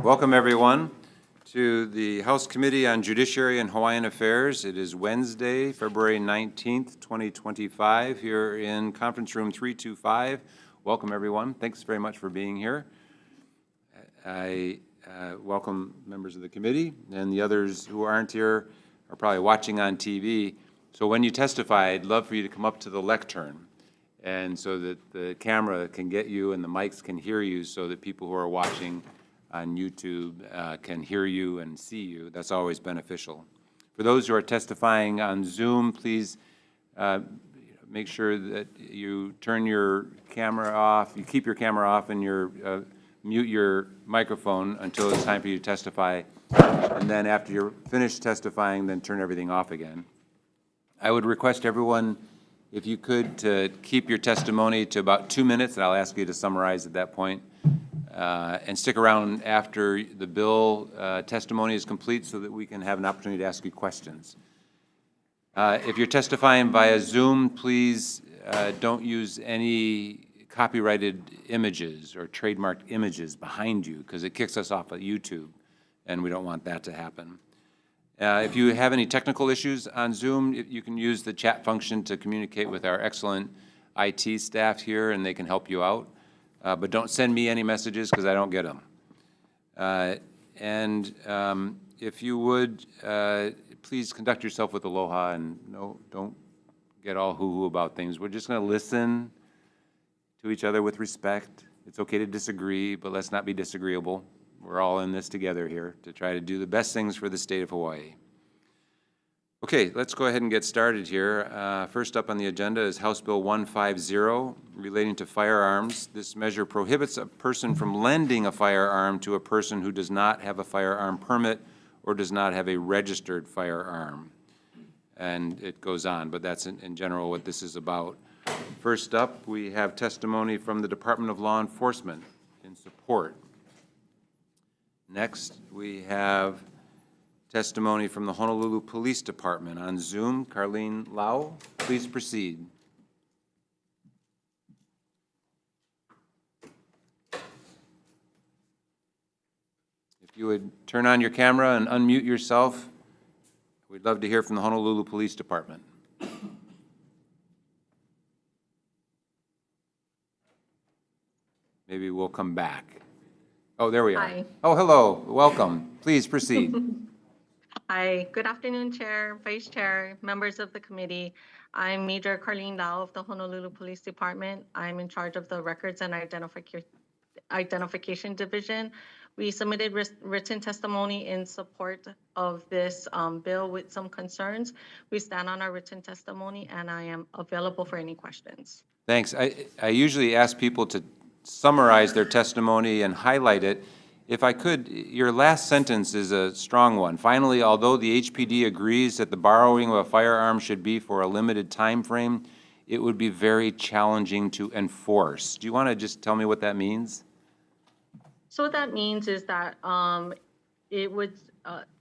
Welcome everyone to the House Committee on Judiciary and Hawaiian Affairs. It is Wednesday, February 19th, 2025, here in Conference Room 325. Welcome everyone. Thanks very much for being here. I welcome members of the committee, and the others who aren't here are probably watching on TV. So when you testify, I'd love for you to come up to the lectern, and so that the camera can get you and the mics can hear you, so that people who are watching on YouTube can hear you and see you. That's always beneficial. For those who are testifying on Zoom, please make sure that you turn your camera off, you keep your camera off, and mute your microphone until it's time for you to testify. And then after you're finished testifying, then turn everything off again. I would request everyone, if you could, to keep your testimony to about 2 minutes, and I'll ask you to summarize at that point. And stick around after the bill testimony is complete so that we can have an opportunity to ask you questions. If you're testifying via Zoom, please don't use any copyrighted images or trademarked images behind you, because it kicks us off of YouTube, and we don't want that to happen. If you have any technical issues on Zoom, you can use the chat function to communicate with our excellent IT staff here, and they can help you out. But don't send me any messages, because I don't get them. If you would, please conduct yourself with aloha, and don't get all hoo-hoo about things. We're just going to listen to each other with respect. It's okay to disagree, but let's not be disagreeable. We're all in this together here to try to do the best things for the state of Hawaii. Okay, let's go ahead and get started here. First up on the agenda is House Bill 150, relating to firearms. This measure prohibits a person from lending a firearm to a person who does not have a firearm permit or does not have a registered firearm. And it goes on, but that's in general what this is about. First up, we have testimony from the Department of Law Enforcement in support. Next, we have testimony from the Honolulu Police Department on Zoom. Carlene Lau, please proceed. If you would turn on your camera and unmute yourself, we'd love to hear from the Honolulu Police Department. Maybe we'll come back. Oh, there we are. Hi. Oh, hello. Welcome. Please proceed. Hi, good afternoon, Chair, Vice Chair, members of the committee. I'm Major Carlene Lau of the Honolulu Police Department. I'm in charge of the Records and Identification Division. We submitted written testimony in support of this bill with some concerns. We stand on our written testimony, and I am available for any questions. Thanks. I usually ask people to summarize their testimony and highlight it. If I could, your last sentence is a strong one. Finally, although the HPD agrees that the borrowing of a firearm should be for a limited time frame, it would be very challenging to enforce. Do you want to just tell me what that means? So what that means is that it would,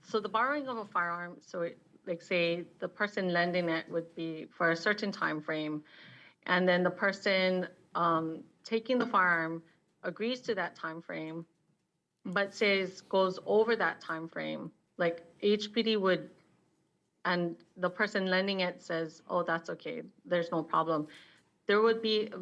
so the borrowing of a firearm, so like say the person lending it would be for a certain time frame, and then the person taking the firearm agrees to that time frame, but goes over that time frame, like HPD would, and the person lending it says, oh, that's okay, there's no problem. There would be a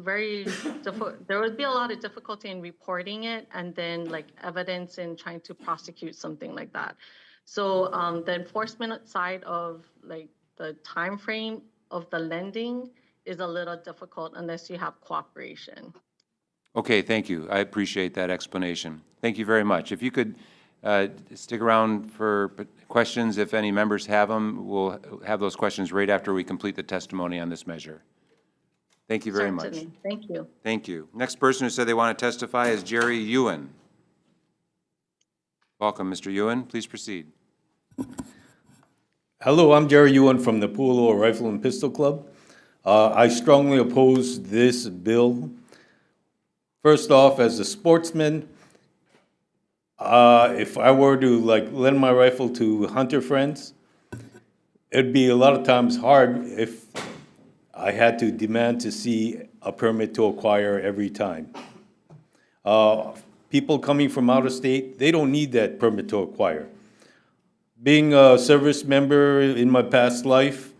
lot of difficulty in reporting it, and then like evidence in trying to prosecute something like that. So the enforcement side of like the time frame of the lending is a little difficult unless you have cooperation. Okay, thank you. I appreciate that explanation. Thank you very much. If you could stick around for questions, if any members have them, we'll have those questions right after we complete the testimony on this measure. Thank you very much. Thank you. Thank you. Next person who said they want to testify is Jerry Ewan. Welcome, Mr. Ewan. Please proceed. Hello, I'm Jerry Ewan from the Pu'uloa Rifle and Pistol Club. I strongly oppose this bill. First off, as a sportsman, if I were to lend my rifle to hunter friends, it'd be a lot of times hard if I had to demand to see a permit to acquire every time. people coming from out of state, they don't need that permit to acquire. Being a service member in my past life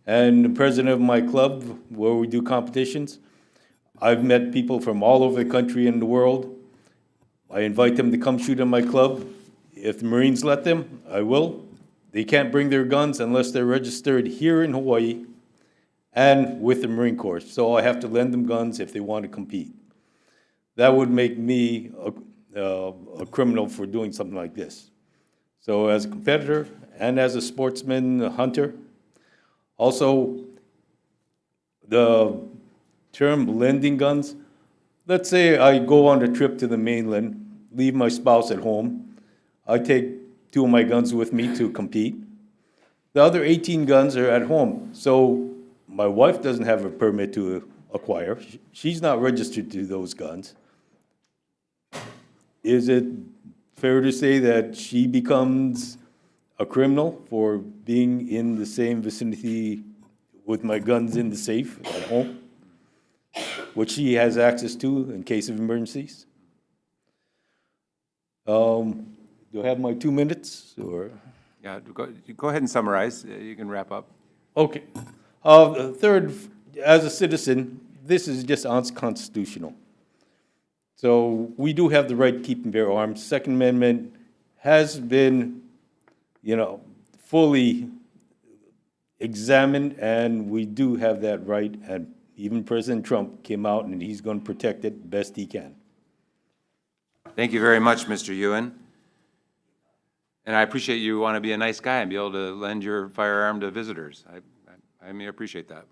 and the president of my club where we do competitions, I've met people from all over the country and the world. I invite them to come shoot in my club. If the Marines let them, I will. They can't bring their guns unless they're registered here in Hawaii and with the Marine Corps. So I have to lend them guns if they want to compete. That would make me a criminal for doing something like this. So as a competitor and as a sportsman, a hunter, also the term lending guns, let's say I go on a trip to the mainland, leave my spouse at home, I take 2 of my guns with me to compete. The other 18 guns are at home, so my wife doesn't have a permit to acquire. She's not registered to those guns. Is it fair to say that she becomes a criminal for being in the same vicinity with my guns in the safe at home, which she has access to in case of emergencies? Do I have my 2 minutes, or? Yeah, go ahead and summarize. You can wrap up. Okay. Third, as a citizen, this is just unconstitutional. So we do have the right to keep and bear arms. Second Amendment has been, fully examined, and we do have that right. And even President Trump came out, and he's going to protect it best he can. Thank you very much, Mr. Ewan. And I appreciate you want to be a nice guy and be able to lend your firearm to visitors. I may appreciate that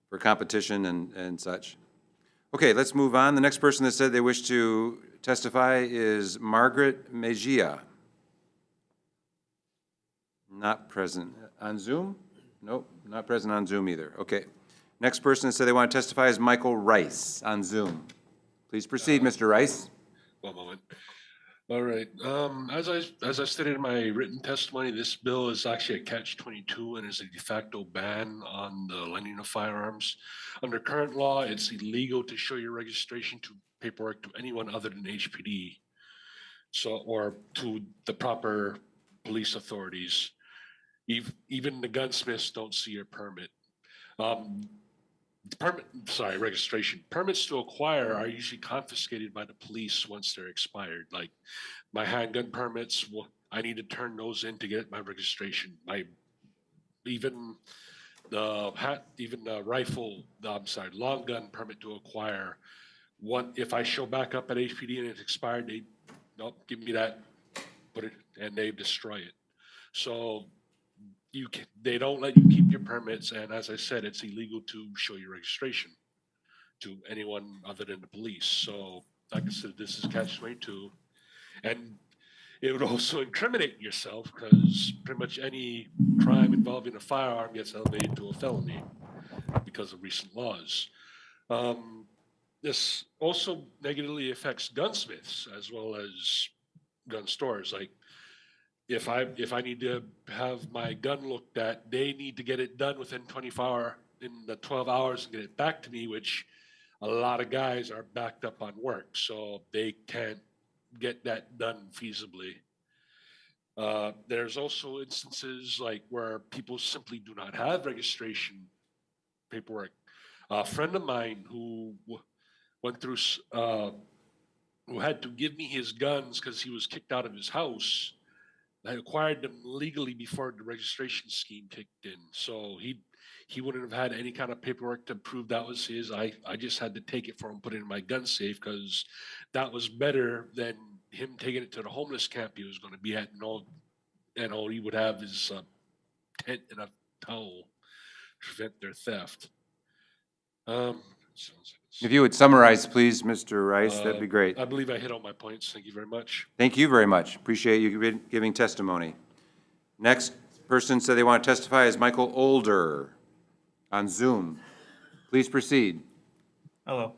for competition and such. Okay, let's move on. The next person that said they wish to testify is Margaret Mejia. Not present on Zoom? Nope, not present on Zoom either. Okay. Next person that said they want to testify is Michael Rice on Zoom. Please proceed, Mr. Rice. One moment. All right. As I stated in my written testimony, this bill is actually a catch-22 and is a de facto ban on the lending of firearms. Under current law, it's illegal to show your registration to paperwork to anyone other than HPD, or to the proper police authorities. Even the gunsmiths don't see your permit. Registration. Permits to acquire are usually confiscated by the police once they're expired. Like my handgun permits, I need to turn those in to get my registration. Even the long gun permit to acquire. If I show back up at HPD and it's expired, they don't give me that, put it, and they destroy it. So they don't let you keep your permits, and as I said, it's illegal to show your registration to anyone other than the police. So, like I said, this is catch-22, and it would also incriminate yourself because pretty much any crime involving a firearm gets elevated to a felony because of recent laws. This also negatively affects gunsmiths as well as gun stores. Like, if I need to have my gun looked at, they need to get it done within 12 hours and get it back to me, which a lot of guys are backed up on work, so they can't get that done feasibly. There's also instances like where people simply do not have registration paperwork. A friend of mine who went through, who had to give me his guns because he was kicked out of his house. I acquired them legally before the registration scheme kicked in. So he wouldn't have had any kind of paperwork to prove that was his. I just had to take it for him, put it in my gun safe, because that was better than him taking it to the homeless camp he was going to be at, and all he would have is a tent and a towel to prevent their theft. If you would summarize, please, Mr. Rice, that'd be great. I believe I hit all my points. Thank you very much. Thank you very much. Appreciate you giving testimony. Next person said they want to testify is Michael Older on Zoom. Please proceed. Hello.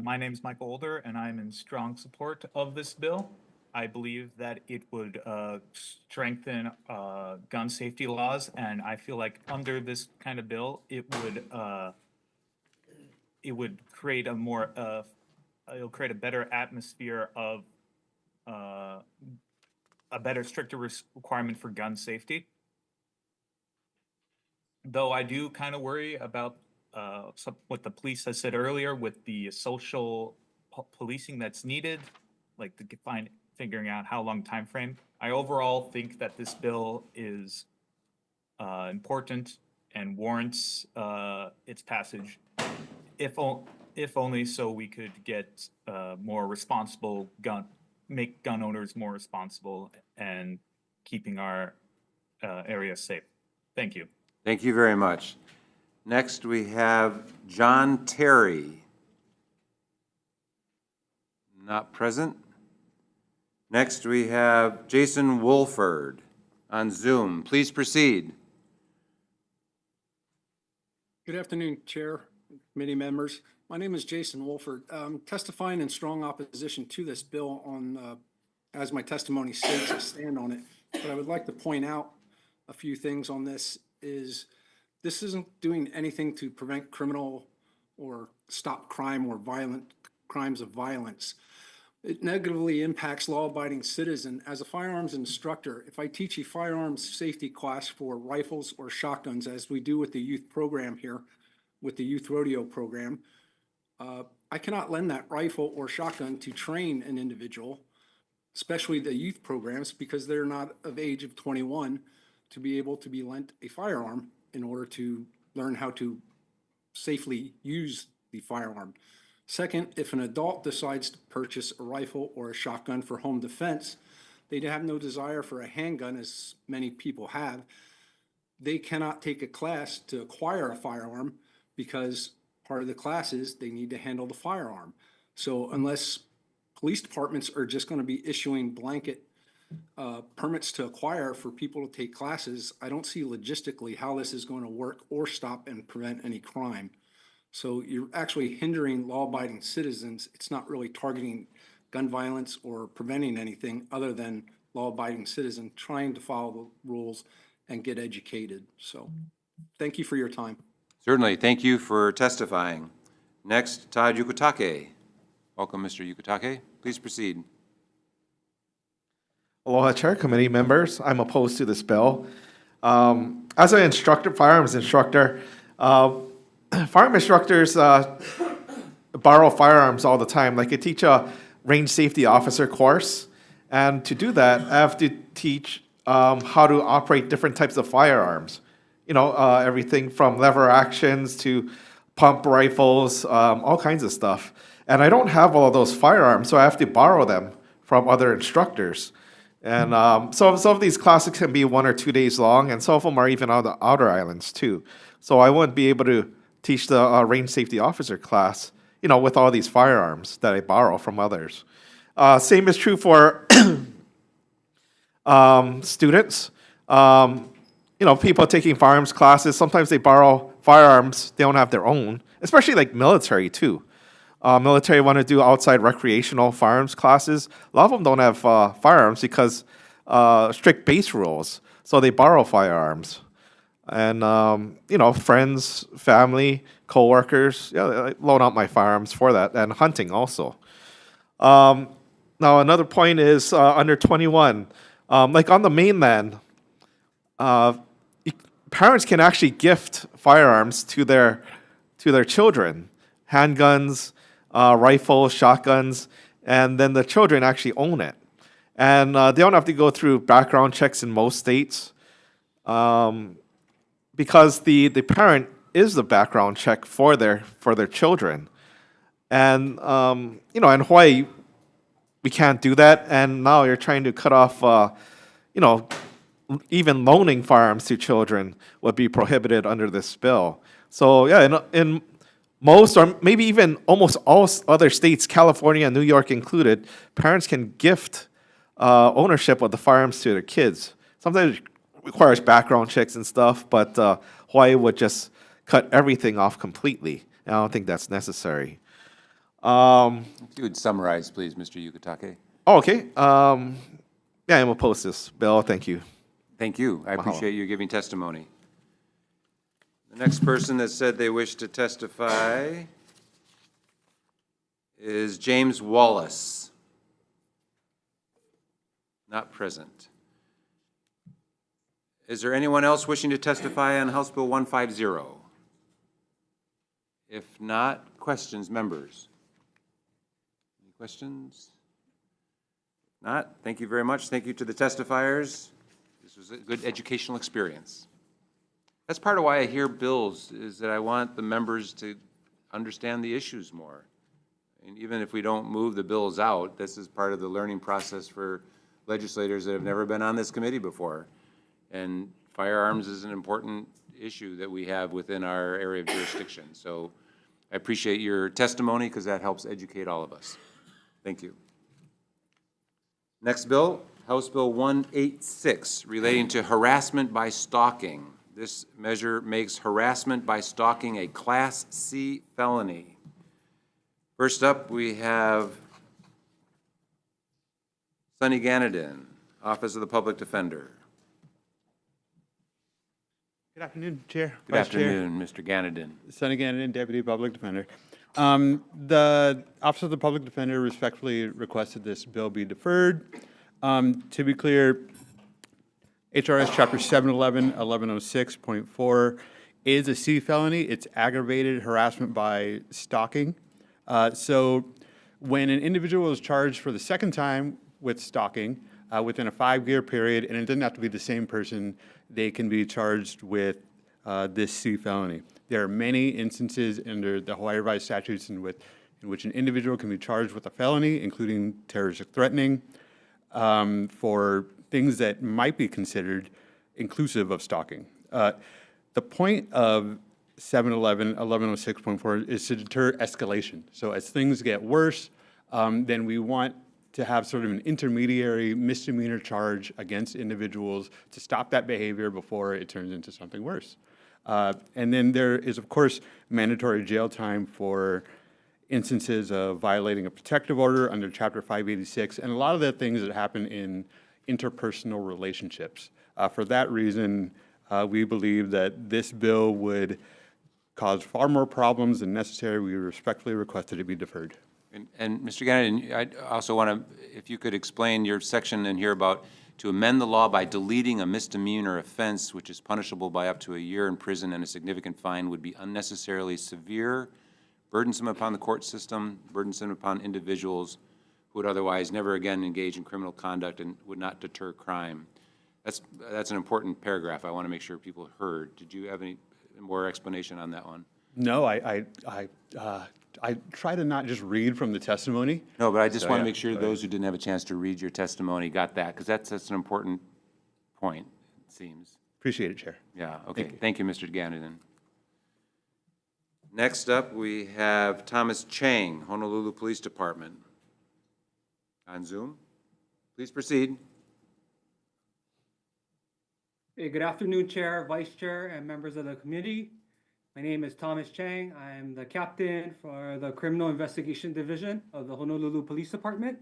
My name is Michael Older, and I'm in strong support of this bill. I believe that it would strengthen gun safety laws, and I feel like under this kind of bill, it would create a more it'll create a better atmosphere of a better, stricter requirement for gun safety. Though I do kind of worry about what the police has said earlier with the social policing that's needed, like to figuring out how long time frame. I overall think that this bill is important and warrants its passage, if only so we could get more responsible make gun owners more responsible and keeping our area safe. Thank you. Thank you very much. Next, we have John Terry. Not present. Next, we have Jason Wolford on Zoom. Please proceed. Good afternoon, Chair, committee members. My name is Jason Wolford. Testifying in strong opposition to this bill on, as my testimony states, I stand on it. But I would like to point out a few things on this. This isn't doing anything to prevent criminal or stop crime or violent crimes of violence. It negatively impacts law-abiding citizen. As a firearms instructor, if I teach a firearms safety class for rifles or shotguns, as we do with the youth program here, with the youth rodeo program, I cannot lend that rifle or shotgun to train an individual, especially the youth programs, because they're not of age of 21 to be able to be lent a firearm in order to learn how to safely use the firearm. Second, if an adult decides to purchase a rifle or a shotgun for home defense, they have no desire for a handgun, as many people have. They cannot take a class to acquire a firearm because part of the class is they need to handle the firearm. So unless police departments are just going to be issuing blanket permits to acquire for people to take classes, I don't see logistically how this is going to work or stop and prevent any crime. So you're actually hindering law-abiding citizens. It's not really targeting gun violence or preventing anything other than law-abiding citizen trying to follow the rules and get educated. So thank you for your time. Certainly. Thank you for testifying. Next, Todd Yukutake. Welcome, Mr. Yukutake. Please proceed. Aloha, Chair, committee members. I'm opposed to this bill. As an instructor, firearms instructor, firearm instructors borrow firearms all the time. Like I teach a range safety officer course, and to do that, I have to teach how to operate different types of firearms. You know, everything from lever actions to pump rifles, all kinds of stuff. And I don't have all of those firearms, so I have to borrow them from other instructors. And some of these classes can be 1 or 2 days long, and some of them are even on the outer islands too. So I wouldn't be able to teach the range safety officer class, you know, with all these firearms that I borrow from others. Same is true for students. You know, people taking firearms classes, sometimes they borrow firearms, they don't have their own, especially like military too. Military want to do outside recreational firearms classes. A lot of them don't have firearms because strict base rules, so they borrow firearms. And, you know, friends, family, coworkers, yeah, I loan out my firearms for that, and hunting also. Now, another point is under 21. Like on the mainland, parents can actually gift firearms to their children, handguns, rifles, shotguns, and then the children actually own it. And they don't have to go through background checks in most states because the parent is the background check for their children. And, you know, in Hawaii, we can't do that. And now you're trying to cut off, you know, even loaning firearms to children would be prohibited under this bill. So, yeah, in most, or maybe even almost all other states, California and New York included, parents can gift ownership of the firearms to their kids. Sometimes it requires background checks and stuff, but Hawaii would just cut everything off completely. And I don't think that's necessary. If you would summarize, please, Mr. Yukutake. Oh, okay. Yeah, I'm opposed to this bill. Thank you. Thank you. I appreciate you giving testimony. The next person that said they wish to testify is James Wallace. Not present. Is there anyone else wishing to testify on House Bill 150? If not, questions, members? Any questions? Not? Thank you very much. Thank you to the testifiers. This was a good educational experience. That's part of why I hear bills, is that I want the members to understand the issues more. And even if we don't move the bills out, this is part of the learning process for legislators that have never been on this committee before. And firearms is an important issue that we have within our area of jurisdiction. So I appreciate your testimony because that helps educate all of us. Thank you. Next bill, House Bill 186, relating to harassment by stalking. This measure makes harassment by stalking a Class C felony. First up, we have Sonny Ganadin, Office of the Public Defender. Good afternoon, Chair. Good afternoon, Mr. Ganadin. Sonny Gannon, Deputy Public Defender. The Office of the Public Defender respectfully requested this bill be deferred. To be clear, HRS Chapter 711, 1106.4 is a C felony. It's aggravated harassment by stalking. So when an individual is charged for the second time with stalking within a 5-year period, and it doesn't have to be the same person, they can be charged with this C felony. There are many instances under the Hawaii Revised Statutes in which an individual can be charged with a felony, including terroristic threatening, for things that might be considered inclusive of stalking. The point of 711, 1106.4 is to deter escalation. So as things get worse, then we want to have sort of an intermediary misdemeanor charge against individuals to stop that behavior before it turns into something worse. And then there is, of course, mandatory jail time for instances of violating a protective order under Chapter 586, and a lot of the things that happen in interpersonal relationships. For that reason, we believe that this bill would cause far more problems than necessary. We respectfully request that it be deferred. And Mr. Gannon, I also want to, if you could explain your section in here about to amend the law by deleting a misdemeanor offense, which is punishable by up to a year in prison and a significant fine, would be unnecessarily severe, burdensome upon the court system, burdensome upon individuals who would otherwise never again engage in criminal conduct and would not deter crime. That's an important paragraph I want to make sure people heard. Did you have any more explanation on that one? No, I try to not just read from the testimony. No, but I just So, want to yeah, make sure go ahead. those who didn't have a chance to read your testimony got that, because that's an important point, it seems. Appreciate it, Chair. Yeah, okay. Thank you. Thank you, Mr. Gannon. Next up, we have Thomas Chang, Honolulu Police Department. On Zoom. Please proceed. Hey, good afternoon, Chair, Vice Chair, and members of the committee. My name is Thomas Chang. I am the captain for the Criminal Investigation Division of the Honolulu Police Department.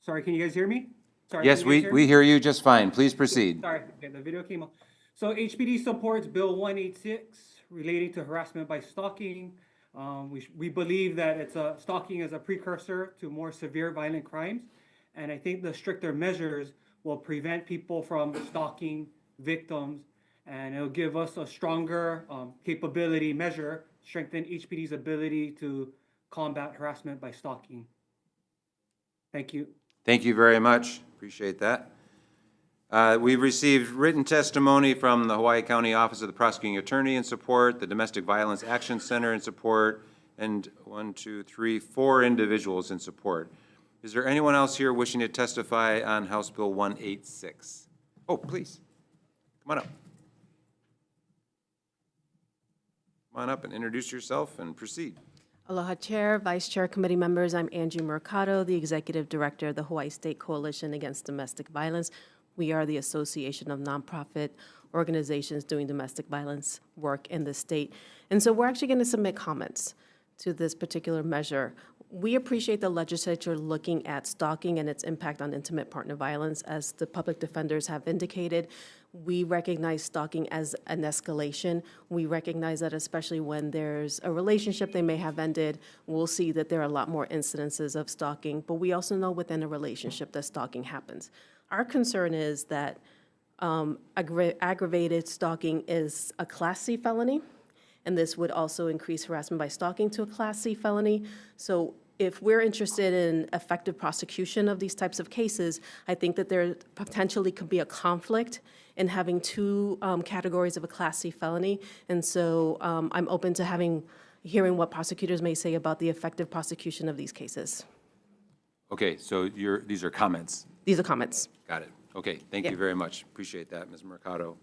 Sorry, can you guys hear me? Sorry, Yes, can you guys hear we me? hear you just fine. Please proceed. Sorry, okay, the video came on. So HPD supports Bill 186 relating to harassment by stalking. We believe that stalking is a precursor to more severe violent crimes. And I think the stricter measures will prevent people from stalking victims, and it'll give us a stronger capability measure, strengthen HPD's ability to combat harassment by stalking. Thank you. Thank you very much. Appreciate that. We've received written testimony from the Hawaii County Office of the Prosecuting Attorney in support, the Domestic Violence Action Center in support, and 4 individuals in support. Is there anyone else here wishing to testify on House Bill 186? Oh, please. Come on up. Come on up and introduce yourself and proceed. Aloha Chair, Vice Chair, committee members. I'm Angie Mercado, the Executive Director of the Hawaii State Coalition Against Domestic Violence. We are the association of nonprofit organizations doing domestic violence work in the state. And so we're actually going to submit comments to this particular measure. We appreciate the legislature looking at stalking and its impact on intimate partner violence. As the public defenders have indicated, we recognize stalking as an escalation. We recognize that especially when there's a relationship they may have ended, we'll see that there are a lot more incidences of stalking, but we also know within a relationship that stalking happens. Our concern is that aggravated stalking is a Class C felony, and this would also increase harassment by stalking to a Class C felony. So if we're interested in effective prosecution of these types of cases, I think that there potentially could be a conflict in having two categories of a Class C felony. And so I'm open to hearing what prosecutors may say about the effective prosecution of these cases. Okay, so these are comments. These are comments. Got it. Okay, thank you very much. Appreciate that, Ms. Mercado.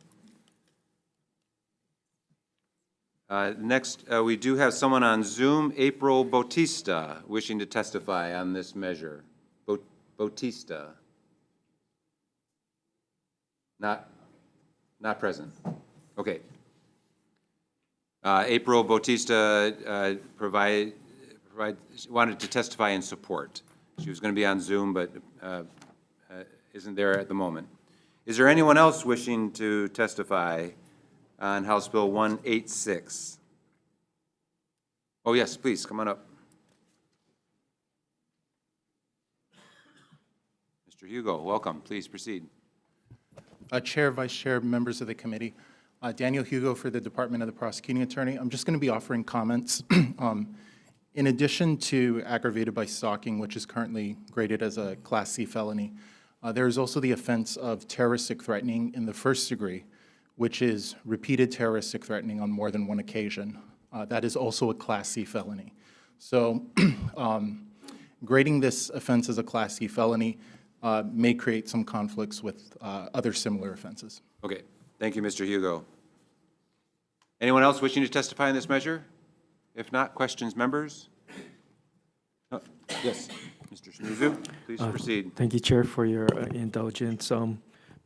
Next, we do have someone on Zoom, April Bautista, wishing to testify on this measure. Bautista. Not present. Okay. April Bautista wanted to testify in support. She was going to be on Zoom, but isn't there at the moment. Is there anyone else wishing to testify on House Bill 186? Oh, yes, please, come on up. Mr. Hugo, welcome. Please proceed. Chair, Vice Chair, members of the committee. Daniel Hugo for the Department of the Prosecuting Attorney. I'm just going to be offering comments. In addition to aggravated by stalking, which is currently graded as a Class C felony, there is also the offense of terroristic threatening in the first degree, which is repeated terroristic threatening on more than one occasion. That is also a Class C felony. So grading this offense as a Class C felony may create some conflicts with other similar offenses. Okay, thank you, Mr. Hugo. Anyone else wishing to testify on this measure? If not, questions, members? Yes, Mr. Shimizu, please proceed. Thank you, Chair, for your indulgence.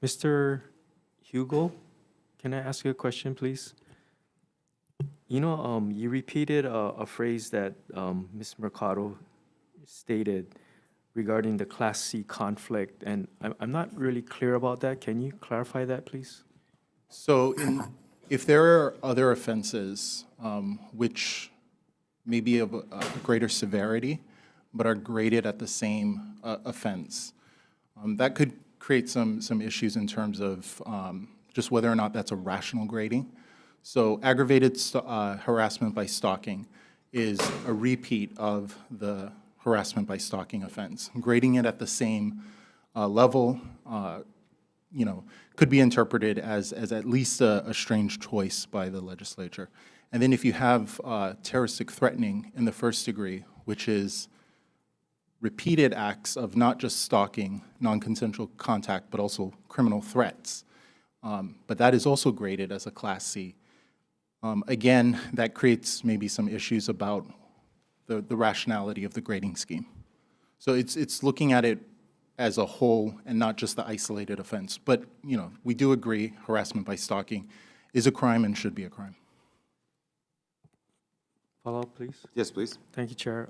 Mr. Hugo, can I ask you a question, please? You know, you repeated a phrase that Ms. Mercado stated regarding the Class C conflict, and I'm not really clear about that. Can you clarify that, please? So if there are other offenses which may be of a greater severity, but are graded at the same offense, that could create some issues in terms of just whether or not that's a rational grading. So aggravated harassment by stalking is a repeat of the harassment by stalking offense. Grading it at the same level, could be interpreted as at least a strange choice by the legislature. And then if you have terroristic threatening in the first degree, which is repeated acts of not just stalking, non-consensual contact, but also criminal threats, but that is also graded as a Class C. Again, that creates maybe some issues about the rationality of the grading scheme. So it's looking at it as a whole and not just the isolated offense. But, we do agree harassment by stalking is a crime and should be a crime. Follow up, please. Yes, please. Thank you, Chair.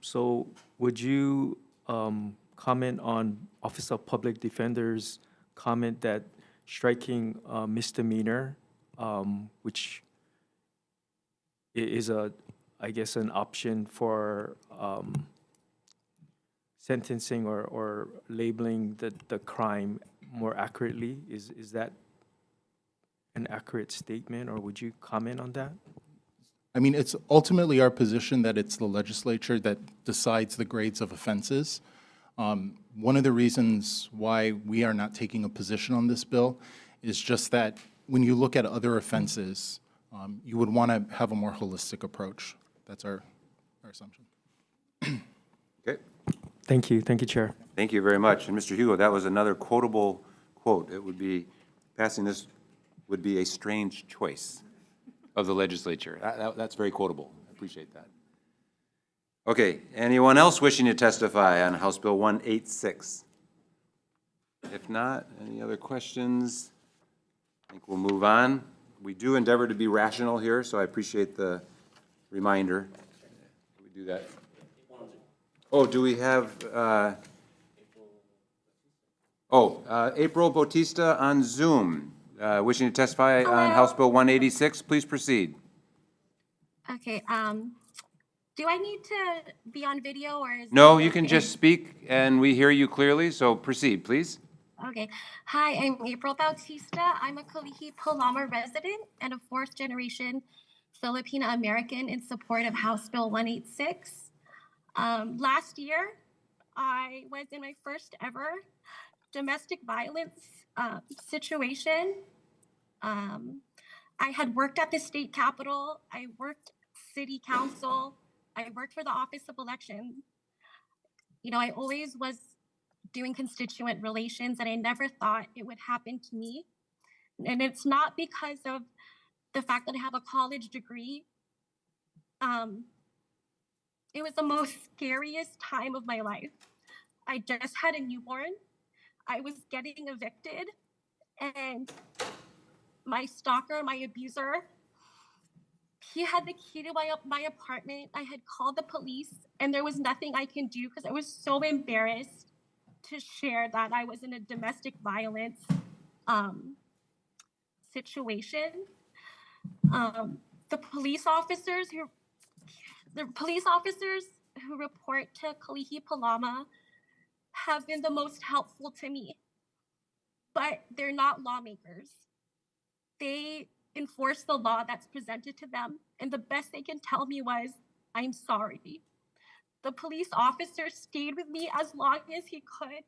So would you comment on Office of Public Defender's comment that striking misdemeanor, which is I guess an option for sentencing or labeling the crime more accurately, is that an accurate statement, or would you comment on that? I mean, it's ultimately our position that it's the legislature that decides the grades of offenses. One of the reasons why we are not taking a position on this bill is just that when you look at other offenses, you would want to have a more holistic approach. That's our assumption. Okay. Thank you, Chair. Thank you very much. And Mr. Hugo, that was another quotable quote. It would be, passing this would be a strange choice of the legislature. That's very quotable. I appreciate that. Okay, anyone else wishing to testify on House Bill 186? If not, any other questions? I think we'll move on. We do endeavor to be rational here, so I appreciate the reminder. do that? Oh, do we have, April Bautista on Zoom, wishing to testify on House Bill 186. Please proceed. Okay, do I need to be on video or is? No, it you can okay? just speak, and we hear you clearly, so proceed, please. Okay. Hi, I'm April Bautista. I'm a Kalihi Palama resident and a fourth-generation Filipino American in support of House Bill 186. Last year, I was in my first ever domestic violence situation. I had worked at the state capitol. I worked city council. I worked for the Office of Elections. You know, I always was doing constituent relations, and I never thought it would happen to me. And it's not because of the fact that I have a college degree. It was the most scariest time of my life. I just had a newborn. I was getting evicted, and my stalker, my abuser, he had the key to my apartment. I had called the police, and there was nothing I can do because I was so embarrassed to share that I was in a domestic violence situation. The police officers who report to Kalihi Palama have been the most helpful to me, but they're not lawmakers. They enforce the law that's presented to them, and the best they can tell me was, "I'm sorry." The police officer stayed with me as long as he could,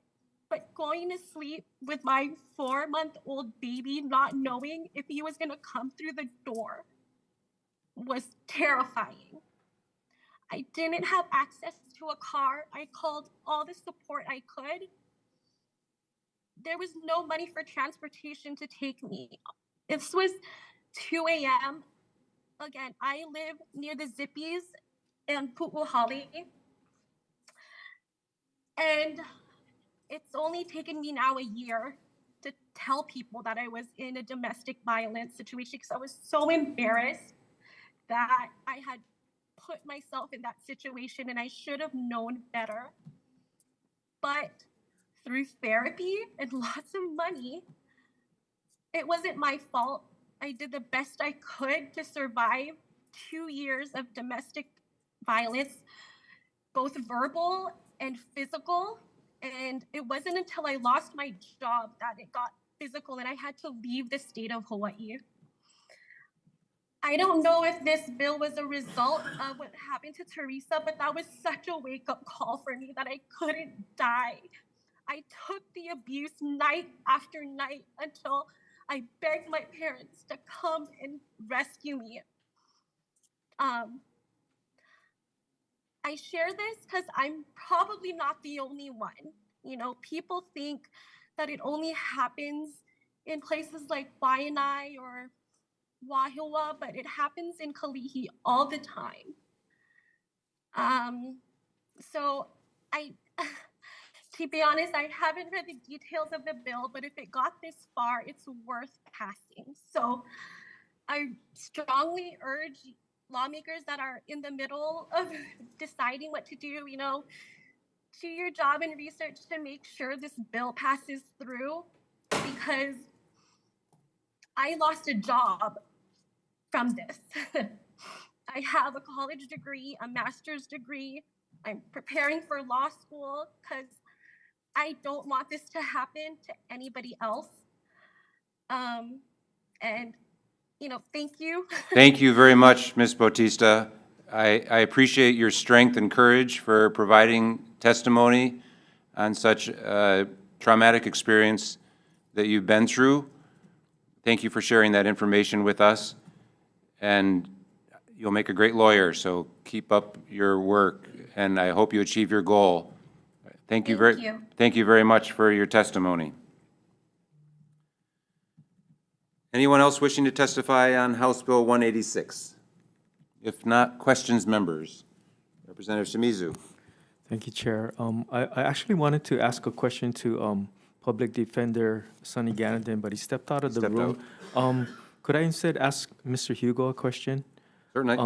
but going to sleep with my 4-month-old baby, not knowing if he was gonna come through the door, was terrifying. I didn't have access to a car. I called all the support I could. There was no money for transportation to take me. This was 2 a.m. Again, I live near the Zippies and Pu'uhali. And it's only taken me now a year to tell people that I was in a domestic violence situation because I was so embarrassed that I had put myself in that situation and I should have known better. But through therapy and lots of money, it wasn't my fault. I did the best I could to survive 2 years of domestic violence, both verbal and physical. And it wasn't until I lost my job that it got physical and I had to leave the state of Hawaii. I don't know if this bill was a result of what happened to Teresa, but that was such a wake-up call for me that I couldn't die. I took the abuse night after night until I begged my parents to come and rescue me. I share this because I'm probably not the only one. You know, people think that it only happens in places like Waianae or Wahiawa, but it happens in Kalihi all the time. So to be honest, I haven't read the details of the bill, but if it got this far, it's worth passing. So I strongly urge lawmakers that are in the middle of deciding what to do, you know, do your job and research to make sure this bill passes through, because I lost a job from this. I have a college degree, a master's degree. I'm preparing for law school because I don't want this to happen to anybody else. And, you know, thank you. Thank you very much, Ms. Bautista. I appreciate your strength and courage for providing testimony on such a traumatic experience that you've been through. Thank you for sharing that information with us. And you'll make a great lawyer, so keep up your work, and I hope you achieve your goal. Thank you very much for your testimony. Anyone else wishing to testify on House Bill 186? If not, questions, members. Representative Shimizu. Thank you, Chair. I actually wanted to ask a question to Public Defender Sonny Ganadin, but he stepped out of the room. Could I instead ask Mr. Hugo a question? Certainly.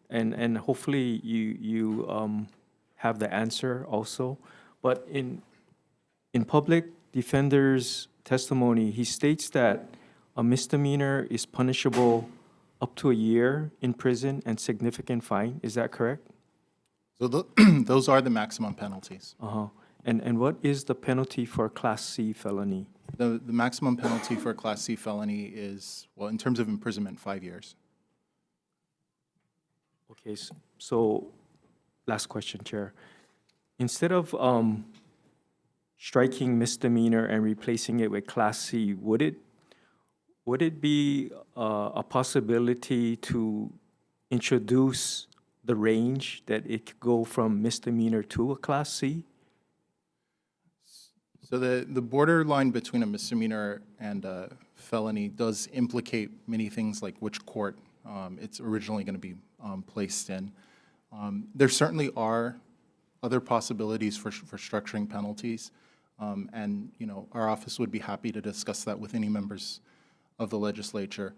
and hopefully you have the answer also. But in public defender's testimony, he states that a misdemeanor is punishable up to a year in prison and significant fine. Is that correct? So those are the maximum penalties. Uh-huh. And what is the penalty for Class C felony? The maximum penalty for a Class C felony is, well, in terms of imprisonment, 5 years. Okay, so last question, Chair. Instead of striking misdemeanor and replacing it with Class C, would it be a possibility to introduce the range that it could go from misdemeanor to a Class C? So the borderline between a misdemeanor and a felony does implicate many things like which court it's originally going to be placed in. There certainly are other possibilities for structuring penalties, and our office would be happy to discuss that with any members of the legislature.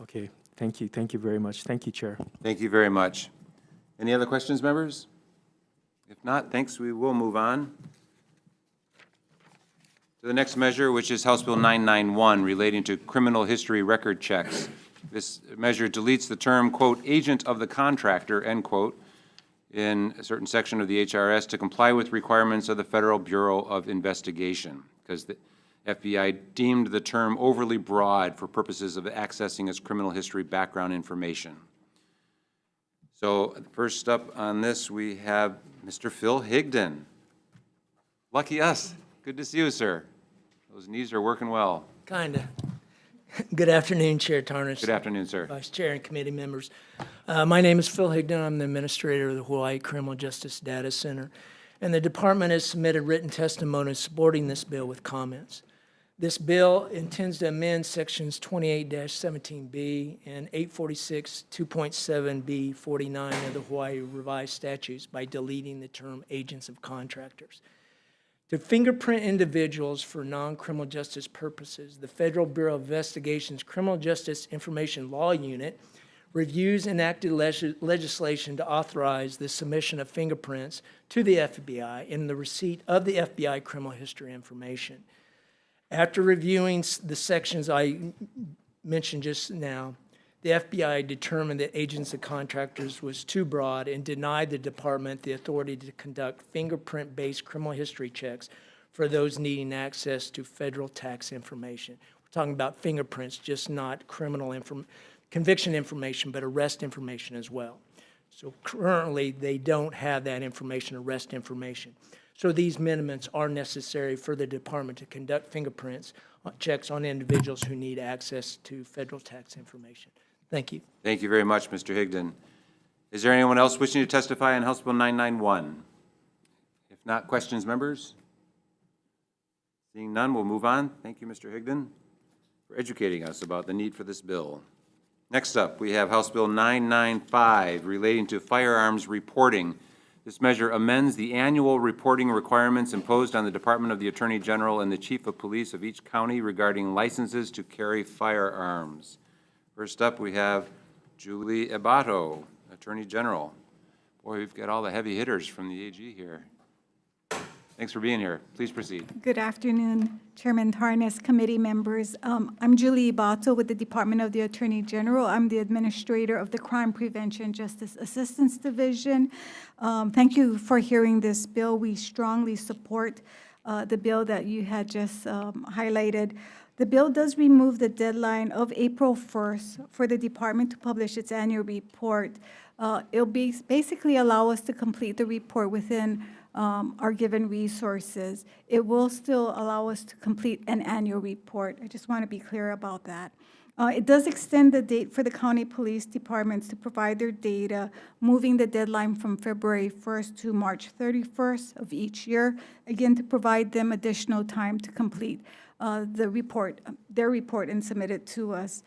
Okay, thank you very much. Thank you, Chair. Thank you very much. Any other questions, members? If not, thanks. We will move on to the next measure, which is House Bill 991, relating to criminal history record checks. This measure deletes the term, quote, "agent of the contractor," end quote, in a certain section of the HRS to comply with requirements of the Federal Bureau of Investigation, because the FBI deemed the term overly broad for purposes of accessing its criminal history background information. So first up on this, we have Mr. Phil Higdon. Lucky us. Good to see you, sir. Those knees are working well. Kinda. Good afternoon, Chair Tarnas. Good afternoon, sir. Vice Chair and committee members. My name is Phil Higdon. I'm the administrator of the Hawaii Criminal Justice Data Center, and the department has submitted written testimony supporting this bill with comments. This bill intends to amend sections 28-17B and 846 2.7B 49 of the Hawaii Revised Statutes by deleting the term agents of contractors. To fingerprint individuals for non-criminal justice purposes, the Federal Bureau of Investigation's Criminal Justice Information Law Unit reviews enacted legislation to authorize the submission of fingerprints to the FBI and the receipt of the FBI criminal history information. After reviewing the sections I mentioned just now, the FBI determined that agents of contractors was too broad and denied the department the authority to conduct fingerprint-based criminal history checks for those needing access to federal tax information. We're talking about fingerprints, just not criminal conviction information, but arrest information as well. So currently, they don't have that information, arrest information. So these amendments are necessary for the department to conduct fingerprints checks on individuals who need access to federal tax information. Thank you. Thank you very much, Mr. Higdon. Is there anyone else wishing to testify on House Bill 991? If not, questions, members? Seeing none, we'll move on. Thank you, Mr. Higdon, for educating us about the need for this bill. Next up, we have House Bill 995 relating to firearms reporting. This measure amends the annual reporting requirements imposed on the Department of the Attorney General and the Chief of Police of each county regarding licenses to carry firearms. First up, we have Julie Ebato, Attorney General. Boy, we've got all the heavy hitters from the AG here. Thanks for being here. Please proceed. Good afternoon, Chairman Tarnas, committee members. I'm Julie Ebato with the Department of the Attorney General. I'm the administrator of the Crime Prevention Justice Assistance Division. Thank you for hearing this bill. We strongly support the bill that you had just highlighted. The bill does remove the deadline of April 1st for the department to publish its annual report. It'll basically allow us to complete the report within our given resources. It will still allow us to complete an annual report. I just want to be clear about that. It does extend the date for the county police departments to provide their data, moving the deadline from February 1st to March 31st of each year, again, to provide them additional time to complete their report and submit it to us.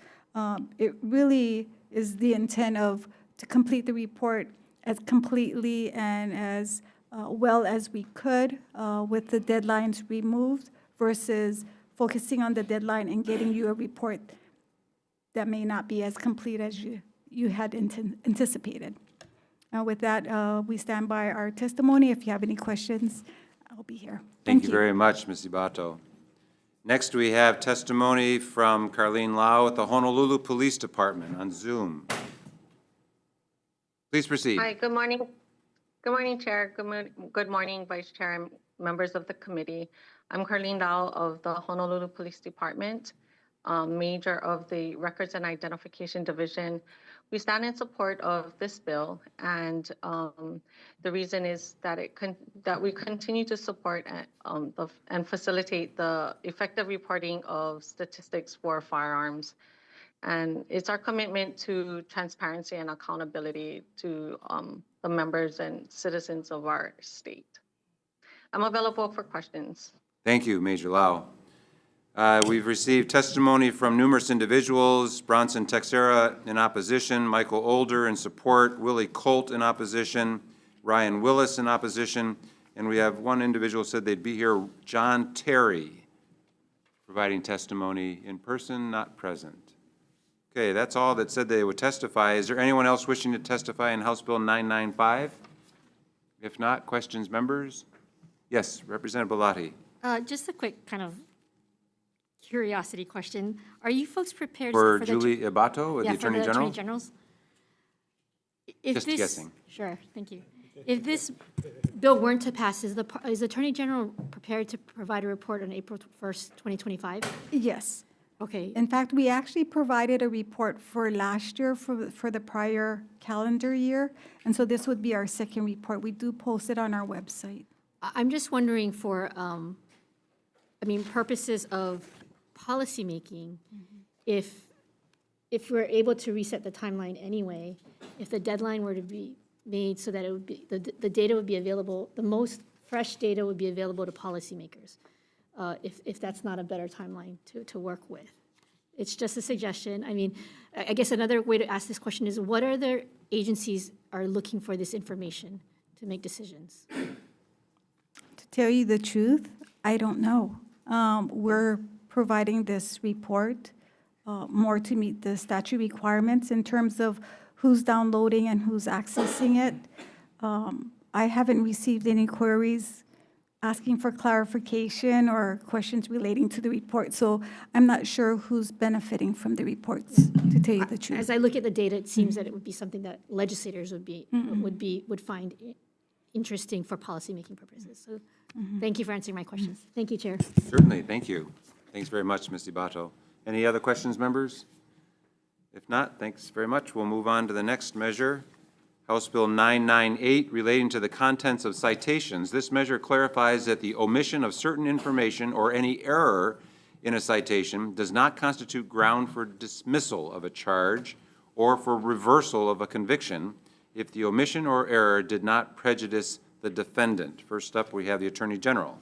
It really is the intent to complete the report as completely and as well as we could with the deadlines removed versus focusing on the deadline and getting you a report that may not be as complete as you had anticipated. With that, we stand by our testimony. If you have any questions, I'll be here. Thank you very much, Ms. Ibato. Next, we have testimony from Carlene Lau at the Honolulu Police Department on Zoom. Please proceed. Hi, good morning. Good morning, Chair. Good morning, Vice Chair and members of the committee. I'm Carlene Lau of the Honolulu Police Department, Major of the Records and Identification Division. We stand in support of this bill, and the reason is that that we continue to support and facilitate the effective reporting of statistics for firearms. And it's our commitment to transparency and accountability to the members and citizens of our state. I'm available for questions. Thank you, Major Lau. We've received testimony from numerous individuals: Bronson Texera in opposition, Michael Older in support, Willie Colt in opposition, Ryan Willis in opposition, and we have one individual said they'd be here, John Terry, providing testimony in person, not present. Okay, that's all that said they would testify. Is there anyone else wishing to testify in House Bill 995? If not, questions, members? Yes, Representative Belatti. Just a quick kind of curiosity question. Are you folks prepared For the Julie Ibato, or the Attorney for the General? Attorney Generals? If Just guessing. Sure, thank you. If this bill weren't to pass, is the Attorney General prepared to provide a report on April 1st, 2025? Yes. Okay. In fact, we actually provided a report for last year for the prior calendar year, and so this would be our second report. We do post it on our website. I'm just wondering for, purposes of policymaking, if we're able to reset the timeline anyway, if the deadline were to be made so that it would be, the data would be available, the most fresh data would be available to policymakers, if that's not a better timeline to work with. It's just a suggestion. I mean, I guess another way to ask this question is, what other agencies are looking for this information to make decisions? To tell you the truth, I don't know. We're providing this report more to meet the statute requirements in terms of who's downloading and who's accessing it. I haven't received any queries asking for clarification or questions relating to the report, so I'm not sure who's benefiting from the reports, to tell you the truth. As I look at the data, it seems that it would be something that legislators would find interesting for policymaking purposes. So thank you for answering my questions. Thank you, Chair. Certainly, thank you. Thanks very much, Ms. Ibato. Any other questions, members? If not, thanks very much. We'll move on to the next measure, House Bill 998, relating to the contents of citations. This measure clarifies that the omission of certain information or any error in a citation does not constitute ground for dismissal of a charge or for reversal of a conviction if the omission or error did not prejudice the defendant. First up, we have the Attorney General.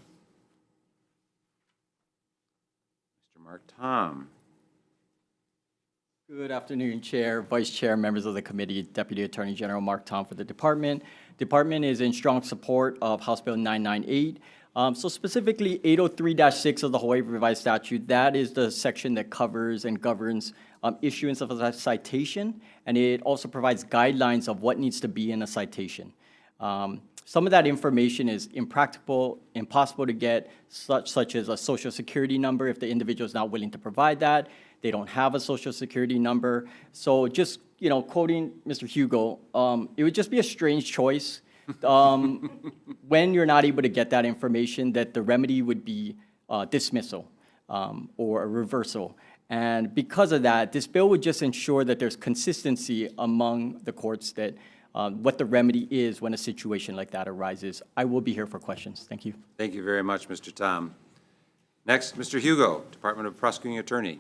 Mr. Mark Tom. Good afternoon, Chair, Vice Chair, members of the committee, Deputy Attorney General Mark Tom for the department. Department is in strong support of House Bill 998. So specifically 803-6 of the Hawaii Revised Statute, that is the section that covers and governs issuance of a citation, and it also provides guidelines of what needs to be in a citation. Some of that information is impractical, impossible to get, such as a social security number if the individual is not willing to provide that. They don't have a social security number. So just, quoting Mr. Hugo, it would just be a strange choice when you're not able to get that information, that the remedy would be dismissal or a reversal. And because of that, this bill would just ensure that there's consistency among the courts that what the remedy is when a situation like that arises. I will be here for questions. Thank you. Thank you very much, Mr. Tom. Next, Mr. Hugo, Department of Prosecuting Attorney.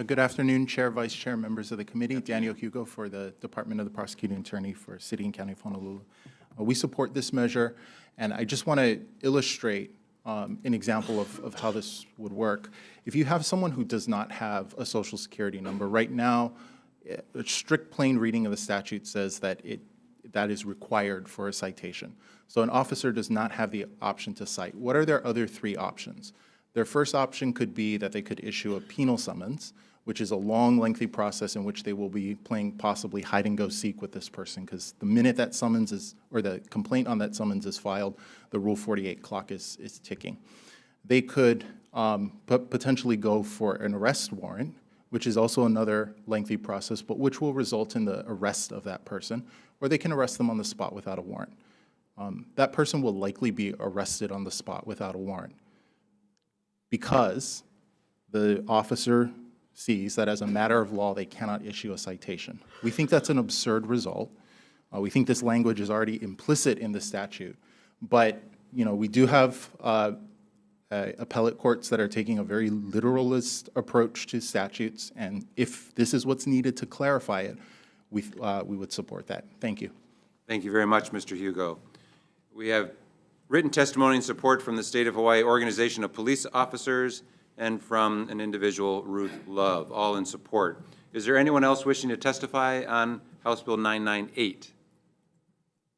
Good afternoon, Chair, Vice Chair, members of the committee. Daniel Hugo for the Department of the Prosecuting Attorney for City and County of Honolulu. We support this measure, and I just want to illustrate an example of how this would work. If you have someone who does not have a social security number, right now, a strict plain reading of the statute says that that is required for a citation. So an officer does not have the option to cite. What are their other three options? Their first option could be that they could issue a penal summons, which is a long, lengthy process in which they will be playing possibly hide-and-go-seek with this person, because the minute that summons is, or the complaint on that summons is filed, the Rule 48 clock is ticking. They could potentially go for an arrest warrant, which is also another lengthy process, but which will result in the arrest of that person, or they can arrest them on the spot without a warrant. That person will likely be arrested on the spot without a warrant because the officer sees that as a matter of law, they cannot issue a citation. We think that's an absurd result. We think this language is already implicit in the statute, but we do have appellate courts that are taking a very literalist approach to statutes, and if this is what's needed to clarify it, we would support that. Thank you. Thank you very much, Mr. Hugo. We have written testimony and support from the State of Hawaii Organization of Police Officers and from an individual, Ruth Love, all in support. Is there anyone else wishing to testify on House Bill 998?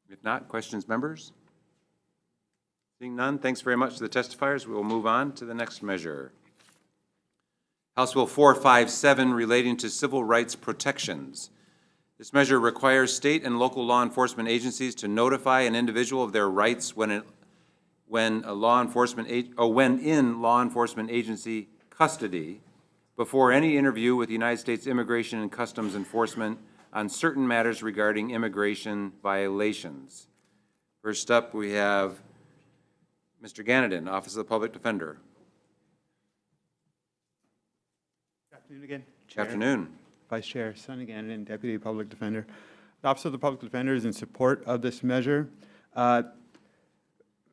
If not, questions, members? Seeing none, thanks very much to the testifiers. We will move on to the next measure. House Bill 457 relating to civil rights protections. This measure requires state and local law enforcement agencies to notify an individual of their rights when in law enforcement agency custody before any interview with the United States Immigration and Customs Enforcement on certain matters regarding immigration violations. First up, we have Mr. Ganadin, Office of the Public Defender. Good afternoon again. Good afternoon. Vice Chair Sonny Gannon, Deputy Public Defender. The Office of the Public Defender is in support of this measure.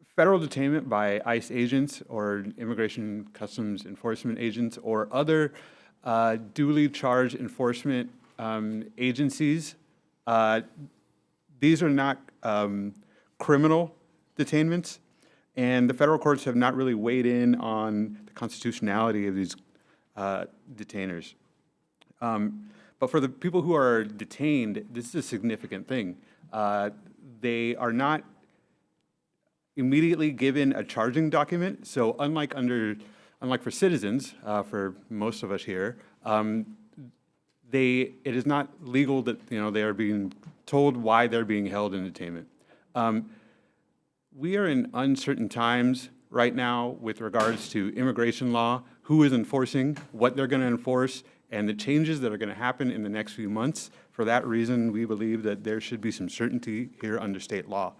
Federal detainment by ICE agents or Immigration Customs Enforcement agents or other duly charged enforcement agencies, these are not criminal detainments, and the federal courts have not really weighed in on the constitutionality of these detainers. But for the people who are detained, this is a significant thing. They are not immediately given a charging document. So unlike for citizens, for most of us here, it is not legal that they are being told why they're being held in detainment. We are in uncertain times right now with regards to immigration law, who is enforcing, what they're going to enforce, and the changes that are going to happen in the next few months. For that reason, we believe that there should be some certainty here under state law.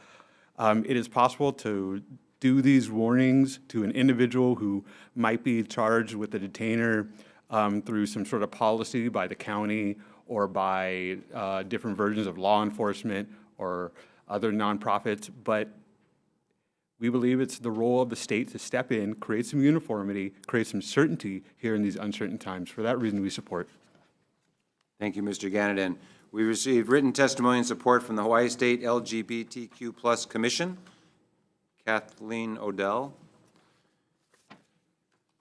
It is possible to do these warnings to an individual who might be charged with a detainer through some sort of policy by the county or by different versions of law enforcement or other nonprofits, but we believe it's the role of the state to step in, create some uniformity, create some certainty here in these uncertain times. For that reason, we support. Thank you, Mr. Ganadin. We received written testimony and support from the Hawaii State LGBTQ+ Commission, Kathleen Odell.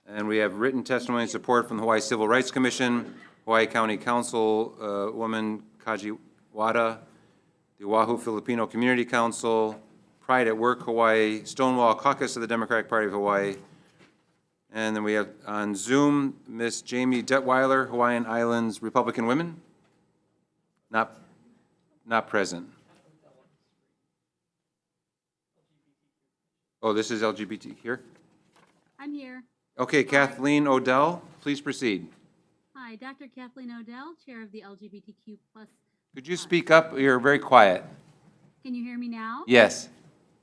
And we have written testimony and support from the Hawaii Civil Rights Commission, Hawaii County Council woman Kaji Wada, the Oahu Filipino Community Council, Pride at Work Hawaii, Stonewall Caucus of the Democratic Party of Hawaii. And then we have on Zoom, Miss Jamie Detweiler, Hawaiian Islands Republican Women. Not present. Oh, this is LGBT here? I'm here. Okay, Kathleen Odell, please proceed. Hi, Dr. Kathleen Odell, Chair of the LGBTQ+. Could you speak up? You're very quiet. Can you hear me now? Yes.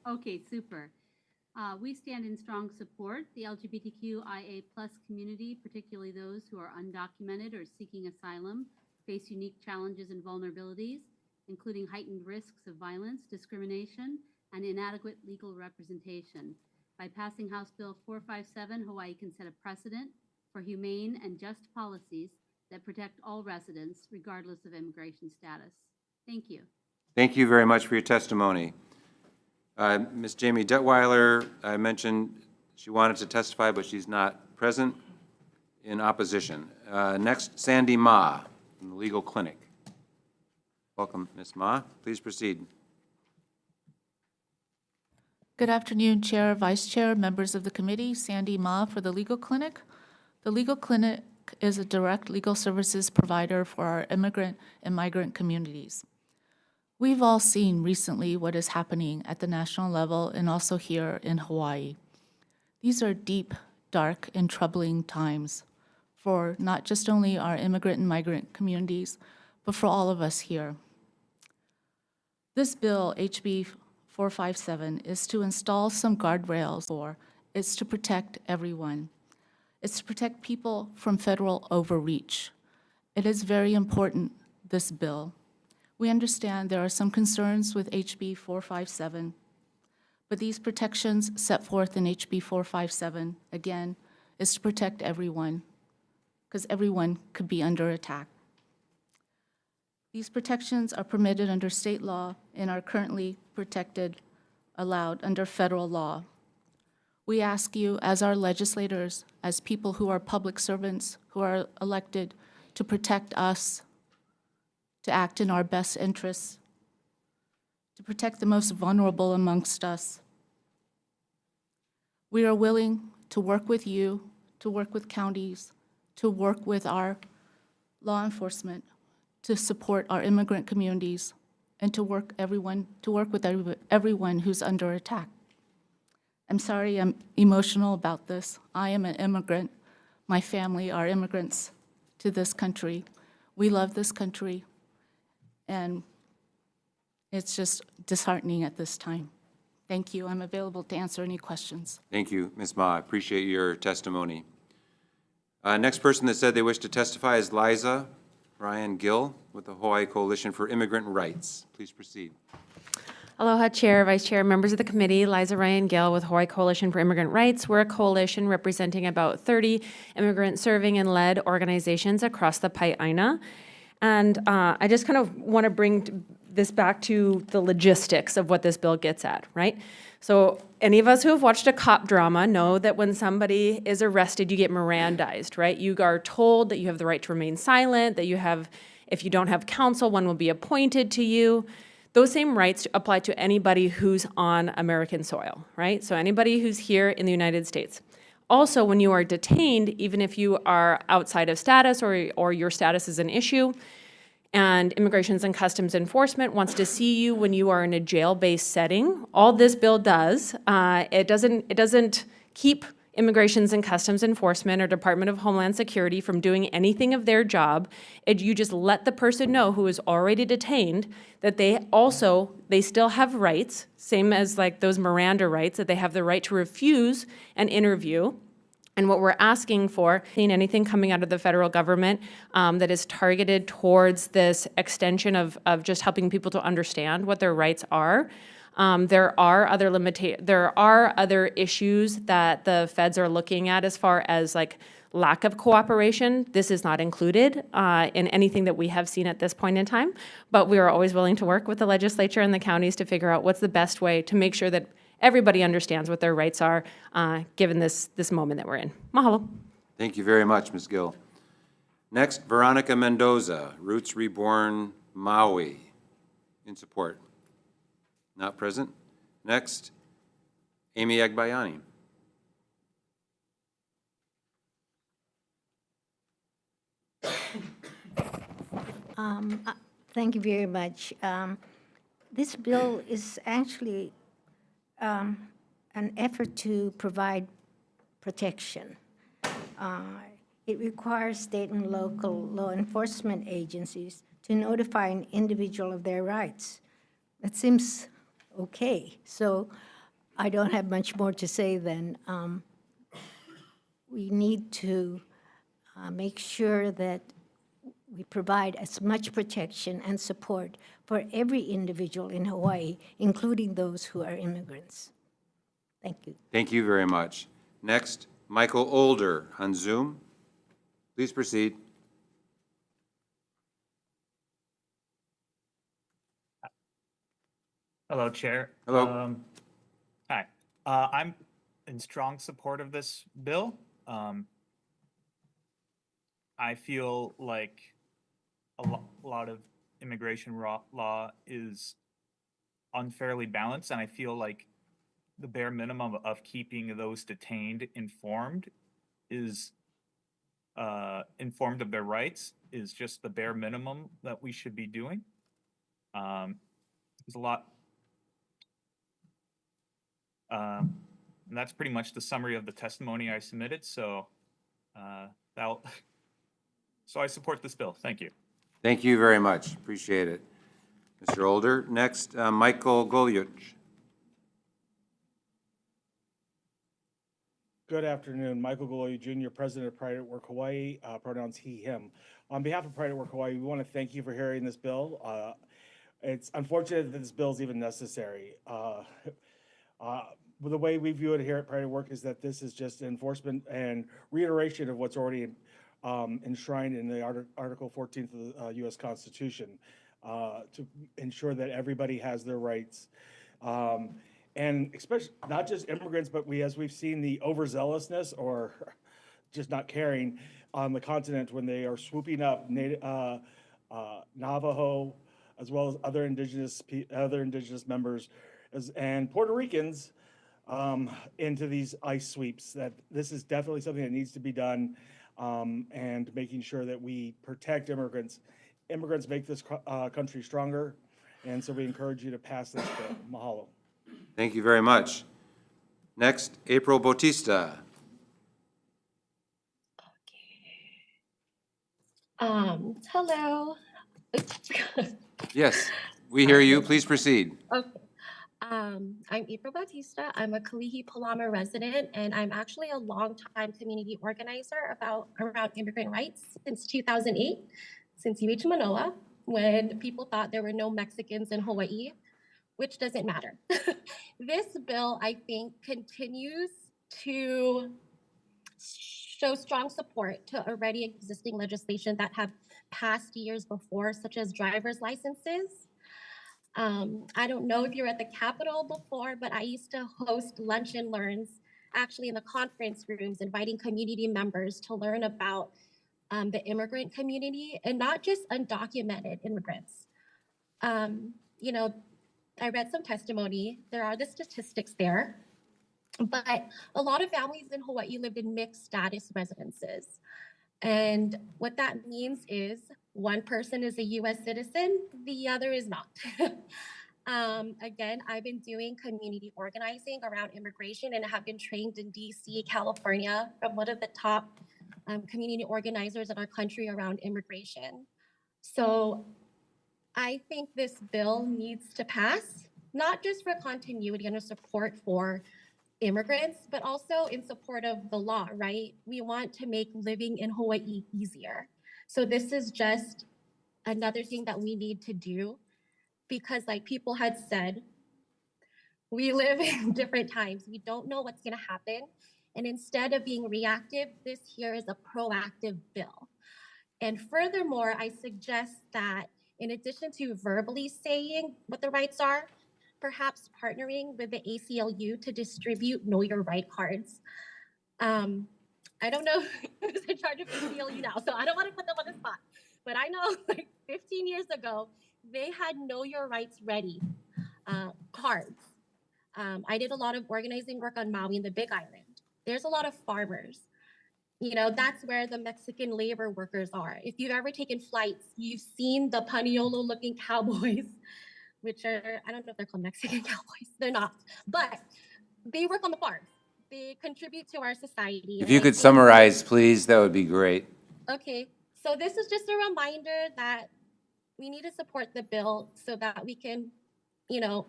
Okay, super. We stand in strong support. The LGBTQIA+ community, particularly those who are undocumented or seeking asylum, face unique challenges and vulnerabilities, including heightened risks of violence, discrimination, and inadequate legal representation. By passing House Bill 457, Hawaii can set a precedent for humane and just policies that protect all residents, regardless of immigration status. Thank you. Thank you very much for your testimony. Ms. Jamie Detweiler, I mentioned she wanted to testify, but she's not present in opposition. Next, Sandy Ma from the Legal Clinic. Welcome, Ms. Ma. Please proceed. Good afternoon, Chair, Vice Chair, members of the committee. Sandy Ma for the Legal Clinic. The Legal Clinic is a direct legal services provider for our immigrant and migrant communities. We've all seen recently what is happening at the national level and also here in Hawaii. These are deep, dark, and troubling times for not just only our immigrant and migrant communities, but for all of us here. This bill, HB 457, is to install some guardrails for, it's to protect everyone. It's to protect people from federal overreach. It is very important, this bill. We understand there are some concerns with HB 457, but these protections set forth in HB 457, again, is to protect everyone, because everyone could be under attack. These protections are permitted under state law and are currently allowed under federal law. We ask you, as our legislators, as people who are public servants, who are elected to protect us, to act in our best interests, to protect the most vulnerable amongst us. We are willing to work with you, to work with counties, to work with our law enforcement, to support our immigrant communities, and to work with everyone who's under attack. I'm sorry I'm emotional about this. I am an immigrant. My family are immigrants to this country. We love this country, and it's just disheartening at this time. Thank you. I'm available to answer any questions. Thank you, Ms. Ma. I appreciate your testimony. Next person that said they wish to testify is Liza Ryan Gill with the Hawaii Coalition for Immigrant Rights. Please proceed. Aloha, Chair, Vice Chair, members of the committee. Liza Ryan Gill with Hawaii Coalition for Immigrant Rights. We're a coalition representing about 30 immigrant serving and led organizations across the Pai'aina. And I just kind of want to bring this back to the logistics of what this bill gets at, right? So any of us who have watched a cop drama know that when somebody is arrested, you get Mirandized, right? You are told that you have the right to remain silent, that you have, if you don't have counsel, one will be appointed to you. Those same rights apply to anybody who's on American soil, right? So anybody who's here in the United States. Also, when you are detained, even if you are outside of status or your status is an issue, and Immigrations and Customs Enforcement wants to see you when you are in a jail-based setting, all this bill does, it doesn't keep Immigrations and Customs Enforcement or Department of Homeland Security from doing anything of their job. You just let the person know who is already detained that they still have rights, same as like those Miranda rights, that they have the right to refuse an interview. And what we're asking for, anything coming out of the federal government that is targeted towards this extension of just helping people to understand what their rights are. There are other issues that the feds are looking at as far as like lack of cooperation. This is not included in anything that we have seen at this point in time, but we are always willing to work with the legislature and the counties to figure out what's the best way to make sure that everybody understands what their rights are, given this moment that we're in. Mahalo. Thank you very much, Ms. Gill. Next, Veronica Mendoza, Roots Reborn Maui, in support. Not present. Next, Amy Agbayani. Thank you very much. This bill is actually an effort to provide protection. It requires state and local law enforcement agencies to notify an individual of their rights. That seems okay. So I don't have much more to say than we need to make sure that we provide as much protection and support for every individual in Hawaii, including those who are immigrants. Thank you. Thank you very much. Next, Michael Older on Zoom. Please proceed. Hello, Chair. Hello. Hi. I'm in strong support of this bill. I feel like a lot of immigration law is unfairly balanced, and I feel like the bare minimum of keeping those detained informed is informed of their rights is just the bare minimum that we should be doing. There's a lot. And that's pretty much the summary of the testimony I submitted. So so I support this bill. Thank you. Thank you very much. Appreciate it. Mr. Older. Next, Michael Goliuch. Good afternoon. Michael Goloy Jr., President of Pride at Work Hawaii, pronouns he, him. On behalf of Pride at Work Hawaii, we want to thank you for hearing this bill. It's unfortunate that this bill is even necessary. The way we view it here at Pride at Work is that this is just enforcement and reiteration of what's already enshrined in the Article 14th of the U.S. Constitution to ensure that everybody has their rights. And especially not just immigrants, but as we've seen the overzealousness or just not caring on the continent when they are swooping up Navajo, as well as other indigenous members and Puerto Ricans into these ICE sweeps. That this is definitely something that needs to be done, and making sure that we protect immigrants. Immigrants make this country stronger, and so we encourage you to pass this bill. Mahalo. Thank you very much. Next, April Bautista. Hello. Yes, we hear you. Please proceed. Okay. I'm April Bautista. I'm a Kalihi Palama resident, and I'm actually a longtime community organizer around immigrant rights since 2008, since UH Manoa, when people thought there were no Mexicans in Hawaii, which doesn't matter. This bill, I think, continues to show strong support to already existing legislation that have passed years before, such as driver's licenses. I don't know if you're at the Capitol before, but I used to host lunch and learns actually in the conference rooms, inviting community members to learn about the immigrant community and not just undocumented immigrants. You know, I read some testimony. There are the statistics there, but a lot of families in Hawaii lived in mixed status residences. And what that means is one person is a US citizen, the other is not. Again, I've been doing community organizing around immigration and have been trained in DC, California, from one of the top community organizers in our country around immigration. So I think this bill needs to pass, not just for continuity and a support for immigrants, but also in support of the law, right? We want to make living in Hawaii easier. So this is just another thing that we need to do because like people had said, we live in different times. We don't know what's gonna happen. And instead of being reactive, this here is a proactive bill. And furthermore, I suggest that in addition to verbally saying what the rights are, perhaps partnering with the ACLU to distribute Know Your Right cards. I don't know who's in charge of ACLU now, so I don't want to put them on the spot. But I know like 15 years ago, they had Know Your Rights Ready cards. I did a lot of organizing work on Maui and the Big Island. There's a lot of farmers. You know, that's where the Mexican labor workers are. If you've ever taken flights, you've seen the Paniolo looking cowboys, which are, I don't know if they're called Mexican cowboys, they're not, but they work on the farm. They contribute to our society. If you could summarize, please, that would be great. Okay, so this is just a reminder that we need to support the bill so that we can, you know,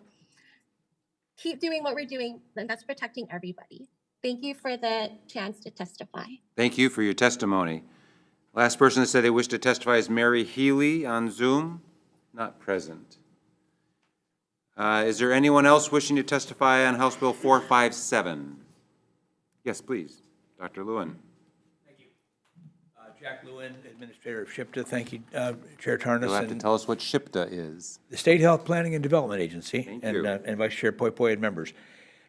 keep doing what we're doing, and that's protecting everybody. Thank you for the chance to testify. Thank you for your testimony. Last person that said they wish to testify is Mary Healy on Zoom, not present. Is there anyone else wishing to testify on House Bill 457? Yes, please, Dr. Lewin. Thank you. Jack Lewin, Administrator of SHPTA. Thank you, Chair Tarnas. You'll have to tell us what SHPTA is. The State Health Planning and Development Agency. Thank you. And Vice Chair Poi and members.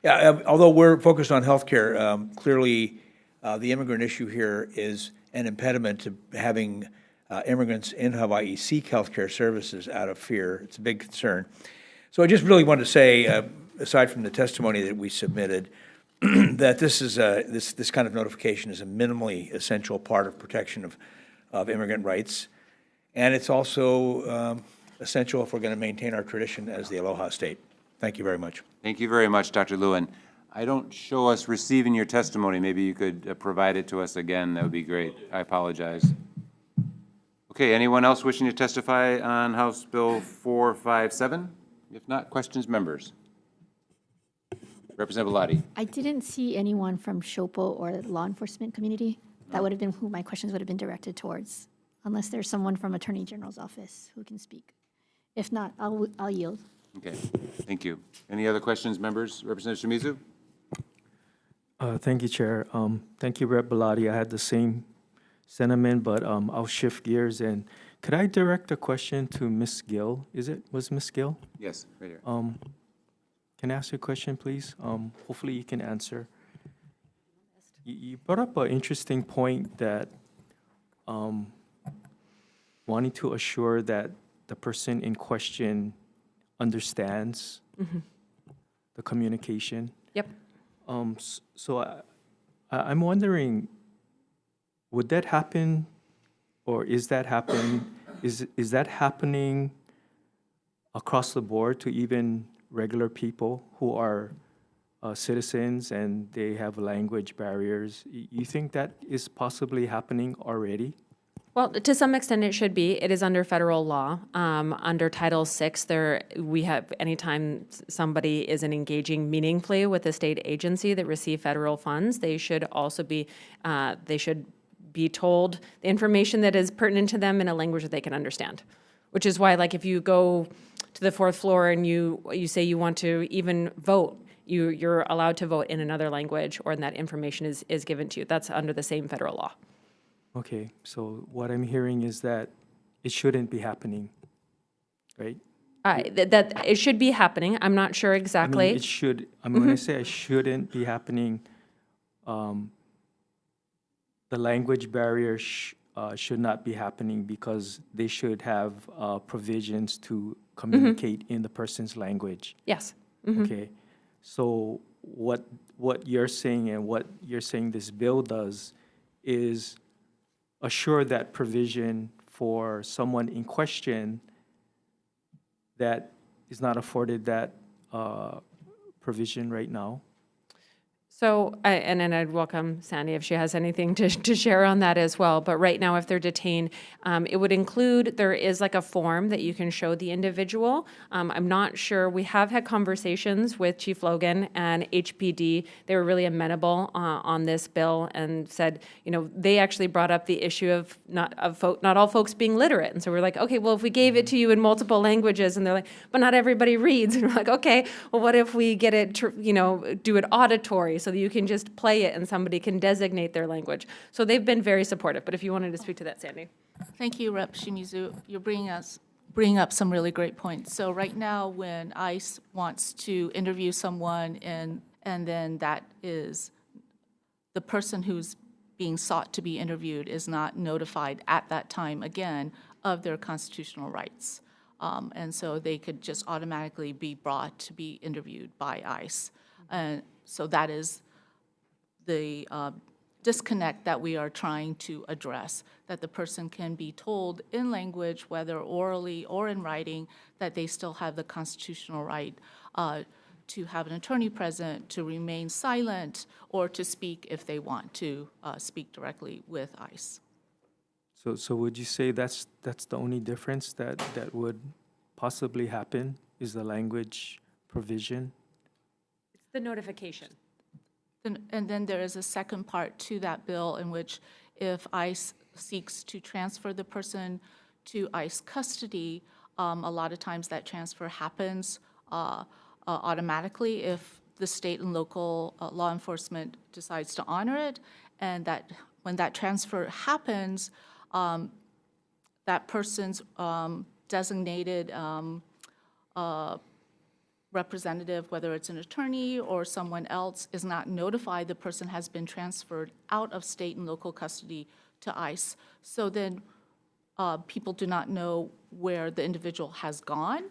Yeah, although we're focused on healthcare, clearly the immigrant issue here is an impediment to having immigrants in Hawaii seek healthcare services out of fear. It's a big concern. So I just really wanted to say, aside from the testimony that we submitted, that this is this kind of notification is a minimally essential part of protection of immigrant rights. And it's also essential if we're going to maintain our tradition as the Aloha State. Thank you very much. Thank you very much, Dr. Lewin. I don't show us receiving your testimony. Maybe you could provide it to us again. That would be great. I apologize. Okay, anyone else wishing to testify on House Bill 457? If not, questions, members? Representative Bellotti. I didn't see anyone from SHOPO or the law enforcement community. That would have been who my questions would have been directed towards, unless there's someone from Attorney General's office who can speak. If not, I'll yield. Okay, thank you. Any other questions, members? Representative Shimizu? Thank you, Chair. Thank you, Rep. Bellotti. I had the same sentiment, but I'll shift gears. And could I direct a question to Ms. Gill? Was Ms. Gill? Yes, right here. Can I ask you a question, please? Hopefully you can answer. You brought up an interesting point that wanting to assure that the person in question understands the communication. Yep. So I'm wondering, would that happen, or is that happening? Is that happening across the board to even regular people who are citizens and they have language barriers? You think that is possibly happening already? Well, to some extent it should be. It is under federal law. Under Title VI, we have, anytime somebody isn't engaging meaningfully with a state agency that receive federal funds, they should also be, told the information that is pertinent to them in a language that they can understand. Which is why, like, if you go to the fourth floor and you say you want to even vote, you're allowed to vote in another language, or that information is given to you. That's under the same federal law. Okay, so what I'm hearing is that it shouldn't be happening, right? That it should be happening. I'm not sure exactly. I mean, it should. I mean, when I say it shouldn't be happening, the language barrier should not be happening because they should have provisions to communicate in the person's language. Yes. Okay, so what you're saying and what you're saying this bill does is assure that provision for someone in question that is not afforded that provision right now. So, and then I'd welcome Sandy if she has anything to share on that as well. But right now, if they're detained, it would include, there is like a form that you can show the individual. I'm not sure, we have had conversations with Chief Logan and HPD. They were really amenable on this bill and said, they actually brought up the issue of not all folks being literate. And so we're like, okay, well, if we gave it to you in multiple languages, and they're like, but not everybody reads. And we're like, okay, well, what if we get it, do it auditory so that you can just play it and somebody can designate their language. So they've been very supportive. But if you wanted to speak to that, Sandy. Thank you, Rep. Shimizu. You're bringing up some really great points. So right now, when ICE wants to interview someone and then that is the person who's being sought to be interviewed is not notified at that time again of their constitutional rights. And so they could just automatically be brought to be interviewed by ICE. And so that is the disconnect that we are trying to address, that the person can be told in language, whether orally or in writing, that they still have the constitutional right to have an attorney present, to remain silent, or to speak if they want to speak directly with ICE. So would you say that's the only difference that would possibly happen, is the language provision? It's the notification. And then there is a second part to that bill in which if ICE seeks to transfer the person to ICE custody, a lot of times that transfer happens automatically if the state and local law enforcement decides to honor it, and that when that transfer happens, that person's designated representative, whether it's an attorney or someone else, is not notified the person has been transferred out of state and local custody to ICE. So then people do not know where the individual has gone,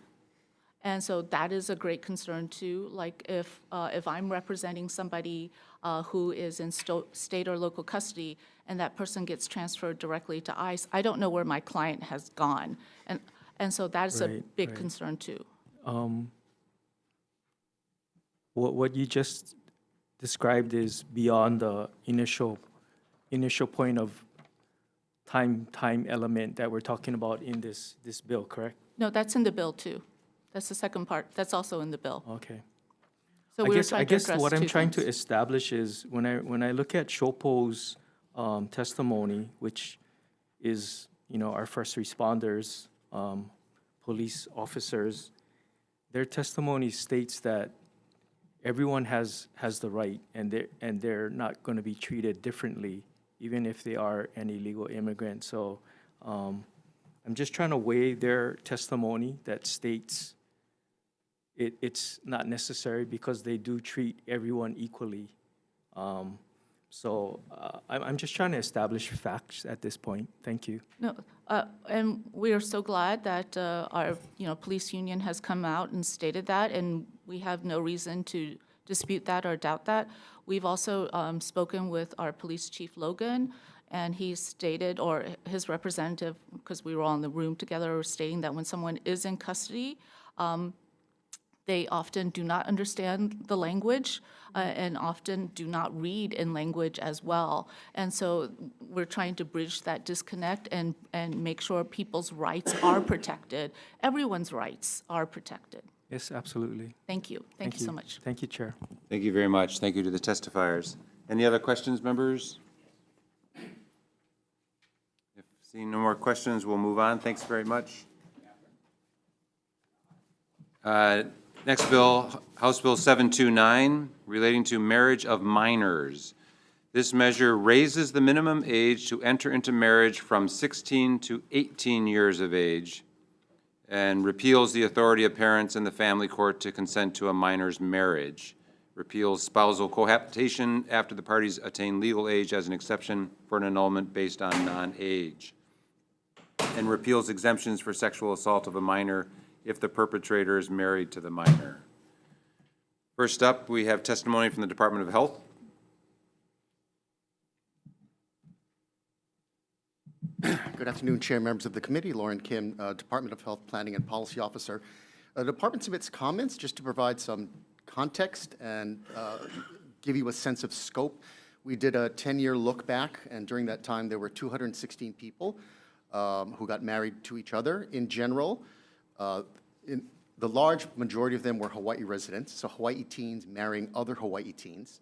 And so that is a great concern too. Like if I'm representing somebody who is in state or local custody and that person gets transferred directly to ICE, I don't know where my client has gone. And so that's a big concern too. What you just described is beyond the initial point of time element that we're talking about in this bill, correct? No, that's in the bill too. That's the second part. That's also in the bill. Okay. So I we were guess trying to address what I'm two trying to things. establish is when I look at Shopo's testimony, which is, our first responders, police officers, their testimony states that everyone has the right and they're not going to be treated differently, even if they are an illegal immigrant. So I'm just trying to weigh their testimony that states it's not necessary because they do treat everyone equally. So I'm just trying to establish facts at this point. Thank you. No, and we are so glad that our, police union has come out and stated that, and we have no reason to dispute that or doubt that. We've also spoken with our police chief, Logan, and he stated, or his representative, because we were all in the room together, stating that when someone is in custody, they often do not understand the language and often do not read in language as well. And so we're trying to bridge that disconnect and make sure people's rights are protected. Everyone's rights are protected. Yes, absolutely. Thank you. Thank you so much. Thank you, Chair. Thank you very much. Thank you to the testifiers. Any other questions, members? If seeing no more questions, we'll move on. Thanks very much. Next bill, House Bill 729, relating to marriage of minors. This measure raises the minimum age to enter into marriage from 16 to 18 years of age and repeals the authority of parents in the family court to consent to a minor's marriage. Repeals spousal cohabitation after the parties attain legal age as an exception for an annulment based on non-age. And repeals exemptions for sexual assault of a minor if the perpetrator is married to the minor. First up, we have testimony from the Department of Health. Good afternoon, Chair, members of the committee. Lauren Kim, Department of Health Planning and Policy Officer. The department submits comments just to provide some context and give you a sense of scope. We did a 10-year look back, and during that time, there were 216 people who got married to each other. In general, the large majority of them were Hawaii residents, so Hawaii teens marrying other Hawaii teens.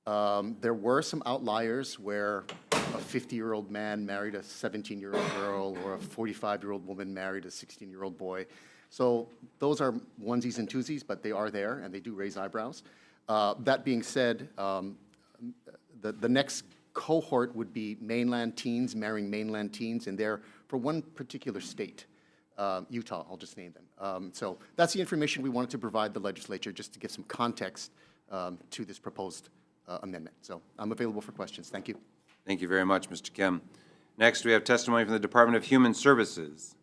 There were some outliers where a 50-year-old man married a 17-year-old girl or a 45-year-old woman married a 16-year-old boy. So those are onesies and twosies, but they are there, and they do raise eyebrows. That being said, the next cohort would be mainland teens marrying mainland teens, and they're for one particular state. Utah, I'll just name them. So that's the information we wanted to provide the legislature just to give some context to this proposed amendment. So I'm available for questions. Thank you. Thank you very much, Mr. Kim. Next, we have testimony from the Department of Human Services.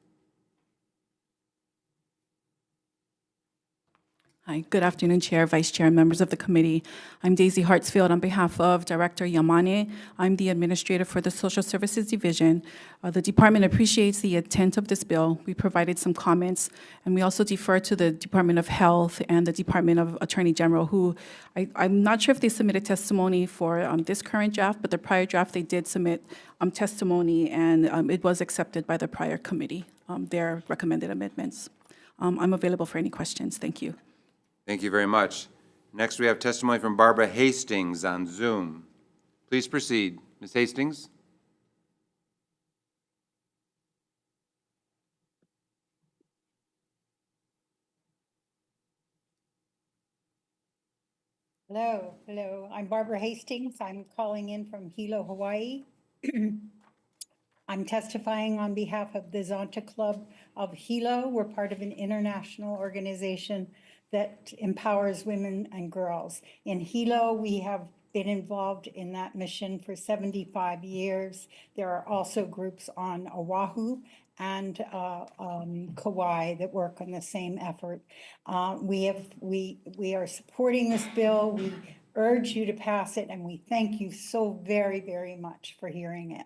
Hi, good afternoon, Chair, Vice Chair, and members of the committee. I'm Daisy Hartsfield on behalf of Director Yamane. I'm the administrator for the Social Services Division. The department appreciates the intent of this bill. We provided some comments, and we also defer to the Department of Health and the Department of Attorney General, who I'm not sure if they submitted testimony for this current draft, but the prior draft they did submit testimony, and it was accepted by the prior committee, their recommended amendments. I'm available for any questions. Thank you. Thank you very much. Next, we have testimony from Barbara Hastings on Zoom. Please proceed. Ms. Hastings? Hello. I'm Barbara Hastings. I'm calling in from Hilo, Hawaii. I'm testifying on behalf of the Zonta Club of Hilo. We're part of an international organization that empowers women and girls. In Hilo, we have been involved in that mission for 75 years. There are also groups on Oahu and Kauai that work on the same effort. We are supporting this bill. We urge you to pass it, and we thank you so very, very much for hearing it.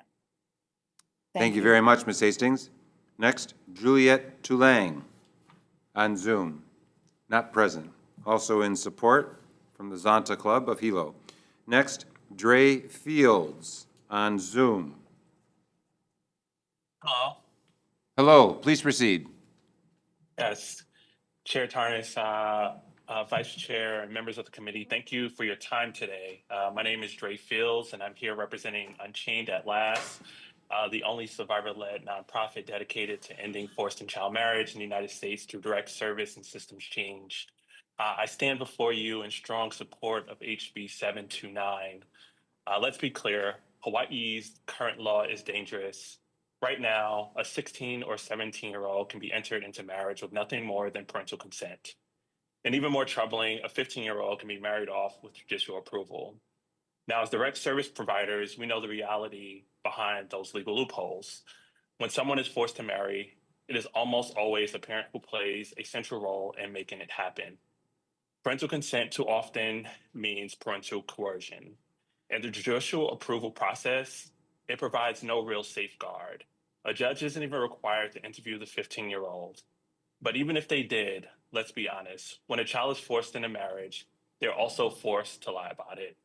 Thank you very much, Ms. Hastings. Next, Juliette Toulang on Zoom, not present. Also in support from the Zonta Club of Hilo. Next, Dre Fields on Zoom. Hello. Hello, please proceed. Yes, Chair Tarnas, Vice Chair, and members of the committee, thank you for your time today. My name is Dre Fields, and I'm here representing Unchained at Last, the only survivor-led nonprofit dedicated to ending forced and child marriage in the United States through direct service and systems change. I stand before you in strong support of HB 729. Let's be clear, Hawaii's current law is dangerous. Right now, a 16 or 17-year-old can be entered into marriage with nothing more than parental consent. And even more troubling, a 15-year-old can be married off with judicial approval. Now, as direct service providers, we know the reality behind those legal loopholes. When someone is forced to marry, it is almost always the parent who plays a central role in making it happen. Parental consent too often means parental coercion. And the judicial approval process, it provides no real safeguard. A judge isn't even required to interview the 15-year-old. But even if they did, let's be honest, when a child is forced into marriage, they're also forced to lie about it.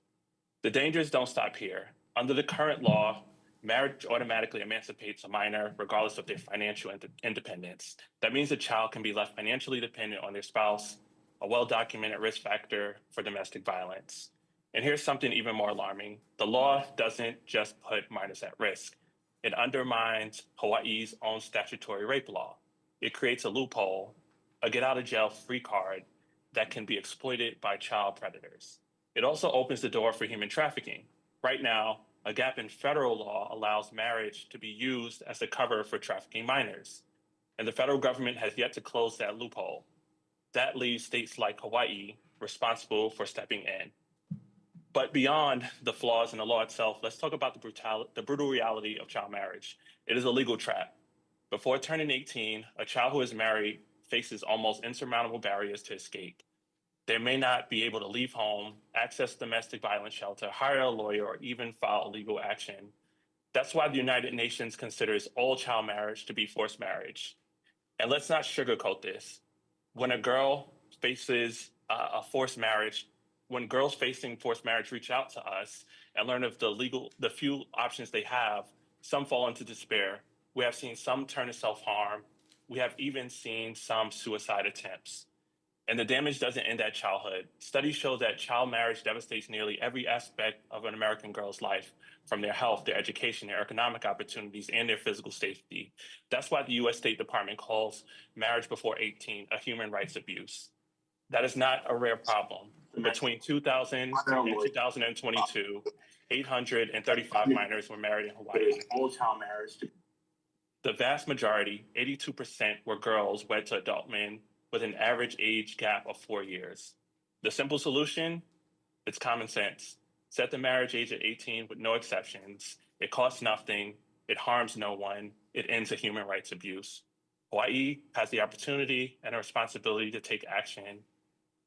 The dangers don't stop here. Under the current law, marriage automatically emancipates a minor regardless of their financial independence. That means a child can be left financially dependent on their spouse, a well-documented risk factor for domestic violence. And here's something even more alarming. The law doesn't just put minors at risk. It undermines Hawaii's own statutory rape law. It creates a loophole, a get-out-of-jail-free card that can be exploited by child predators. It also opens the door for human trafficking. Right now, a gap in federal law allows marriage to be used as a cover for trafficking minors. And the federal government has yet to close that loophole. That leaves states like Hawaii responsible for stepping in. But beyond the flaws in the law itself, let's talk about the brutal reality of child marriage. It is a legal trap. Before turning 18, a child who is married faces almost insurmountable barriers to escape. They may not be able to leave home, access domestic violence shelter, hire a lawyer, or even file legal action. That's why the United Nations considers all child marriage to be forced marriage. And let's not sugarcoat this. When a girl faces a forced marriage, when girls facing forced marriage reach out to us and learn of the few options they have, some fall into despair. We have seen some turn to self-harm. We have even seen some suicide attempts. And the damage doesn't end at childhood. Studies show that child marriage devastates nearly every aspect of an American girl's life, from their health, their education, their economic opportunities, and their physical safety. That's why the U.S. State Department calls marriage before 18 a human rights abuse. That is not a rare problem. Between 2000 and 2022, 835 minors were married in Hawaii. The vast majority, 82%, were girls wed to adult men with an average age gap of 4 years. The simple solution? It's common sense. Set the marriage age at 18 with no exceptions. It costs nothing. It harms no one. It ends a human rights abuse. Hawaii has the opportunity and a responsibility to take action.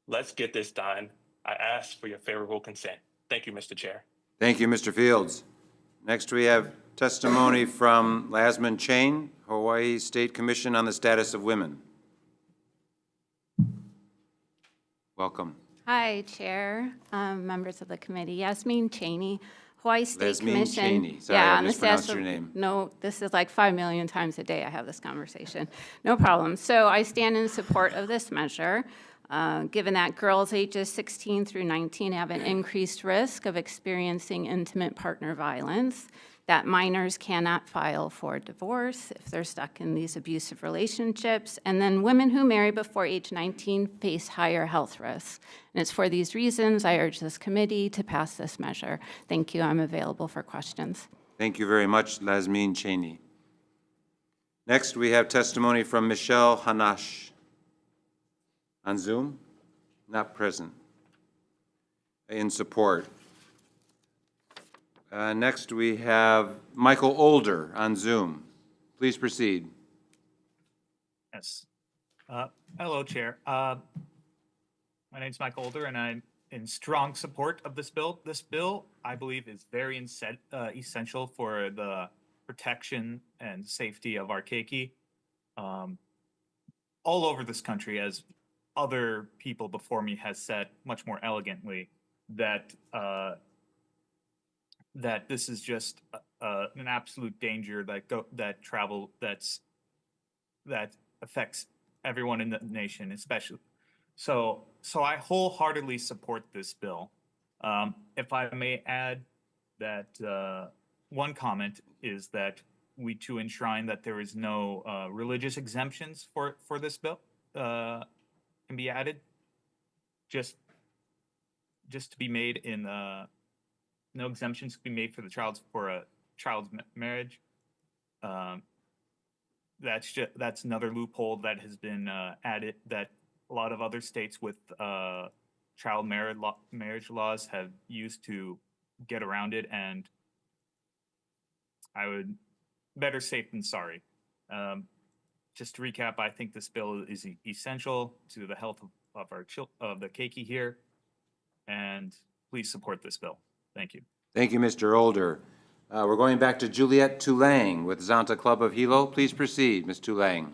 Let's get this done. I ask for your favorable consent. Thank you, Mr. Chair. Thank you, Mr. Fields. Next, we have testimony from Lasman Chain, Hawaii State Commission on the Status of Women. Welcome. Hi, Chair, members of the committee. Yasmin Cheney, Hawaii State Lasmin Commission. Cheney. Sorry, I on the mispronounced status your of- name. No, this is like 5 million times a day I have this conversation. No problem. So I stand in support of this measure. Given that girls ages 16 through 19 have an increased risk of experiencing intimate partner violence, that minors cannot file for divorce if they're stuck in these abusive relationships, and then women who marry before age 19 face higher health risks. And it's for these reasons I urge this committee to pass this measure. Thank you. I'm available for questions. Thank you very much, Lasmin Cheney. Next, we have testimony from Michelle Hanash. On Zoom? Not present. In support. Next, we have Michael Older on Zoom. Please proceed. Yes. Hello, Chair. My name's Mike Older, and I'm in strong support of this bill. This bill, I believe, is very essential for the protection and safety of our keiki all over this country, as other people before me has said much more elegantly, that that this is just an absolute danger that affects everyone in the nation, especially. So I wholeheartedly support this bill. If I may add that one comment is that we to enshrine that there is no religious exemptions for this bill can be added. Just to be made in no exemptions can be made for a child's marriage. That's another loophole that has been added that a lot of other states with child marriage laws have used to get around it, and I would better safe than sorry. Just to recap, I think this bill is essential to the health of the keiki here, and please support this bill. Thank you. Thank you, Mr. Older. We're going back to Juliette Toulang with Zonta Club of Hilo. Please proceed, Ms. Toulang.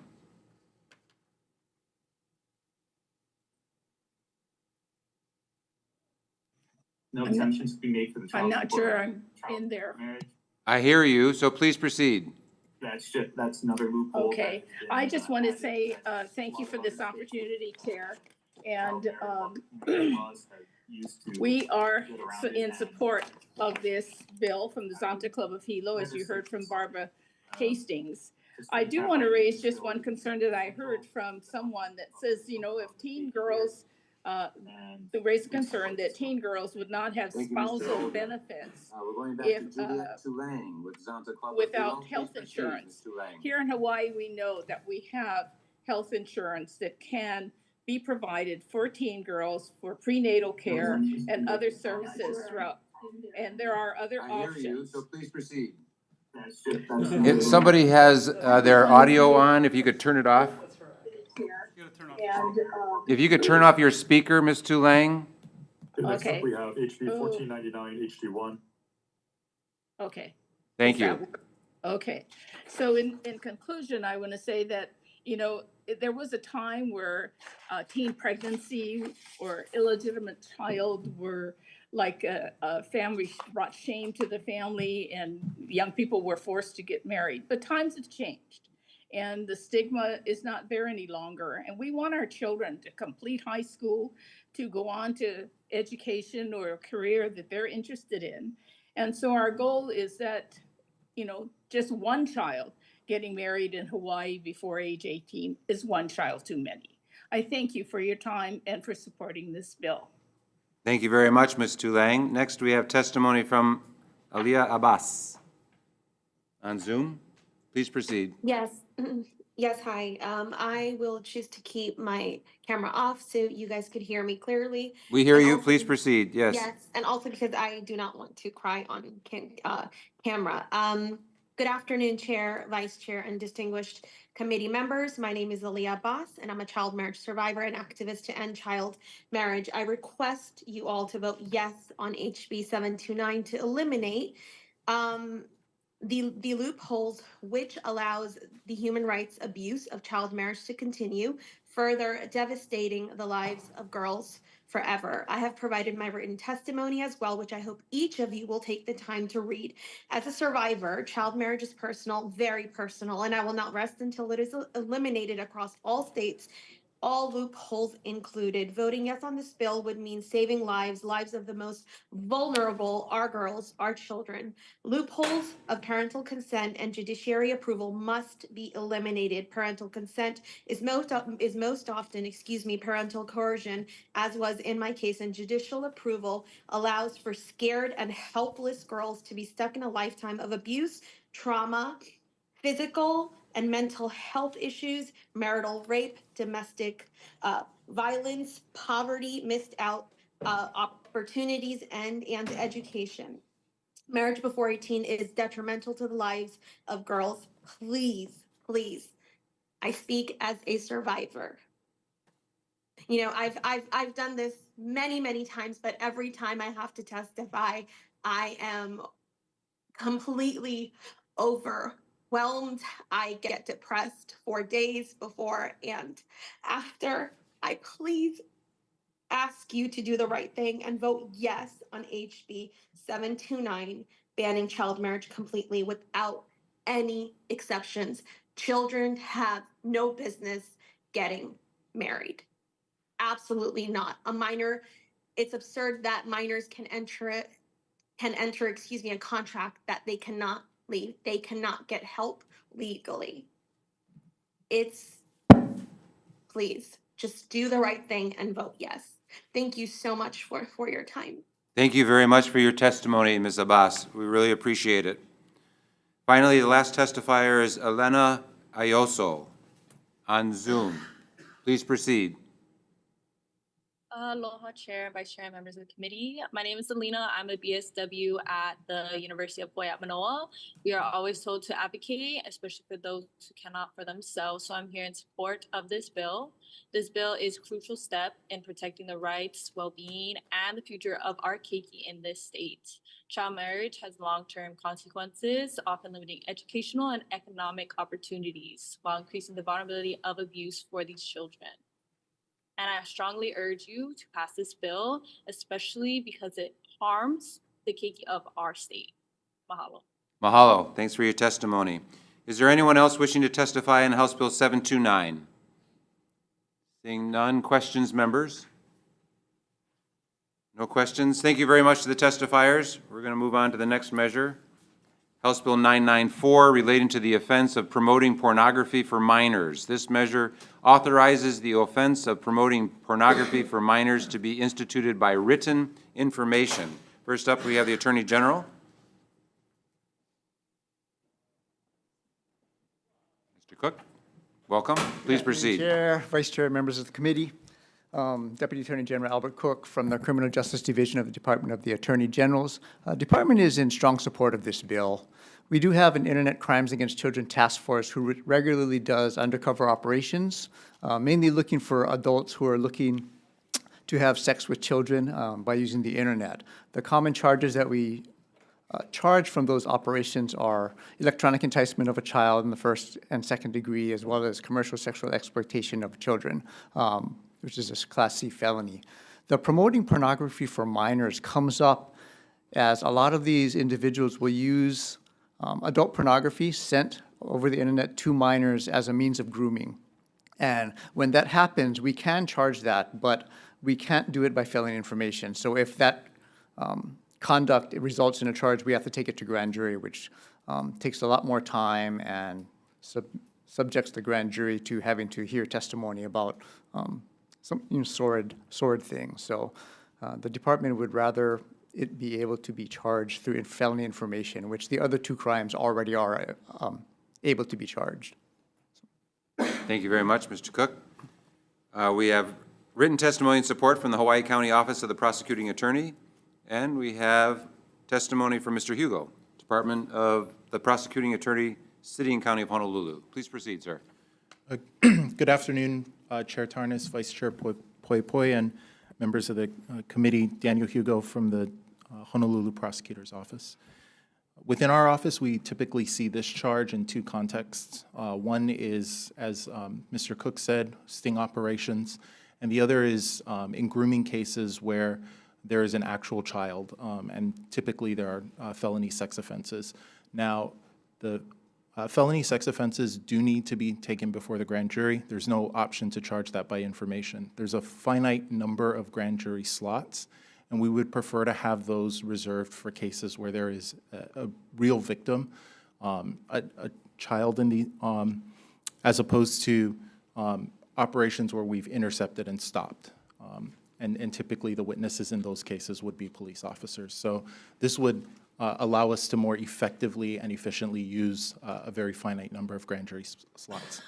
No exemptions to be made for the child. I'm not sure I'm in there. I hear you, so please proceed. That's another loophole. Okay, I just want to say thank you for this opportunity, Chair. And we are in support of this bill from the Zonta Club of Hilo, as you heard from Barbara Hastings. I do want to raise just one concern that I heard from someone that says, you know, if teen girls, they raised a concern that teen girls would not have spousal benefits We're going back if, to Juliette Toulang with Zonta Club without of Hilo. health Please proceed, insurance. Ms. Toulang. Here in Hawaii, we know that we have health insurance that can be provided for teen girls for prenatal care and other services throughout. And there are other I hear you, options. so please proceed. If somebody has their audio on, if you could turn it off. And, If you could turn off your speaker, Ms. Toulang. Next up, we have HB 1499 HD1. Okay. Thank Does that you. work? Okay, so in conclusion, I want to say that, you know, there was a time where teen pregnancy or illegitimate child were like a family brought shame to the family and young people were forced to get married, but times have changed. And the stigma is not there any longer. And we want our children to complete high school, to go on to education or a career that they're interested in. And so our goal is that, you know, just one child getting married in Hawaii before age 18 is one child too many. I thank you for your time and for supporting this bill. Thank you very much, Ms. Toulang. Next, we have testimony from Aliyah Abbas on Zoom. Please proceed. Yes, yes, hi. I will choose to keep my camera off so you guys could hear me clearly. We hear And you. also- Please proceed. Yes. Yes, and also because I do not want to cry on camera. Good afternoon, Chair, Vice Chair, and distinguished committee members. My name is Aliyah Abbas, and I'm a child marriage survivor and activist to end child marriage. I request you all to vote yes on HB 729 to eliminate the loopholes which allows the human rights abuse of child marriage to continue, further devastating the lives of girls forever. I have provided my written testimony as well, which I hope each of you will take the time to read. As a survivor, child marriage is personal, very personal, and I will not rest until it is eliminated across all states, all loopholes included. Voting yes on this bill would mean saving lives of the most vulnerable, our girls, our children. Loopholes of parental consent and judiciary approval must be eliminated. Parental consent is most often, parental coercion, as was in my case, and judicial approval allows for scared and helpless girls to be stuck in a lifetime of abuse, trauma, physical and mental health issues, marital rape, domestic violence, poverty, missed out opportunities, and education. Marriage before 18 is detrimental to the lives of girls. Please, please I speak as a survivor. You know, I've done this many times, but every time I have to testify, I am completely overwhelmed. I get depressed for days before and after. I please ask you to do the right thing and vote yes on HB 729, banning child marriage completely without any exceptions. Children have no business getting married. Absolutely not. A minor, it's absurd that minors can enter, a contract that they cannot leave. They cannot get help legally. Please, just do the right thing and vote yes. Thank you so much for your time. Thank you very much for your testimony, Ms. Abbas. We really appreciate it. Finally, the last testifier is Elena Ayoso on Zoom. Please proceed. Aloha, Chair, Vice Chair, and members of the committee. My name is Alina. I'm a BSW at the University of Hawaii at Manoa. We are always told to advocate, especially for those who cannot for themselves. So I'm here in support of this bill. This bill is a crucial step in protecting the rights, well-being, and the future of our keiki in this state. Child marriage has long-term consequences, often limiting educational and economic opportunities, while increasing the vulnerability of abuse for these children. And I strongly urge you to pass this bill, especially because it harms the keiki of our state. Mahalo. Mahalo. Thanks for your testimony. Is there anyone else wishing to testify on House Bill 729? Seeing none. Questions, members? No questions. Thank you very much to the testifiers. We're going to move on to the next measure. House Bill 994, relating to the offense of promoting pornography for minors. This measure authorizes the offense of promoting pornography for minors to be instituted by written information. First up, we have the Attorney General. Mr. Cook, welcome. Please proceed. Chair, Vice Chair, members of the committee. Deputy Attorney General Albert Cook from the Criminal Justice Division of the Department of the Attorney Generals. Department is in strong support of this bill. We do have an Internet Crimes Against Children task force who regularly does undercover operations, mainly looking for adults who are looking to have sex with children by using the internet. The common charges that we charge from those operations are electronic enticement of a child in the first and second degree, as well as commercial sexual exploitation of children, which is a Class C felony. The promoting pornography for minors comes up as a lot of these individuals will use adult pornography sent over the internet to minors as a means of grooming. And when that happens, we can charge that, but we can't do it by felony information. So if that conduct results in a charge, we have to take it to grand jury, which takes a lot more time and subjects the grand jury to having to hear testimony about some sordid things. So the department would rather it be able to be charged through felony information, which the other two crimes already are able to be charged. Thank you very much, Mr. Cook. We have written testimony and support from the Hawaii County Office of the Prosecuting Attorney, and we have testimony from Mr. Hugo, Department of the Prosecuting Attorney, City and County of Honolulu. Please proceed, sir. Good afternoon, Chair Tarnas, Vice Chair Poi, and members of the committee. Daniel Hugo from the Honolulu Prosecutor's Office. Within our office, we typically see this charge in two contexts. One is, as Mr. Cook said, sting operations, and the other is in grooming cases where there is an actual child, and typically there are felony sex offenses. Now, the felony sex offenses do need to be taken before the grand jury. There's no option to charge that by information. There's a finite number of grand jury slots, and we would prefer to have those reserved for cases where there is a real victim, a child in the, as opposed to operations where we've intercepted and stopped. And typically the witnesses in those cases would be police officers. So this would allow us to more effectively and efficiently use a very finite number of grand jury slots.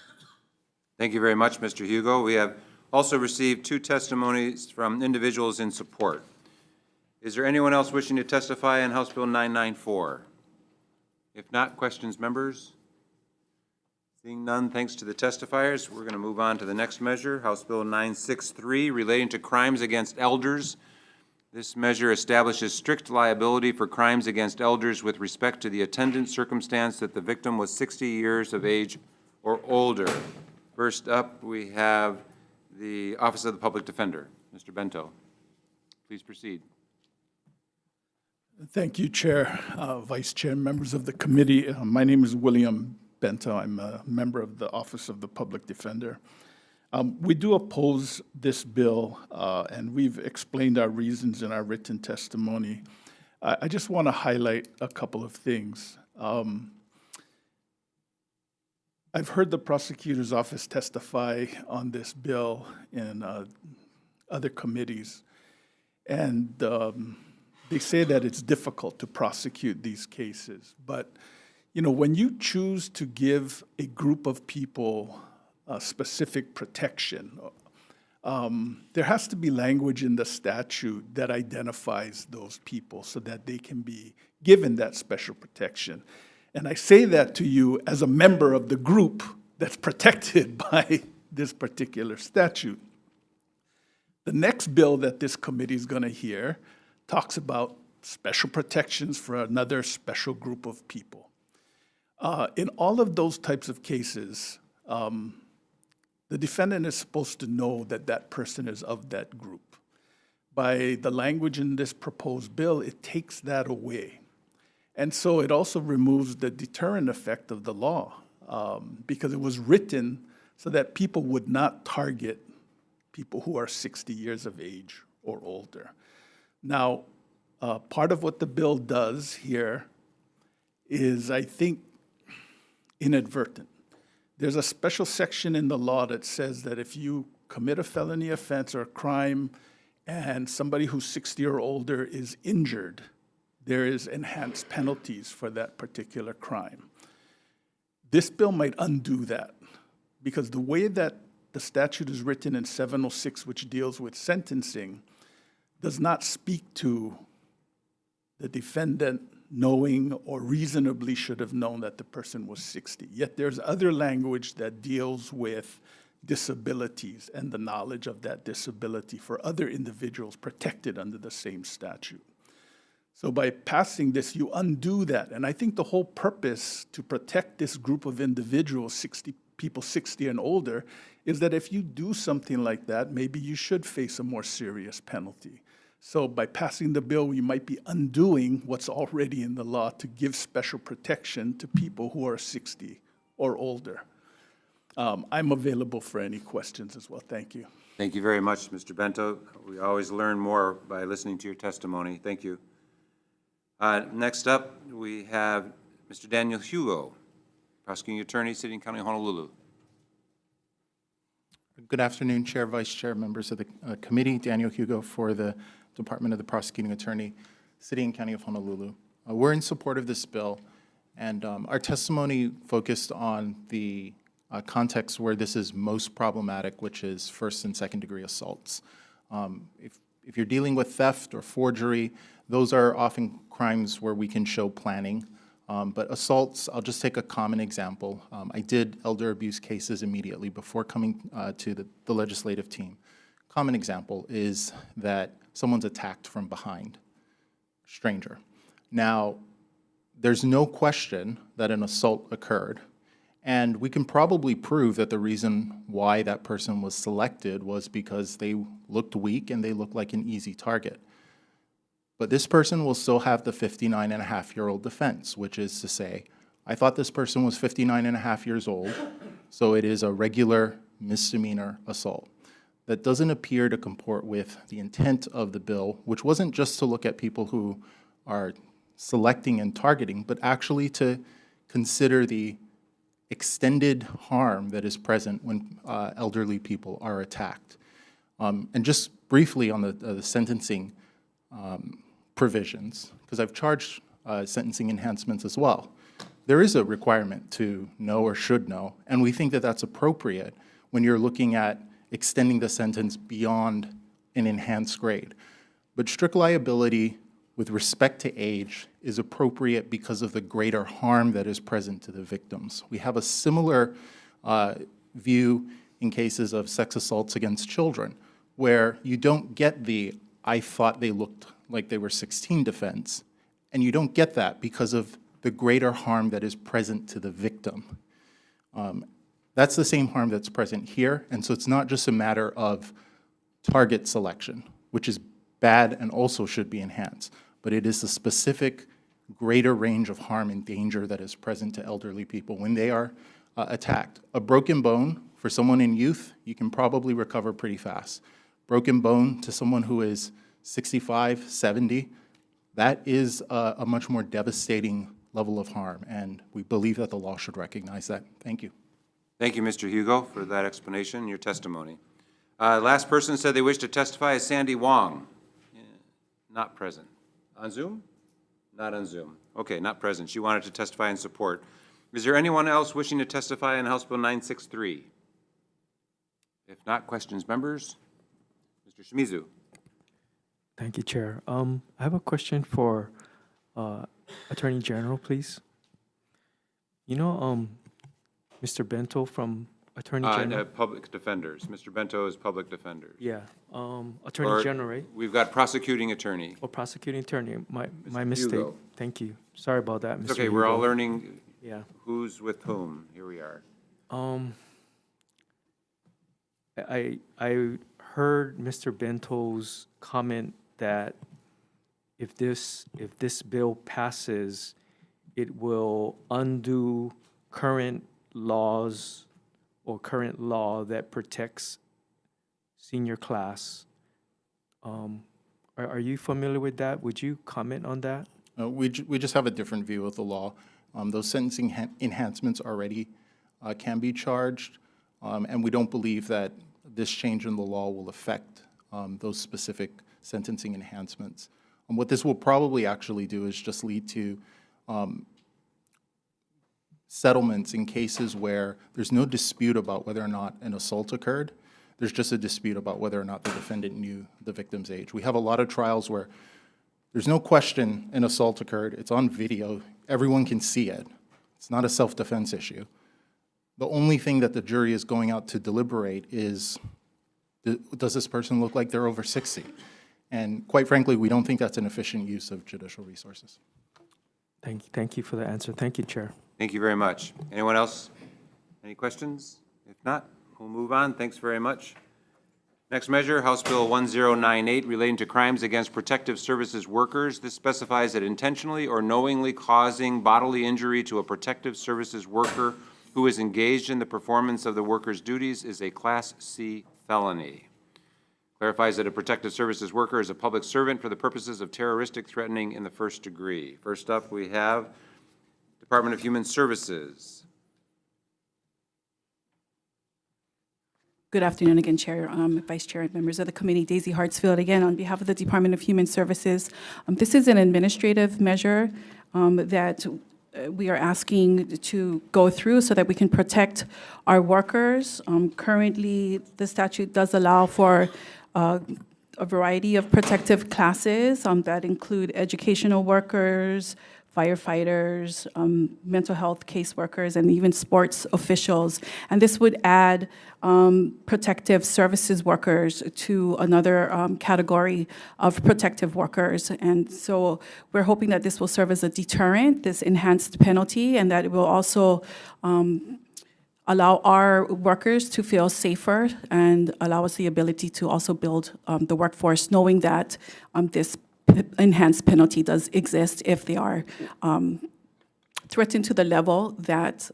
Thank you very much, Mr. Hugo. We have also received two testimonies from individuals in support. Is there anyone else wishing to testify on House Bill 994? If not, questions, members? Seeing none, thanks to the testifiers. We're going to move on to the next measure, House Bill 963, relating to crimes against elders. This measure establishes strict liability for crimes against elders with respect to the attendant circumstance that the victim was 60 years of age or older. First up, we have the Office of the Public Defender. Mr. Bento, please proceed. Thank you, Chair, Vice Chair, members of the committee. My name is William Bento. I'm a member of the Office of the Public Defender. We do oppose this bill, and we've explained our reasons in our written testimony. I just want to highlight a couple of things. I've heard the prosecutor's office testify on this bill in other committees, and they say that it's difficult to prosecute these cases. But, you know, when you choose to give a group of people specific protection, there has to be language in the statute that identifies those people so that they can be given that special protection. And I say that to you as a member of the group that's protected by this particular statute. The next bill that this committee is going to hear talks about special protections for another special group of people. In all of those types of cases, the defendant is supposed to know that that person is of that group. By the language in this proposed bill, it takes that away. And so it also removes the deterrent effect of the law, because it was written so that people would not target people who are 60 years of age or older. Now, part of what the bill does here is, I think, inadvertent. There's a special section in the law that says that if you commit a felony offense or a crime and somebody who's 60 or older is injured, there is enhanced penalties for that particular crime. This bill might undo that, because the way that the statute is written in 706, which deals with sentencing, does not speak to the defendant knowing or reasonably should have known that the person was 60. Yet there's other language that deals with disabilities and the knowledge of that disability for other individuals protected under the same statute. So by passing this, you undo that. And I think the whole purpose to protect this group of individuals, people 60 and older, is that if you do something like that, maybe you should face a more serious penalty. So by passing the bill, you might be undoing what's already in the law to give special protection to people who are 60 or older. I'm available for any questions as well. Thank you. Thank you very much, Mr. Bento. We always learn more by listening to your testimony. Thank you. Next up, we have Mr. Daniel Hugo, Prosecuting Attorney, City and County of Honolulu. Good afternoon, Chair, Vice Chair, members of the committee. Daniel Hugo for the Department of the Prosecuting Attorney, City and County of Honolulu. We're in support of this bill, and our testimony focused on the context where this is most problematic, which is first and second degree assaults. If you're dealing with theft or forgery, those are often crimes where we can show planning. But assaults, I'll just take a common example. I did elder abuse cases immediately before coming to the legislative team. Common example is that someone's attacked from behind, stranger. Now, there's no question that an assault occurred, and we can probably prove that the reason why that person was selected was because they looked weak and they looked like an easy target. But this person will still have the 59-and-a-half-year-old defense, which is to say, I thought this person was 59 and a half years old, so it is a regular misdemeanor assault. That doesn't appear to comport with the intent of the bill, which wasn't just to look at people who are selecting and targeting, but actually to consider the extended harm that is present when elderly people are attacked. And just briefly on the sentencing provisions, because I've charged sentencing enhancements as well. There is a requirement to know or should know, and we think that that's appropriate when you're looking at extending the sentence beyond an enhanced grade. But strict liability with respect to age is appropriate because of the greater harm that is present to the victims. We have a similar view in cases of sex assaults against children, where you don't get the "I thought they looked like they were 16" defense, and you don't get that because of the greater harm that is present to the victim. That's the same harm that's present here, and so it's not just a matter of target selection, which is bad and also should be enhanced, but it is the specific greater range of harm and danger that is present to elderly people when they are attacked. A broken bone for someone in youth, you can probably recover pretty fast. Broken bone to someone who is 65, 70, that is a much more devastating level of harm, and we believe that the law should recognize that. Thank you. Thank you, Mr. Hugo, for that explanation and your testimony. Last person said they wish to testify is Sandy Wong. Not present. On Zoom? Not on Zoom. Okay, not present. She wanted to testify in support. Is there anyone else wishing to testify on House Bill 963? If not, questions, members? Mr. Shimizu. Thank you, Chair. I have a question for Attorney General, please. You know, Mr. Bento from Attorney General? Public defenders. Mr. Bento is public defenders. Yeah, Attorney General, right? We've got prosecuting attorney. Or prosecuting attorney, my Mr. mistake. Hugo. Thank you. Sorry about that, Mr. It's okay, we're all Hugo. learning Yeah. who's with whom. Here we are. I heard Mr. Bento's comment that if this bill passes, it will undo current laws or current law that protects senior class. Are you familiar with that? Would you comment on that? We just have a different view of the law. Those sentencing enhancements already can be charged, and we don't believe that this change in the law will affect those specific sentencing enhancements. What this will probably actually do is just lead to settlements in cases where there's no dispute about whether or not an assault occurred. There's just a dispute about whether or not the defendant knew the victim's age. We have a lot of trials where there's no question an assault occurred. It's on video. Everyone can see it. It's not a self-defense issue. The only thing that the jury is going out to deliberate is, does this person look like they're over 60? And quite frankly, we don't think that's an efficient use of judicial resources. Thank you for the answer. Thank you, Chair. Thank you very much. Anyone else? Any questions? If not, we'll move on. Thanks very much. Next measure, House Bill 1098, relating to crimes against protective services workers. This specifies that intentionally or knowingly causing bodily injury to a protective services worker who is engaged in the performance of the worker's duties is a Class C felony. Clarifies that a protective services worker is a public servant for the purposes of terroristic threatening in the first degree. First up, we have Department of Human Services. Good afternoon again, Chair, Vice Chair, and members of the committee. Daisy Hartsfield again on behalf of the Department of Human Services. This is an administrative measure that we are asking to go through so that we can protect our workers. Currently, the statute does allow for a variety of protective classes that include educational workers, firefighters, mental health caseworkers, and even sports officials. And this would add protective services workers to another category of protective workers. And so we're hoping that this will serve as a deterrent, this enhanced penalty, and that it will also allow our workers to feel safer and allow us the ability to also build the workforce, knowing that this enhanced penalty does exist if they are threatened to the level that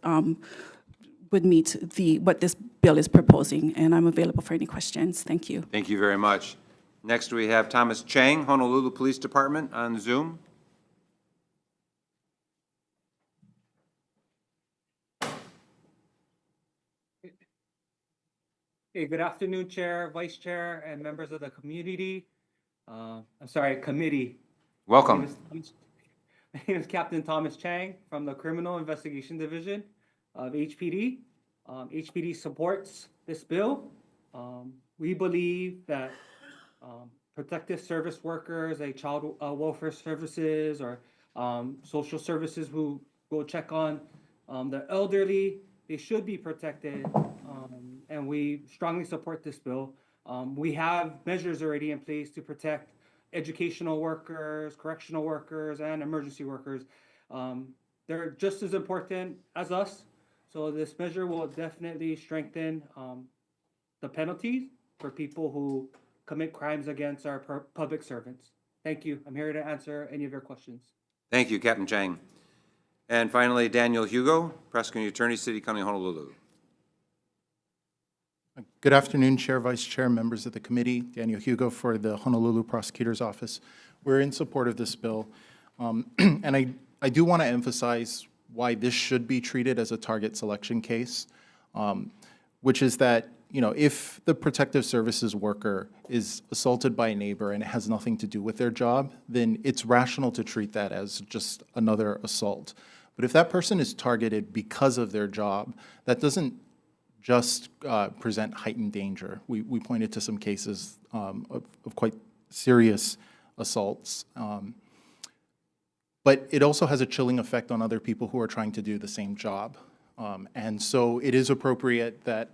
would meet what this bill is proposing. And I'm available for any questions. Thank you. Thank you very much. Next, we have Thomas Chang, Honolulu Police Department, on Zoom. Hey, good afternoon, Chair, Vice Chair, and members of the community. Committee. Welcome. My name is Captain Thomas Chang from the Criminal Investigation Division of HPD. HPD supports this bill. We believe that protective service workers, like child welfare services or social services who go check on the elderly. They should be protected, and we strongly support this bill. We have measures already in place to protect educational workers, correctional workers, and emergency workers. They're just as important as us. So this measure will definitely strengthen the penalties for people who commit crimes against our public servants. Thank you. I'm here to answer any of your questions. Thank you, Captain Chang. And finally, Daniel Hugo, Prosecuting Attorney, City County, Honolulu. Good afternoon, Chair, Vice Chair, members of the committee. Daniel Hugo for the Honolulu Prosecutor's Office. We're in support of this bill. And I do want to emphasize why this should be treated as a target selection case, which is that, you know, if the protective services worker is assaulted by a neighbor and it has nothing to do with their job, then it's rational to treat that as just another assault. But if that person is targeted because of their job, that doesn't just present heightened danger. We pointed to some cases of quite serious assaults. But it also has a chilling effect on other people who are trying to do the same job. And so it is appropriate that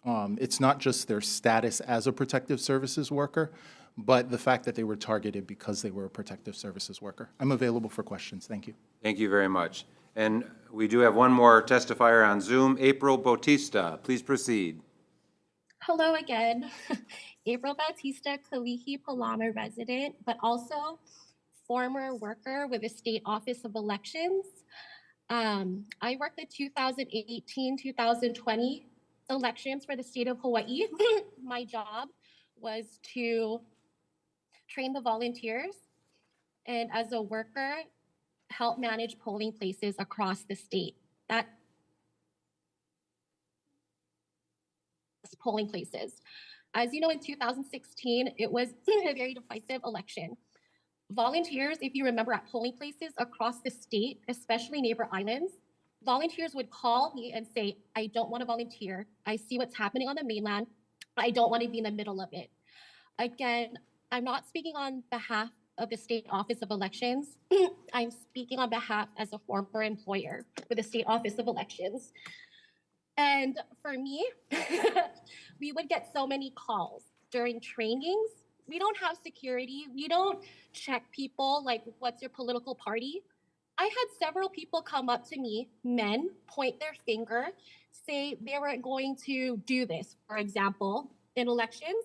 it's not just their status as a protective services worker, but the fact that they were targeted because they were a protective services worker. I'm available for questions. Thank you. Thank you very much. And we do have one more testifier on Zoom, April Bautista. Please proceed. Hello again. April Bautista, Kalihi Palama resident, but also former worker with the State Office of Elections. I worked the 2018-2020 elections for the state of Hawaii. My job was to train the volunteers and as a worker, help manage polling places across the state. That's polling places. As you know, in 2016, it was a very divisive election. Volunteers, if you remember, at polling places across the state, especially neighbor islands, volunteers would call me and say, I don't want to volunteer. I see what's happening on the mainland. I don't want to be in the middle of it. Again, I'm not speaking on behalf of the State Office of Elections. I'm speaking on behalf as a former employer with the State Office of Elections. And for me, we would get so many calls during trainings. We don't have security. We don't check people like, what's your political party? I had several people come up to me, men, point their finger, say they were going to do this. For example, in elections,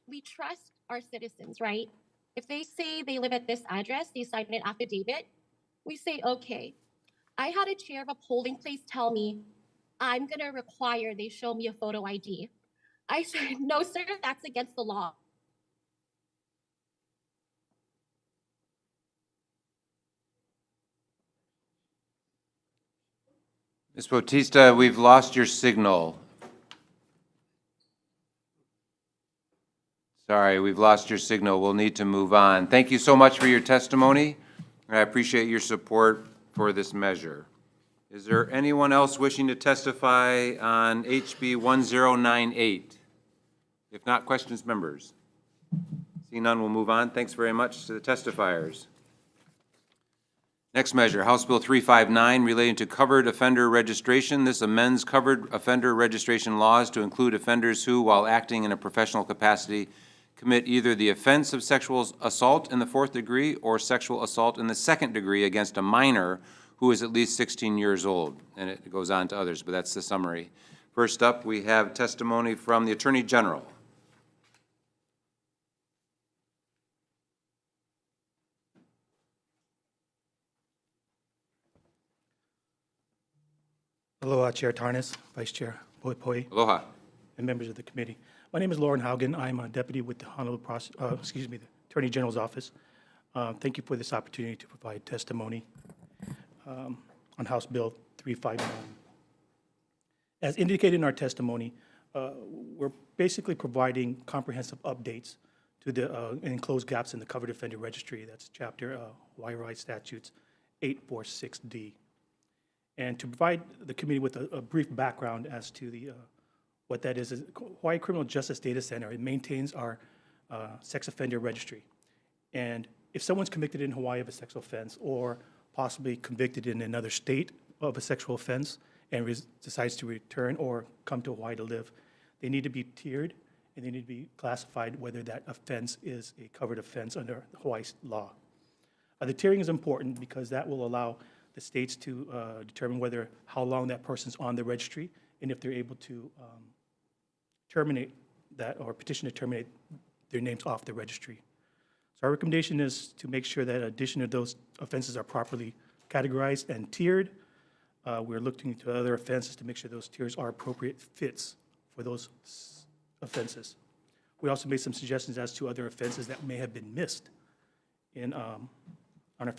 we trust our citizens, right? If they say they live at this address, they sign an affidavit, we say, okay. I had a chair of a polling place tell me, I'm gonna require they show me a photo ID. I said, no, sir, that's against the law. Ms. Bautista, we've lost your signal. Sorry, we've lost your signal. We'll need to move on. Thank you so much for your testimony. I appreciate your support for this measure. Is there anyone else wishing to testify on HB 1098? If not, questions, members? Seeing none, we'll move on. Thanks very much to the testifiers. Next measure, House Bill 359 relating to covered offender registration. This amends covered offender registration laws to include offenders who, while acting in a professional capacity, commit either the offense of sexual assault in the 4th degree or sexual assault in the 2nd degree against a minor who is at least 16 years old. And it goes on to others, but that's the summary. First up, we have testimony from the Attorney General. Aloha, Chair Tarnas, Vice Chair Poi Poi. Aloha. And members of the committee. My name is Lauren Haugen. I'm a deputy with the Honolulu the Attorney General's Office. Thank you for this opportunity to provide testimony on House Bill 359. As indicated in our testimony, we're basically providing comprehensive updates to the enclosed gaps in the covered offender registry. That's Chapter Hawaii Rights Statutes 846D. And to provide the committee with a brief background as to the what that is Hawaii Criminal Justice Data Center. It maintains our sex offender registry. And if someone's convicted in Hawaii of a sexual offense or possibly convicted in another state of a sexual offense and decides to return or come to Hawaii to live, they need to be tiered and they need to be classified whether that offense is a covered offense under Hawaii's law. The tiering is important because that will allow the states to determine how long that person's on the registry and if they're able to terminate that or petition to terminate their names off the registry. So our recommendation is to make sure that in addition to those offenses are properly categorized and tiered. We're looking to other offenses to make sure those tiers are appropriate fits for those offenses. We also made some suggestions as to other offenses that may have been missed in on our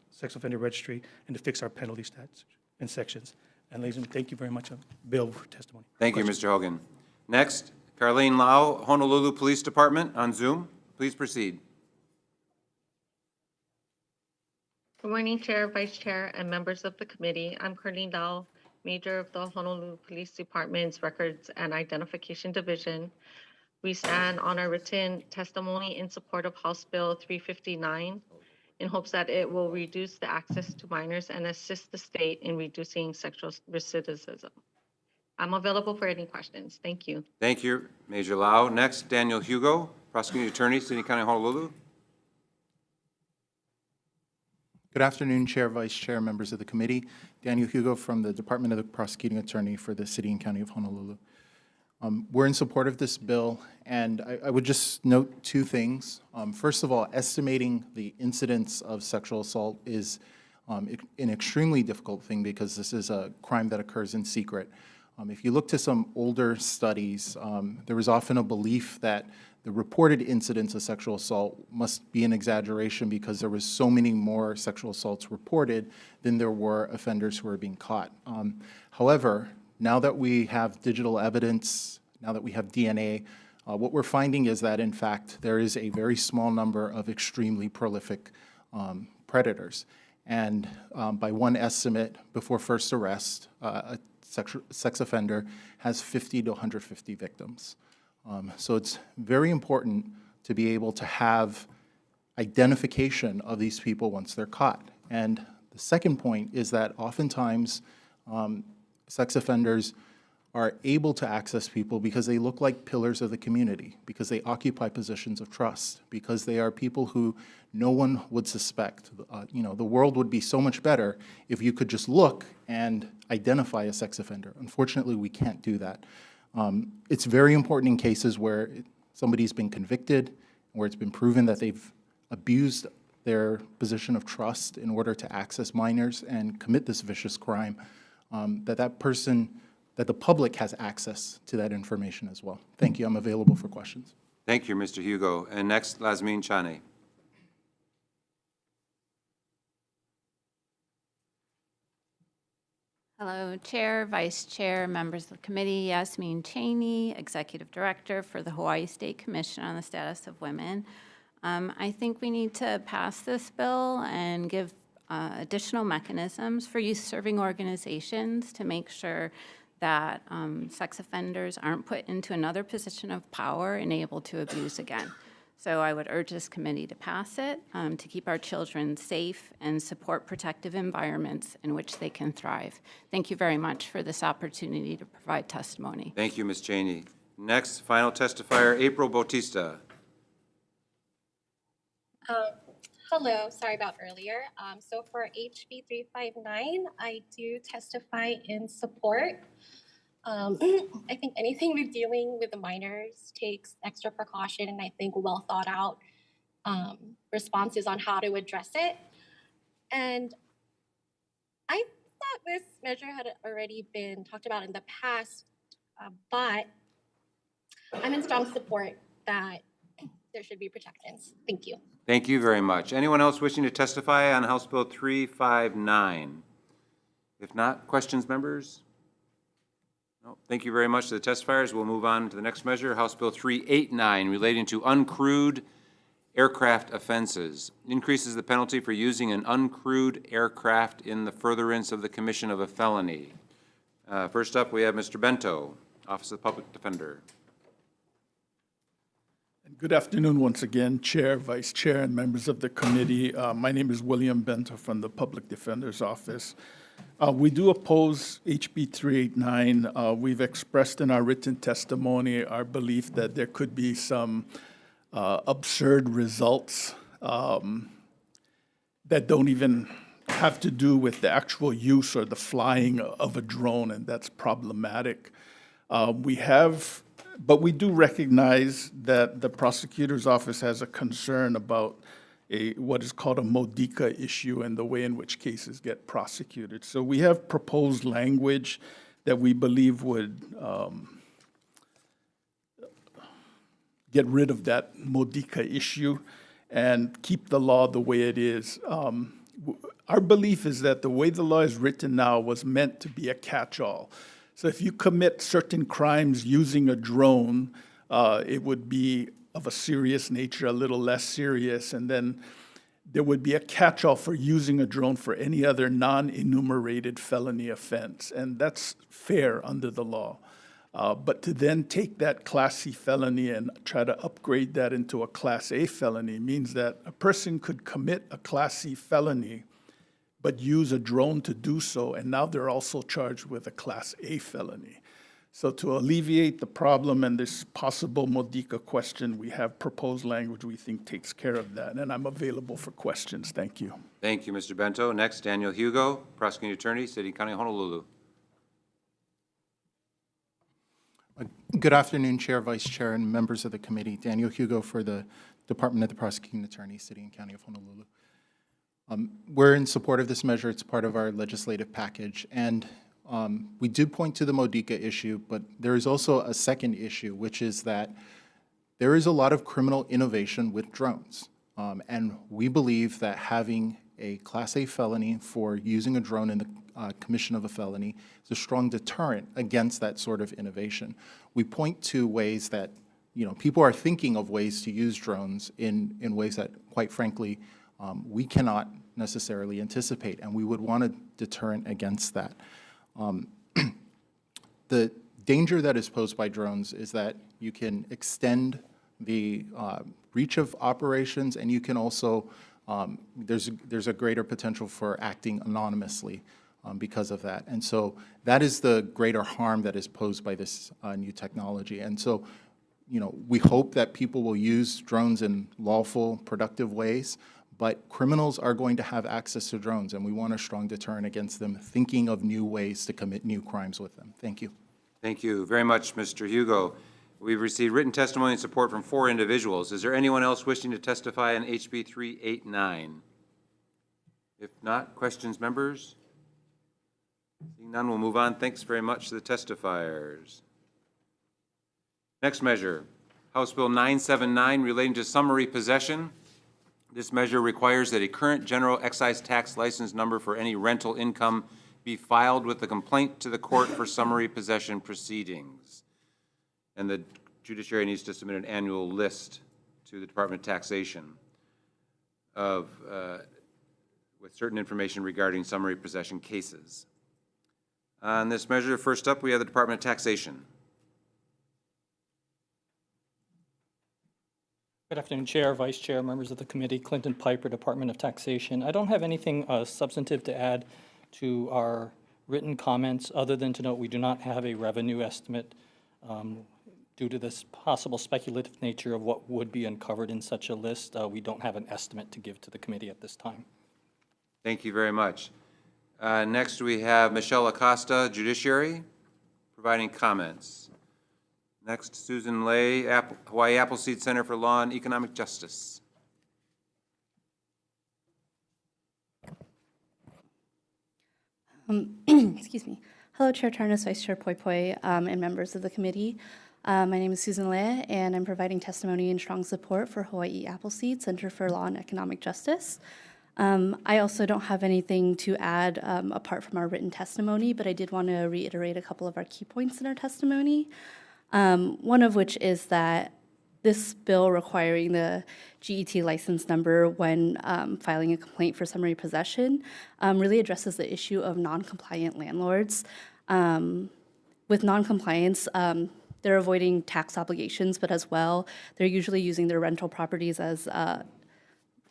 sex offender registry and to fix our penalty stats and sections. And ladies and gentlemen, thank you very much, Bill, for testimony. Thank you, Mr. Hogan. Next, Carlene Lau, Honolulu Police Department on Zoom. Please proceed. Good morning, Chair, Vice Chair, and members of the committee. I'm Carlene Lau, Major of the Honolulu Police Department's Records and Identification Division. We stand on our written testimony in support of House Bill 359 in hopes that it will reduce the access to minors and assist the state in reducing sexual recidivism. I'm available for any questions. Thank you. Thank you, Major Lau. Next, Daniel Hugo, Prosecuting Attorney, City County, Honolulu. Good afternoon, Chair, Vice Chair, members of the committee. Daniel Hugo from the Department of the Prosecuting Attorney for the City and County of Honolulu. We're in support of this bill, and I would just note two things. First of all, estimating the incidence of sexual assault is an extremely difficult thing because this is a crime that occurs in secret. If you look to some older studies, there was often a belief that the reported incidence of sexual assault must be an exaggeration because there was so many more sexual assaults reported than there were offenders who were being caught. However, now that we have digital evidence, now that we have DNA, what we're finding is that, in fact, there is a very small number of extremely prolific predators. And by one estimate, before first arrest, a sex offender has 50 to 150 victims. So it's very important to be able to have identification of these people once they're caught. And the second point is that oftentimes sex offenders are able to access people because they look like pillars of the community, because they occupy positions of trust, because they are people who no one would suspect. The world would be so much better if you could just look and identify a sex offender. Unfortunately, we can't do that. It's very important in cases where somebody's been convicted, where it's been proven that they've abused their position of trust in order to access minors and commit this vicious crime, that the public has access to that information as well. Thank you. I'm available for questions. Thank you, Mr. Hugo. And next, Lasmine Chane. Hello, Chair, Vice Chair, members of the committee. Yasmin Chaney, Executive Director for the Hawaii State Commission on the Status of Women. I think we need to pass this bill and give additional mechanisms for youth-serving organizations to make sure that sex offenders aren't put into another position of power and able to abuse again. So I would urge this committee to pass it to keep our children safe and support protective environments in which they can thrive. Thank you very much for this opportunity to provide testimony. Thank you, Ms. Chaney. Next, final testifier, April Bautista. Hello, sorry about earlier. So for HB 359, I do testify in support. I think anything we're dealing with the minors takes extra precaution and I think well thought out responses on how to address it. And I thought this measure had already been talked about in the past, but I'm in strong support that there should be protections. Thank you. Thank you very much. Anyone else wishing to testify on House Bill 359? If not, questions, members? No. Thank you very much to the testifiers. We'll move on to the next measure, House Bill 389, relating to uncrewed aircraft offenses. Increases the penalty for using an uncrewed aircraft in the furtherance of the commission of a felony. First up, we have Mr. Bento, Office of the Public Defender. Good afternoon once again, Chair, Vice Chair, and members of the committee. My name is William Bento from the Public Defender's Office. We do oppose HB 389. We've expressed in our written testimony our belief that there could be some absurd results that don't even have to do with the actual use or the flying of a drone, and that's problematic. But we do recognize that the prosecutor's office has a concern about what is called a Modica issue and the way in which cases get prosecuted. So we have proposed language that we believe would get rid of that Modica issue and keep the law the way it is. Our belief is that the way the law is written now was meant to be a catch-all. So if you commit certain crimes using a drone, it would be of a serious nature, a little less serious, and then there would be a catch-all for using a drone for any other non-enumerated felony offense, and that's fair under the law. But to then take that Class C felony and try to upgrade that into a Class A felony means that a person could commit a Class C felony but use a drone to do so, and now they're also charged with a Class A felony. So to alleviate the problem and this possible Modica question, we have proposed language we think takes care of that, and I'm available for questions. Thank you. Thank you, Mr. Bento. Next, Daniel Hugo, Prosecuting Attorney, City and County of Honolulu. Good afternoon, Chair, Vice Chair, and members of the committee. Daniel Hugo for the Department of the Prosecuting Attorney, City and County of Honolulu. We're in support of this measure. It's part of our legislative package. And we do point to the Modica issue, but there is also a second issue, which is that there is a lot of criminal innovation with drones. And we believe that having a Class A felony for using a drone in the commission of a felony is a strong deterrent against that sort of innovation. We point to ways that, people are thinking of ways to use drones in ways that, quite frankly, we cannot necessarily anticipate, and we would want a deterrent against that. The danger that is posed by drones is that you can extend the reach of operations, and you can also, there's a greater potential for acting anonymously because of that. And so that is the greater harm that is posed by this new technology. And so, we hope that people will use drones in lawful, productive ways, but criminals are going to have access to drones, and we want a strong deterrent against them thinking of new ways to commit new crimes with them. Thank you. Thank you very much, Mr. Hugo. We've received written testimony and support from 4 individuals. Is there anyone else wishing to testify on HB 389? If not, questions, members? Seeing none, we'll move on. Thanks very much to the testifiers. Next measure, House Bill 979 relating to summary possession. This measure requires that a current general excise tax license number for any rental income be filed with the complaint to the court for summary possession proceedings. And the judiciary needs to submit an annual list to the Department of Taxation of, with certain information regarding summary possession cases. On this measure, first up, we have the Department of Taxation. Good afternoon, Chair, Vice Chair, members of the committee. Clinton Piper, Department of Taxation. I don't have anything substantive to add to our written comments other than to note we do not have a revenue estimate due to this possible speculative nature of what would be uncovered in such a list. We don't have an estimate to give to the committee at this time. Thank you very much. Next, we have Michelle Acosta, Judiciary, providing comments. Next, Susan Lay, Hawaii Appleseed Center for Law and Economic Justice. Excuse me. Hello, Chair Tarnas, Vice Chair Poi Poi, and members of the committee. My name is Susan Lay, and I'm providing testimony and strong support for Hawaii Appleseed Center for Law and Economic Justice. I also don't have anything to add apart from our written testimony, but I did want to reiterate a couple of our key points in our testimony. One of which is that this bill requiring the GET license number when filing a complaint for summary possession really addresses the issue of non-compliant landlords. With non-compliance, they're avoiding tax obligations, but as well, they're usually using their rental properties as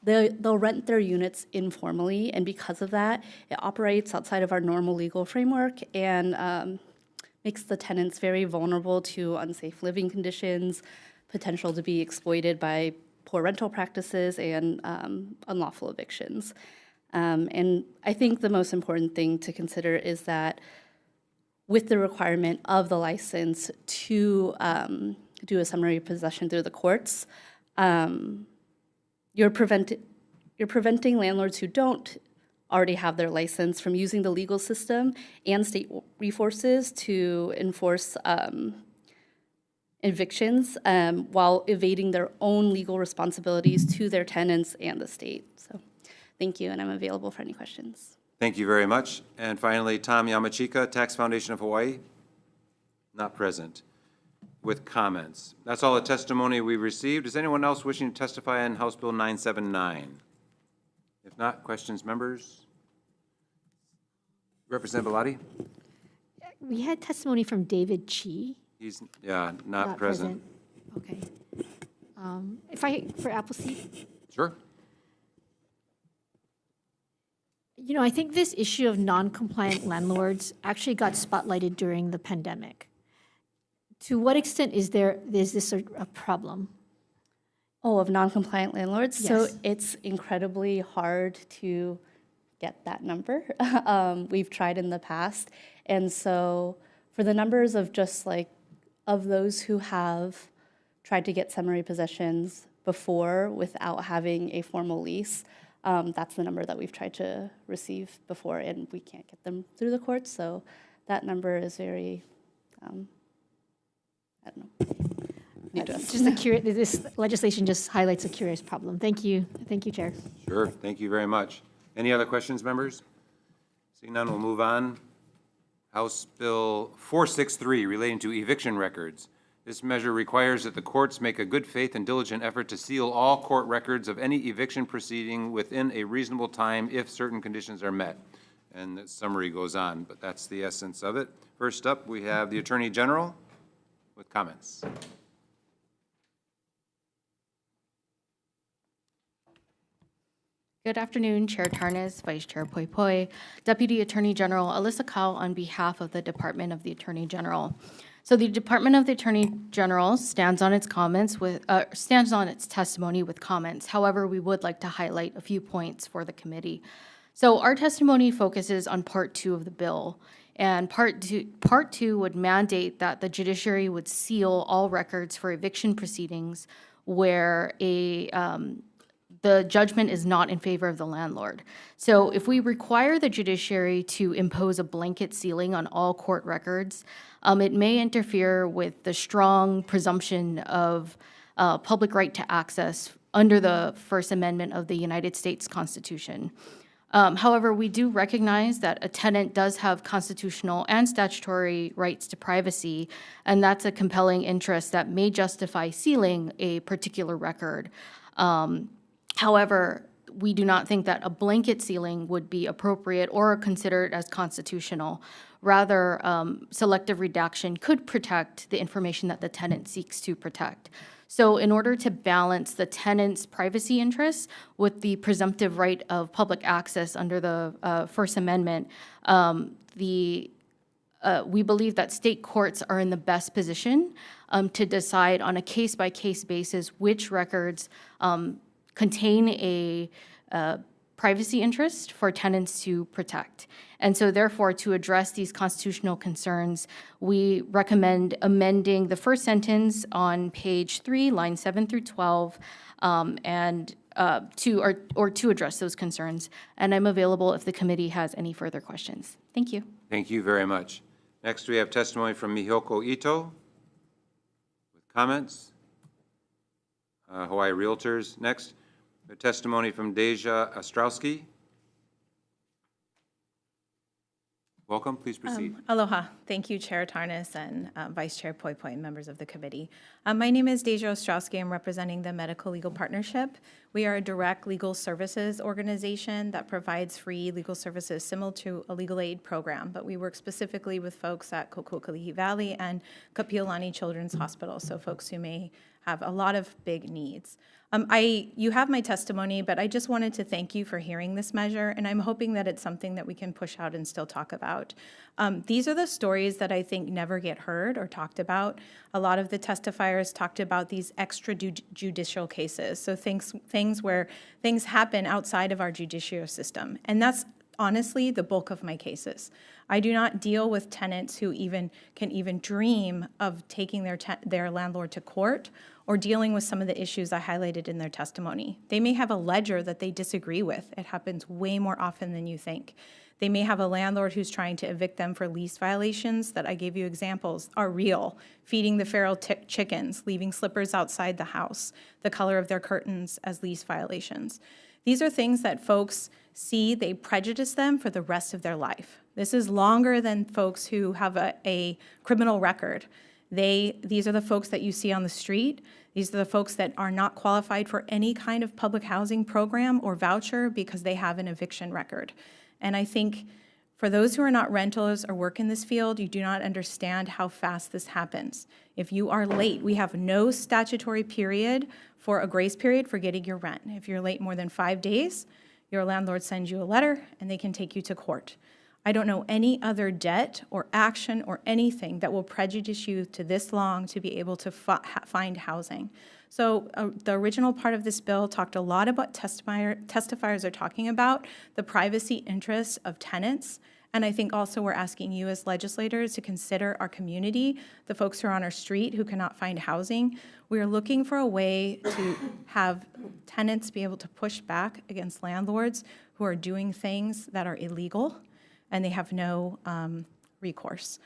they'll rent their units informally, and because of that, it operates outside of our normal legal framework and makes the tenants very vulnerable to unsafe living conditions, potential to be exploited by poor rental practices, and unlawful evictions. And I think the most important thing to consider is that with the requirement of the license to do a summary possession through the courts, you're preventing landlords who don't already have their license from using the legal system and state resources to enforce evictions while evading their own legal responsibilities to their tenants and the state. So thank you, and I'm available for any questions. Thank you very much. And finally, Tom Yamachika, Tax Foundation of Hawaii, not present, with comments. That's all the testimony we received. Is anyone else wishing to testify on House Bill 979? If not, questions, members? Representative Bellotti? We had testimony from David Chi. He's, not present. Okay. For Appleseed, Sure. you know, I think this issue of non-compliant landlords actually got spotlighted during the pandemic. To what extent is this a problem? Oh, of non-compliant landlords? Yes. So it's incredibly hard to get that number. We've tried in the past. And so for the numbers of just like, of those who have tried to get summary possessions before without having a formal lease, that's the number that we've tried to receive before, and we can't get them through the courts. So that number is very, I don't know. It's just this legislation just highlights a curious problem. Thank you. Thank you, Chair. Sure, thank you very much. Any other questions, members? Seeing none, we'll move on. House Bill 463 relating to eviction records. This measure requires that the courts make a good faith and diligent effort to seal all court records of any eviction proceeding within a reasonable time if certain conditions are met. And the summary goes on, but that's the essence of it. First up, we have the Attorney General with comments. Good afternoon, Chair Tarnas, Vice Chair Poi Poi, Deputy Attorney General Alyssa Kao on behalf of the Department of the Attorney General. So the Department of the Attorney General stands on its testimony with comments. However, we would like to highlight a few points for the committee. So our testimony focuses on Part 2 of the bill, and Part 2 would mandate that the judiciary would seal all records for eviction proceedings where the judgment is not in favor of the landlord. So if we require the judiciary to impose a blanket sealing on all court records, it may interfere with the strong presumption of public right to access under the First Amendment of the United States Constitution. However, we do recognize that a tenant does have constitutional and statutory rights to privacy, and that's a compelling interest that may justify sealing a particular record. However, we do not think that a blanket sealing would be appropriate or considered as constitutional. Rather, selective redaction could protect the information that the tenant seeks to protect. So in order to balance the tenant's privacy interests with the presumptive right of public access under the First Amendment, we believe that state courts are in the best position to decide on a case-by-case basis which records contain a privacy interest for tenants to protect. And so therefore, to address these constitutional concerns, we recommend amending the first sentence on page 3, lines 7 through 12, and to address those concerns. And I'm available if the committee has any further questions. Thank you. Thank you very much. Next, we have testimony from Mihoko Ito with comments. Hawaii Realtors. Next, a testimony from Deja Ostrowski, Welcome, please proceed. Aloha. Thank you, Chair Tarnas and Vice Chair Poi Poi and members of the committee. My name is Deja Ostrowski. I'm representing the Medical Legal Partnership. We are a direct legal services organization that provides free legal services similar to a legal aid program, but we work specifically with folks at Kokuokalihi Valley and Kapiolani Children's Hospital, so folks who may have a lot of big needs. You have my testimony, but I just wanted to thank you for hearing this measure, and I'm hoping that it's something that we can push out and still talk about. These are the stories that I think never get heard or talked about. A lot of the testifiers talked about these extrajudicial cases, so things where things happen outside of our judicial system, and that's honestly the bulk of my cases. I do not deal with tenants who can even dream of taking their landlord to court or dealing with some of the issues I highlighted in their testimony. They may have a ledger that they disagree with. It happens way more often than you think. They may have a landlord who's trying to evict them for lease violations that I gave you examples are real. Feeding the feral chickens, leaving slippers outside the house, the color of their curtains as lease violations. These are things that folks see, they prejudice them for the rest of their life. This is longer than folks who have a criminal record. These are the folks that you see on the street. These are the folks that are not qualified for any kind of public housing program or voucher because they have an eviction record. And I think for those who are not rentals or work in this field, you do not understand how fast this happens. If you are late, we have no statutory period for a grace period for getting your rent. If you're late more than 5 days, your landlord sends you a letter and they can take you to court. I don't know any other debt or action or anything that will prejudice you to this long to be able to find housing. So the original part of this bill talked a lot about testifiers are talking about the privacy interests of tenants. And I think also we're asking you as legislators to consider our community, the folks who are on our street who cannot find housing. We are looking for a way to have tenants be able to push back against landlords who are doing things that are illegal and they have no recourse.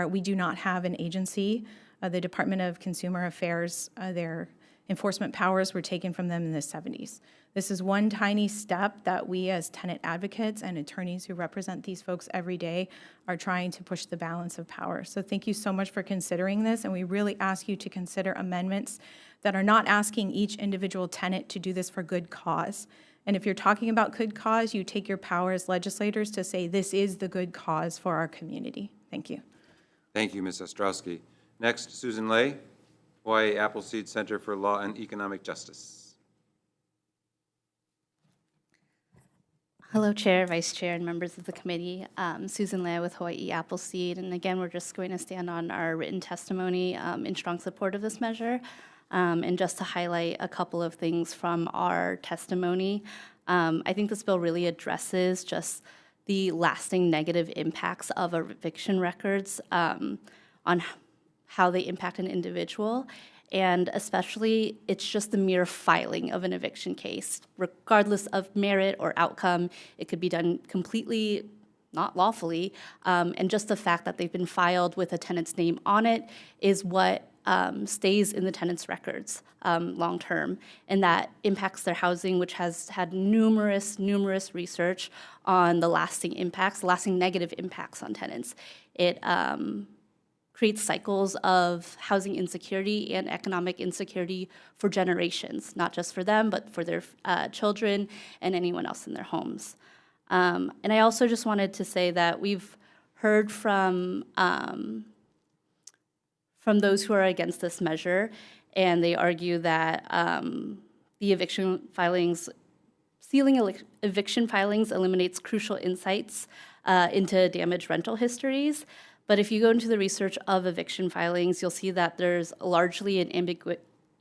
We do not have an agency. The Department of Consumer Affairs, their enforcement powers were taken from them in the 70s. This is one tiny step that we as tenant advocates and attorneys who represent these folks every day are trying to push the balance of power. So thank you so much for considering this, and we really ask you to consider amendments that are not asking each individual tenant to do this for good cause. And if you're talking about good cause, you take your power as legislators to say this is the good cause for our community. Thank you. Thank you, Ms. Ostrowski. Next, Susan Lay, Hawaii Appleseed Center for Law and Economic Justice. Hello, Chair, Vice Chair, and members of the committee. Susan Lea with Hawaii Appleseed, and again, we're just going to stand on our written testimony in strong support of this measure. And just to highlight a couple of things from our testimony, I think this bill really addresses just the lasting negative impacts of eviction records on how they impact an individual. And especially, it's just the mere filing of an eviction case. Regardless of merit or outcome, it could be done completely not lawfully. And just the fact that they've been filed with a tenant's name on it is what stays in the tenant's records long term. And that impacts their housing, which has had numerous research on the lasting negative impacts on tenants. It creates cycles of housing insecurity and economic insecurity for generations, not just for them, but for their children and anyone else in their homes. And I also just wanted to say that we've heard from those who are against this measure, and they argue that the sealing eviction filings eliminates crucial insights into damaged rental histories. But if you go into the research of eviction filings, you'll see that there's largely an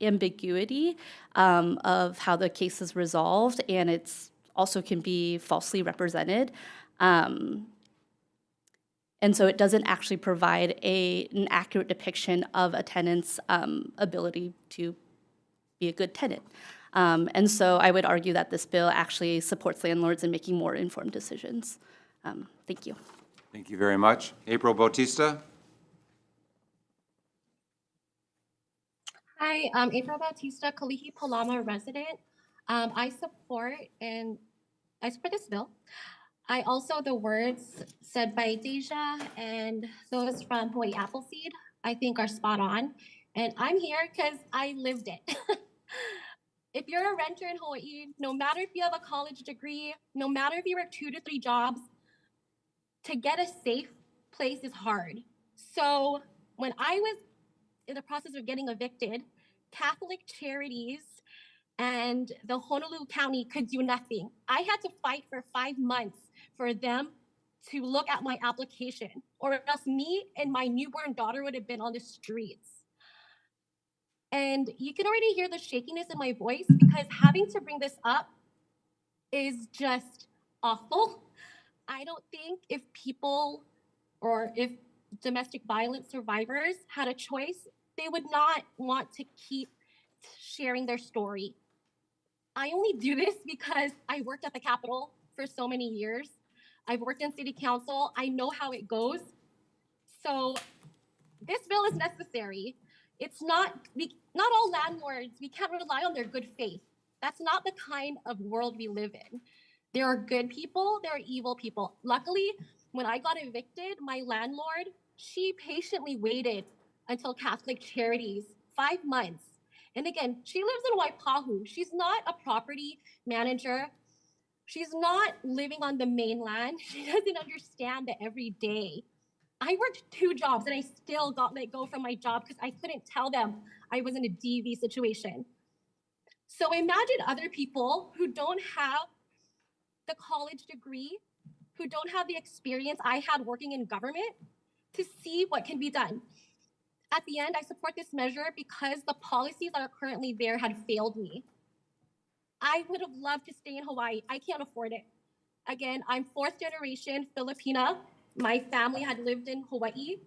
ambiguity of how the case is resolved, and it's also can be falsely represented. And so it doesn't actually provide an accurate depiction of a tenant's ability to be a good tenant. And so I would argue that this bill actually supports landlords in making more informed decisions. Thank you. Thank you very much. April Bautista. Hi, I'm April Bautista, Kalihi Palama resident. I support this bill. I also, the words said by Deja and those from Hawaii Appleseed, I think are spot on. And I'm here because I lived it. If you're a renter in Hawaii, no matter if you have a college degree, no matter if you work 2 to 3 jobs, to get a safe place is hard. So when I was in the process of getting evicted, Catholic Charities and the Honolulu County could do nothing. I had to fight for 5 months for them to look at my application, or else me and my newborn daughter would have been on the streets. And you can already hear the shakiness in my voice because having to bring this up is just awful. I don't think if people or if domestic violence survivors had a choice, they would not want to keep sharing their story. I only do this because I worked at the Capitol for so many years. I've worked in city council. I know how it goes. So this bill is necessary. It's not all landlords, we can't rely on their good faith. That's not the kind of world we live in. There are good people, there are evil people. Luckily, when I got evicted, my landlord, she patiently waited until Catholic Charities, 5 months. And again, she lives in Waipahu. She's not a property manager. She's not living on the mainland. She doesn't understand that every day. I worked 2 jobs and I still got let go from my job because I couldn't tell them I was in a DV situation. So imagine other people who don't have the college degree, who don't have the experience I had working in government to see what can be done. At the end, I support this measure because the policies that are currently there had failed me. I would have loved to stay in Hawaii. I can't afford it. Again, I'm 4th generation Filipina. My family had lived in Hawaii,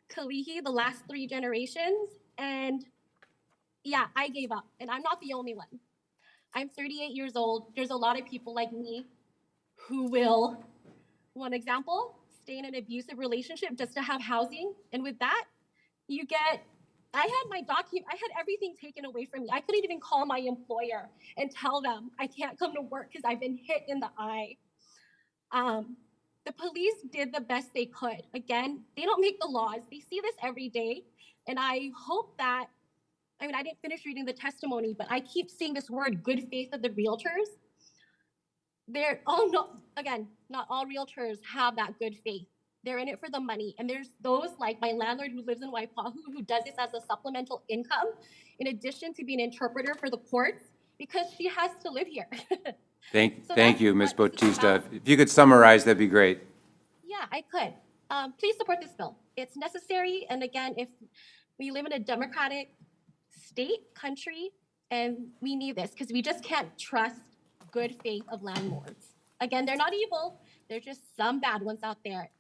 Kalihi, the last 3 generations. And yeah, I gave up. And I'm not the only one. I'm 38 years old. There's a lot of people like me who will, one example, stay in an abusive relationship just to have housing. And with that, I had everything taken away from me. I couldn't even call my employer and tell them I can't come to work because I've been hit in the eye. The police did the best they could. Again, they don't make the laws. They see this every day. And I hope that, I didn't finish reading the testimony, but I keep seeing this word, good faith of the realtors. Not all realtors have that good faith. They're in it for the money. And there's those like my landlord who lives in Waipahu who does this as a supplemental income in addition to being an interpreter for the courts because she has to live here. Thank you, Ms. Bautista. If you could summarize, that'd be great. Yeah, I could. Please support this bill. It's necessary. And again, if we live in a democratic state, country, and we need this because we just can't trust good faith of landlords. Again, they're not evil. They're just some bad ones out there.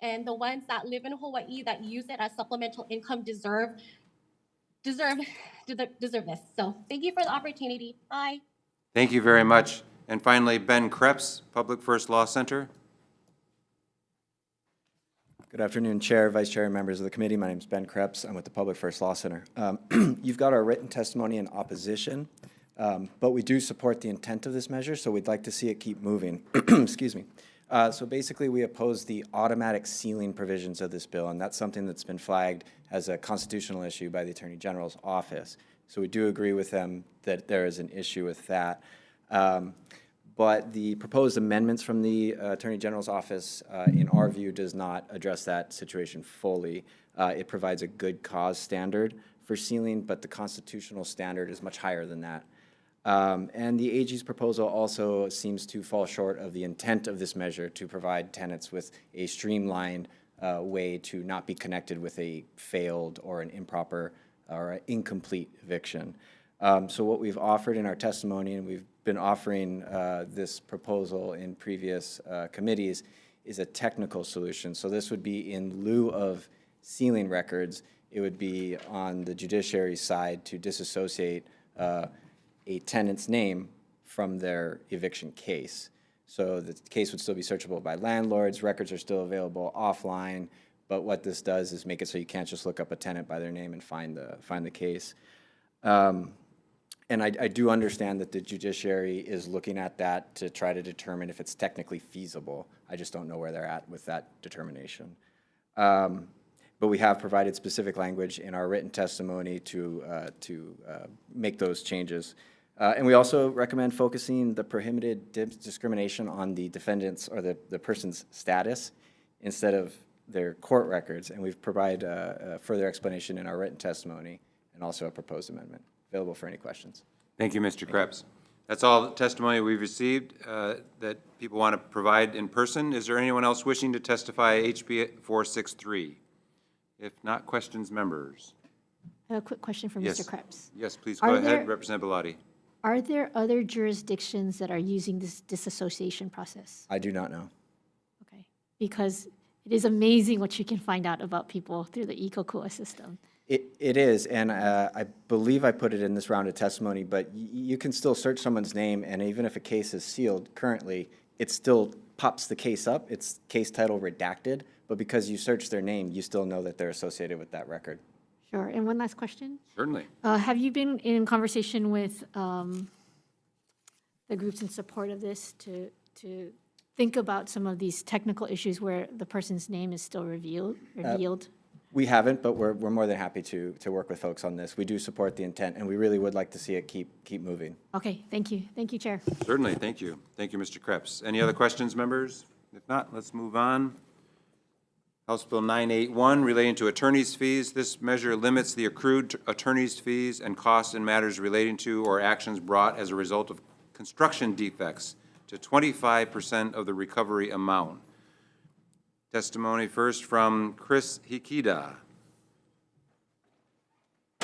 And the ones that live in Hawaii that use it as supplemental income deserve this. So thank you for the opportunity. Bye. Thank you very much. And finally, Ben Krebs, Public First Law Center. Good afternoon, Chair, Vice Chair, and members of the committee. My name is Ben Krebs. I'm with the Public First Law Center. You've got our written testimony in opposition, but we do support the intent of this measure, so we'd like to see it keep moving. Excuse me. So basically, we oppose the automatic sealing provisions of this bill, and that's something that's been flagged as a constitutional issue by the Attorney General's office. So we do agree with them that there is an issue with that. But the proposed amendments from the Attorney General's office, in our view, does not address that situation fully. It provides a good cause standard for sealing, but the constitutional standard is much higher than that. And the AG's proposal also seems to fall short of the intent of this measure to provide tenants with a streamlined way to not be connected with a failed or an improper or an incomplete eviction. So what we've offered in our testimony, and we've been offering this proposal in previous committees, is a technical solution. So this would be in lieu of sealing records. It would be on the judiciary side to disassociate a tenant's name from their eviction case. So the case would still be searchable by landlords, records are still available offline, but what this does is make it so you can't just look up a tenant by their name and find the case. And I do understand that the judiciary is looking at that to try to determine if it's technically feasible. I just don't know where they're at with that determination. But we have provided specific language in our written testimony to make those changes. And we also recommend focusing the prohibited discrimination on the defendant's or the person's status instead of their court records. And we've provided a further explanation in our written testimony and also a proposed amendment. Available for any questions. Thank you, Mr. Krebs. That's all the testimony we've received that people want to provide in person. Is there anyone else wishing to testify HB 463? If not, questions, members? I have a quick question for Yes. Mr. Krebs. Yes, please go Are ahead, there- Representative Bellotti. Are there other jurisdictions that are using this disassociation process? I do not know. Okay, because it is amazing what you can find out about people through the EcoCOA system. It is, and I believe I put it in this round of testimony, but you can still search someone's name, and even if a case is sealed currently, it still pops the case up. It's case title redacted, but because you search their name, you still know that they're associated with that record. Sure, and one last question. Certainly. Have you been in conversation with the groups in support of this to think about some of these technical issues where the person's name is still revealed? We haven't, but we're more than happy to work with folks on this. We do support the intent, and we really would like to see it keep moving. Okay, thank you. Thank you, Chair. Certainly, thank you. Thank you, Mr. Krebs. Any other questions, members? If not, let's move on. House Bill 981 relating to attorney's fees. This measure limits the accrued attorney's fees and costs in matters relating to or actions brought as a result of construction defects to 25% of the recovery amount. Testimony first from Chris Hikida.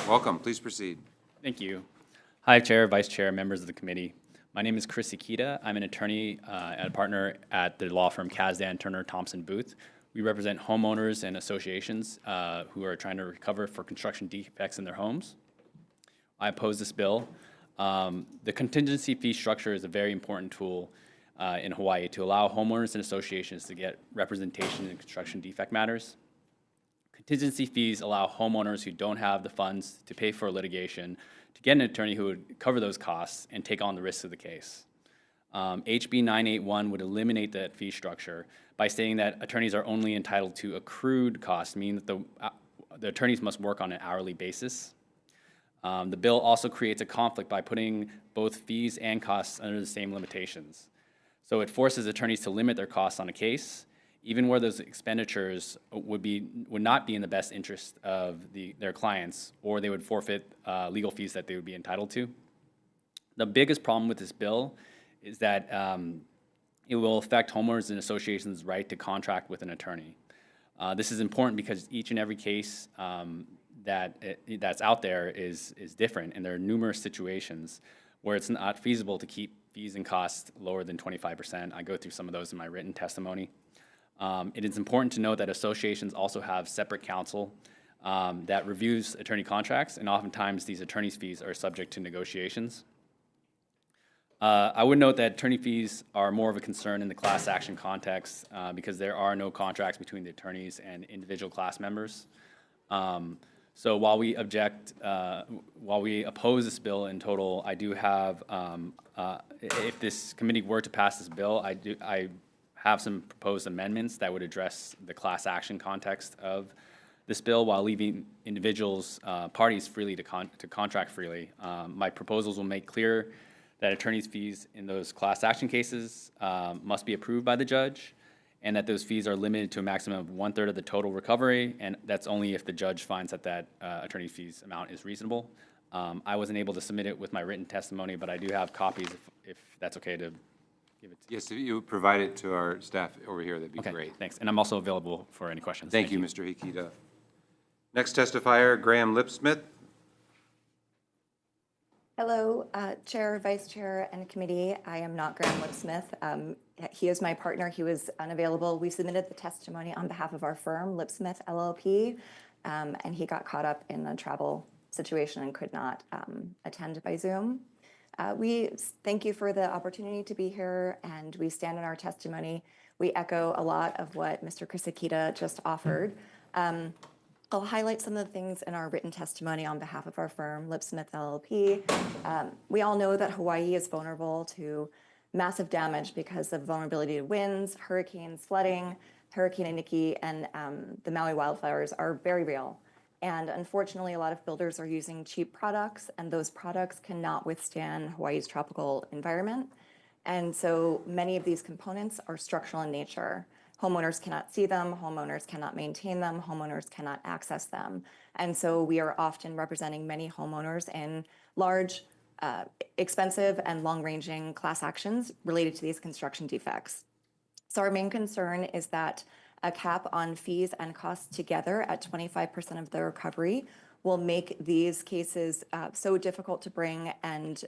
Welcome, please proceed. Thank you. Hi, Chair, Vice Chair, members of the committee. My name is Chris Hikida. I'm an attorney and a partner at the law firm Kazdan Turner Thompson Booth. We represent homeowners and associations who are trying to recover for construction defects in their homes. I oppose this bill. The contingency fee structure is a very important tool in Hawaii to allow homeowners and associations to get representation in construction defect matters. Contingency fees allow homeowners who don't have the funds to pay for litigation to get an attorney who would cover those costs and take on the risks of the case. HB 981 would eliminate that fee structure by stating that attorneys are only entitled to accrued costs, meaning that the attorneys must work on an hourly basis. The bill also creates a conflict by putting both fees and costs under the same limitations. So it forces attorneys to limit their costs on a case, even where those expenditures would not be in the best interest of their clients, or they would forfeit legal fees that they would be entitled to. The biggest problem with this bill is that it will affect homeowners and associations' right to contract with an attorney. This is important because each and every case that's out there is different, and there are numerous situations where it's not feasible to keep fees and costs lower than 25%. I go through some of those in my written testimony. It is important to note that associations also have separate counsel that reviews attorney contracts, and oftentimes these attorney's fees are subject to negotiations. I would note that attorney fees are more of a concern in the class action context because there are no contracts between the attorneys and individual class members. So while we oppose this bill in total, I do have, if this committee were to pass this bill, I have some proposed amendments that would address the class action context of this bill while leaving individuals, parties freely to contract freely. My proposals will make clear that attorneys' fees in those class action cases must be approved by the judge, and that those fees are limited to a maximum of 1/3 of the total recovery, and that's only if the judge finds that attorney fees amount is reasonable. I wasn't able to submit it with my written testimony, but I do have copies if that's okay to give it to you. Yes, if you provide it to our staff over here, that'd be Okay, great. thanks. And I'm also available for any questions. Thank you, Mr. Hikida. Next testifier, Graham Lipsmith. Hello, Chair, Vice Chair, and Committee. I am not Graham Lipsmith. He is my partner. He was unavailable. We submitted the testimony on behalf of our firm, Lipsmith LLP, and he got caught up in a travel situation and could not attend by Zoom. We thank you for the opportunity to be here, and we stand in our testimony. We echo a lot of what Mr. Chris Akita just offered. I'll highlight some of the things in our written testimony on behalf of our firm, Lipsmith LLP. We all know that Hawaii is vulnerable to massive damage because of vulnerability to winds, hurricanes, flooding. Hurricane Iniki and the Maui wildfires are very real. And unfortunately, a lot of builders are using cheap products, and those products cannot withstand Hawaii's tropical environment. And so many of these components are structural in nature. Homeowners cannot see them, homeowners cannot maintain them, homeowners cannot access them. And so we are often representing many homeowners in large, expensive, and long-ranging class actions related to these construction defects. So our main concern is that a cap on fees and costs together at 25% of the recovery will make these cases so difficult to bring and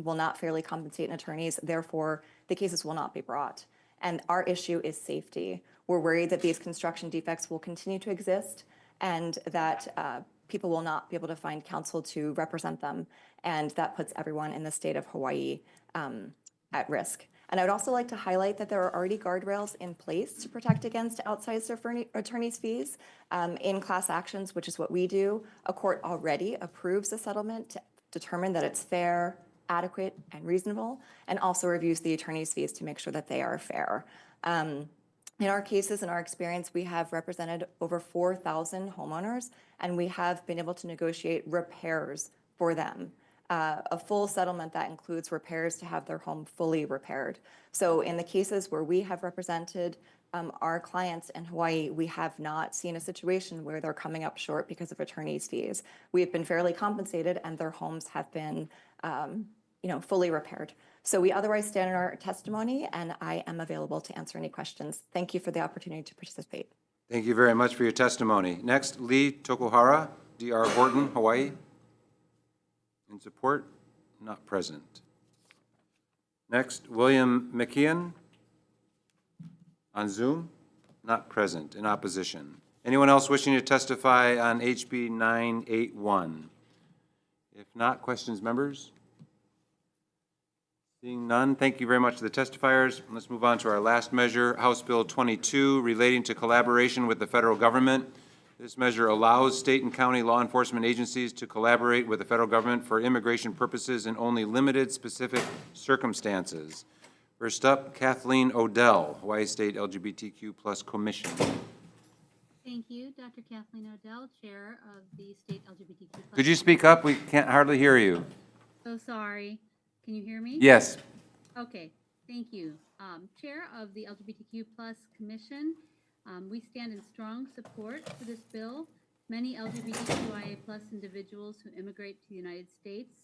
will not fairly compensate attorneys. Therefore, the cases will not be brought. And our issue is safety. We're worried that these construction defects will continue to exist and that people will not be able to find counsel to represent them. And that puts everyone in the state of Hawaii at risk. And I would also like to highlight that there are already guardrails in place to protect against outsized attorney's fees in class actions, which is what we do. A court already approves a settlement to determine that it's fair, adequate, and reasonable, and also reviews the attorney's fees to make sure that they are fair. In our cases, in our experience, we have represented over 4,000 homeowners, and we have been able to negotiate repairs for them. A full settlement that includes repairs to have their home fully repaired. So in the cases where we have represented our clients in Hawaii, we have not seen a situation where they're coming up short because of attorney's fees. We have been fairly compensated and their homes have been fully repaired. So we otherwise stand in our testimony, and I am available to answer any questions. Thank you for the opportunity to participate. Thank you very much for your testimony. Next, Lee Tokuhara, D.R. Horton, Hawaii. In support, not present. Next, William McKeon on Zoom, not present. In opposition. Anyone else wishing to testify on HB 981? If not, questions, members? Seeing none, thank you very much to the testifiers. Let's move on to our last measure, House Bill 22, relating to collaboration with the federal government. This measure allows state and county law enforcement agencies to collaborate with the federal government for immigration purposes in only limited specific circumstances. First up, Kathleen Odell, Hawaii State LGBTQ+ Commission. Thank you, Dr. Kathleen Odell, Chair of the State LGBTQ+. Could you speak up? We can't hardly hear you. So sorry. Can you hear me? Yes. Okay, thank you. Chair of the LGBTQ+ Commission, we stand in strong support for this bill. Many LGBTQIA+ individuals who immigrate to the United States,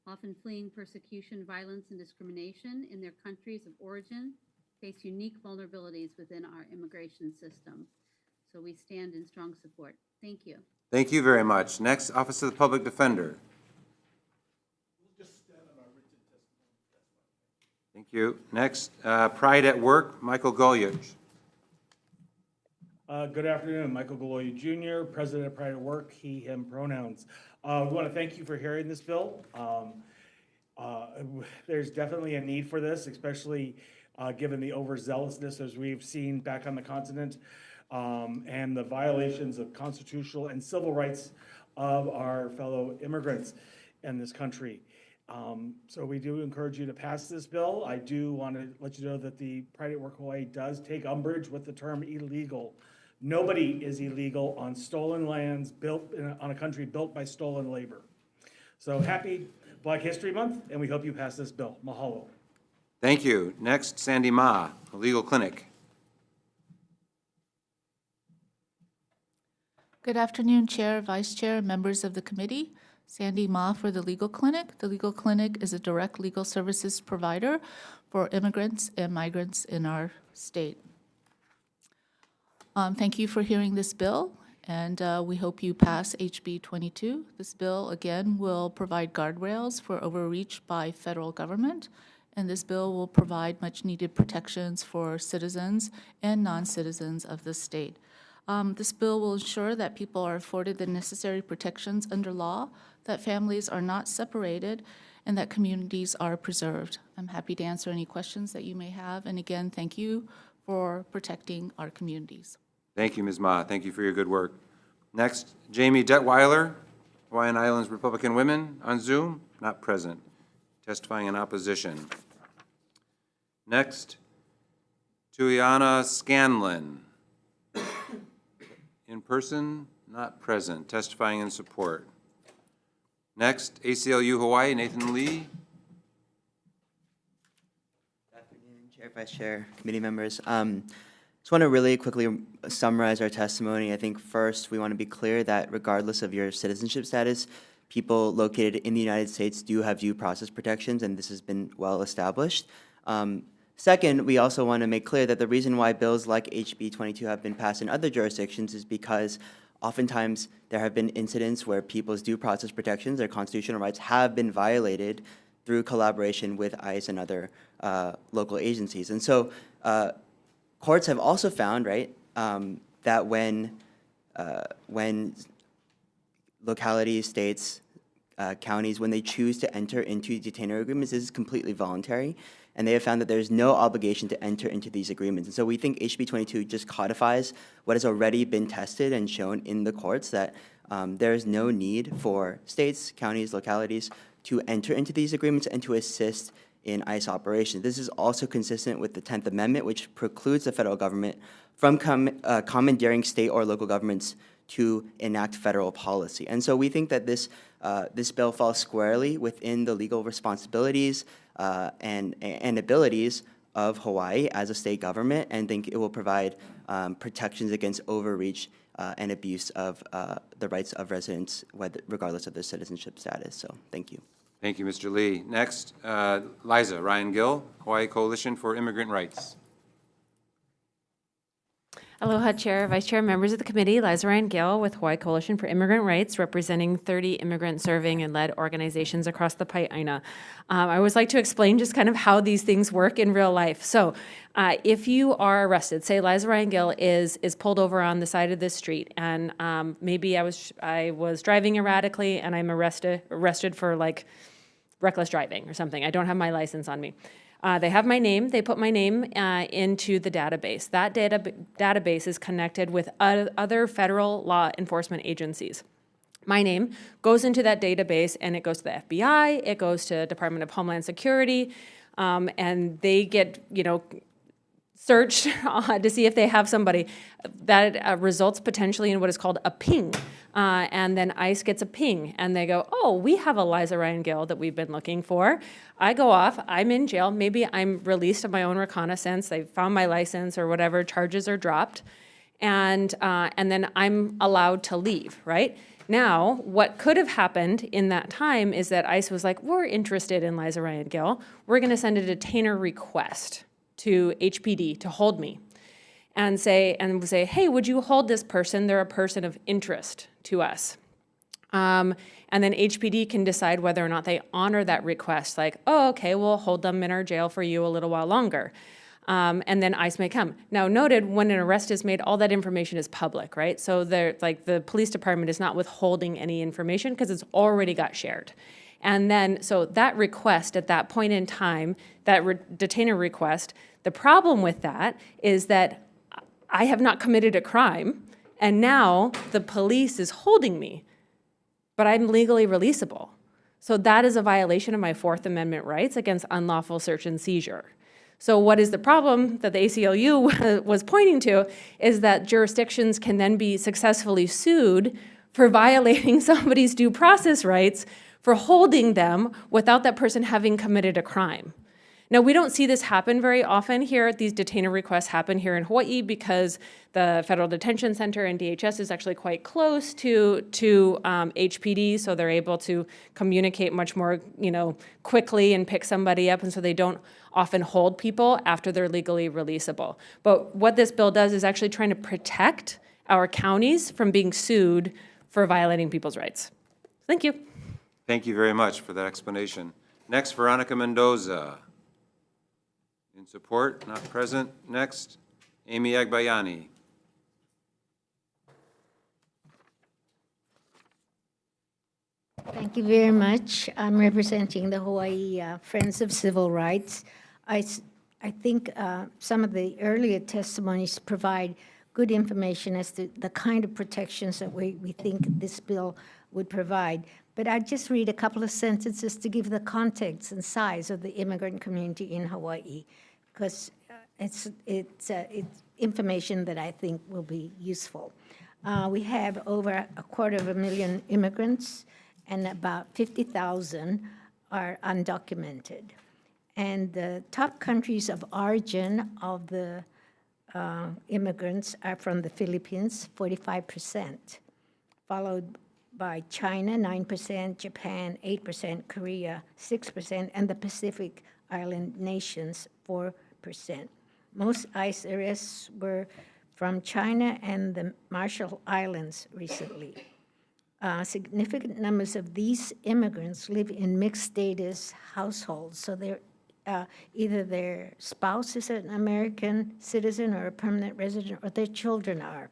often fleeing persecution, violence, and discrimination in their countries of origin, face unique vulnerabilities within our immigration system. So we stand in strong support. Thank you. Thank you very much. Next, Office of the Public Defender. Thank you. Next, Pride at Work, Michael Golyich. Good afternoon, Michael Galoya Jr., President of Pride at Work, he, him pronouns. We want to thank you for hearing this bill. There's definitely a need for this, especially given the overzealousness as we've seen back on the continent and the violations of constitutional and civil rights of our fellow immigrants in this country. So we do encourage you to pass this bill. I do want to let you know that the Pride at Work Hawaii does take umbrage with the term illegal. Nobody is illegal on stolen lands built on a country built by stolen labor. So happy Black History Month, and we hope you pass this bill. Mahalo. Thank you. Next, Sandy Ma, a legal clinic. Good afternoon, Chair, Vice Chair, members of the committee. Sandy Ma for the Legal Clinic. The Legal Clinic is a direct legal services provider for immigrants and migrants in our state. Thank you for hearing this bill, and we hope you pass HB 22. This bill, again, will provide guardrails for overreach by federal government, and this bill will provide much-needed protections for citizens and non-citizens of the state. This bill will ensure that people are afforded the necessary protections under law, that families are not separated, and that communities are preserved. I'm happy to answer any questions that you may have, and again, thank you for protecting our communities. Thank you, Ms. Ma. Thank you for your good work. Next, Jamie Detweiler, Hawaiian Islands Republican Women, on Zoom, not present, testifying in opposition. Next, Tuiana Scanlon, in person, not present, testifying in support. Next, ACLU Hawaii, Nathan Lee. Good afternoon, Chair, Vice Chair, committee members. Just want to really quickly summarize our testimony. I think first we want to be clear that regardless of your citizenship status, people located in the United States do have due process protections, and this has been well established. Second, we also want to make clear that the reason why bills like HB 22 have been passed in other jurisdictions is because oftentimes there have been incidents where people's due process protections, their constitutional rights, have been violated through collaboration with ICE and other local agencies. And so courts have also found, right, that when localities, states, counties, when they choose to enter into detainer agreements, this is completely voluntary. And they have found that there's no obligation to enter into these agreements. And so we think HB 22 just codifies what has already been tested and shown in the courts, that there is no need for states, counties, localities to enter into these agreements and to assist in ICE operations. This is also consistent with the 10th Amendment, which precludes the federal government from commandeering state or local governments to enact federal policy. And so we think that this bill falls squarely within the legal responsibilities and abilities of Hawaii as a state government, and think it will provide protections against overreach and abuse of the rights of residents, regardless of their citizenship status. So thank you. Thank you, Mr. Lee. Next, Liza Ryan Gill, Hawaii Coalition for Immigrant Rights. Aloha, Chair, Vice Chair, members of the committee. Liza Ryan Gill with Hawaii Coalition for Immigrant Rights, representing 30 immigrant serving and led organizations across the Pai'aina. I always like to explain just kind of how these things work in real life. So if you are arrested, say Liza Ryan Gill is pulled over on the side of the street, and maybe I was driving erratically and I'm arrested for like reckless driving or something. I don't have my license on me. They have my name. They put my name into the database. That database is connected with other federal law enforcement agencies. My name goes into that database, and it goes to the FBI. It goes to Department of Homeland Security, and they get, searched to see if they have somebody. That results potentially in what is called a ping. And then ICE gets a ping, and they go, oh, we have a Liza Ryan Gill that we've been looking for. I go off, I'm in jail, maybe I'm released of my own recognizance, they found my license or whatever, charges are dropped, and then I'm allowed to leave, right? Now, what could have happened in that time is that ICE was like, we're interested in Liza Ryan Gill, we're gonna send a detainer request to HPD to hold me. And say, hey, would you hold this person? They're a person of interest to us. And then HPD can decide whether or not they honor that request, like, oh, okay, we'll hold them in our jail for you a little while longer. And then ICE may come. Now, noted, when an arrest is made, all that information is public, right? So the police department is not withholding any information because it's already got shared. And then, so that request at that point in time, that detainer request, the problem with that is that I have not committed a crime, and now the police is holding me, but I'm legally releasable. So that is a violation of my Fourth Amendment rights against unlawful search and seizure. So what is the problem that the ACLU was pointing to is that jurisdictions can then be successfully sued for violating somebody's due process rights for holding them without that person having committed a crime. Now, we don't see this happen very often here. These detainer requests happen here in Hawaii because the Federal Detention Center and DHS is actually quite close to HPD, so they're able to communicate much more, quickly and pick somebody up, and so they don't often hold people after they're legally releasable. But what this bill does is actually trying to protect our counties from being sued for violating people's rights. Thank you. Thank you very much for that explanation. Next, Veronica Mendoza. In support, not present. Next, Amy Agbayani. Thank you very much. I'm representing the Hawaii Friends of Civil Rights. I think some of the earlier testimonies provide good information as to the kind of protections that we think this bill would provide. But I'd just read a couple of sentences to give the context and size of the immigrant community in Hawaii, because it's information that I think will be useful. We have over 250,000 immigrants, and about 50,000 are undocumented. And the top countries of origin of the immigrants are from the Philippines, 45%, followed by China, 9%, Japan, 8%, Korea, 6%, and the Pacific Island nations, 4%. Most ICE arrests were from China and the Marshall Islands recently. Significant numbers of these immigrants live in mixed status households, so they're either their spouse is an American citizen or a permanent resident, or their children are.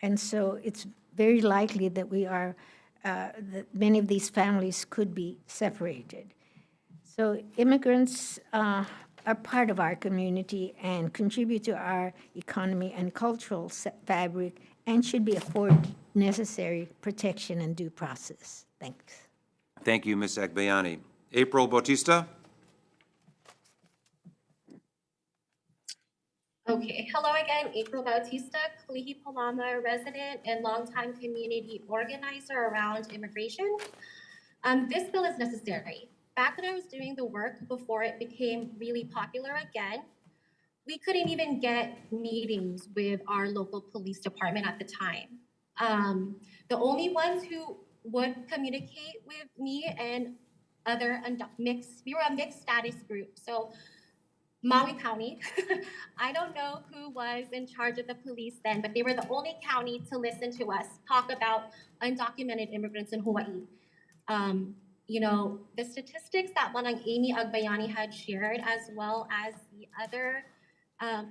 And so it's very likely that that many of these families could be separated. So immigrants are part of our community and contribute to our economy and cultural fabric and should be afforded necessary protection and due process. Thanks. Thank you, Ms. Agbayani. April Bautista? Okay, hello again, April Bautista, Kalihi Palama resident and longtime community organizer around immigration. This bill is necessary. Back when I was doing the work before it became really popular again, we couldn't even get meetings with our local police department at the time. The only ones who would communicate with me and other we were a mixed status group. So Maui County, I don't know who was in charge of the police then, but they were the only county to listen to us talk about undocumented immigrants in Hawaii. You know, the statistics that Manang Amy Agbayani had shared, as well as the other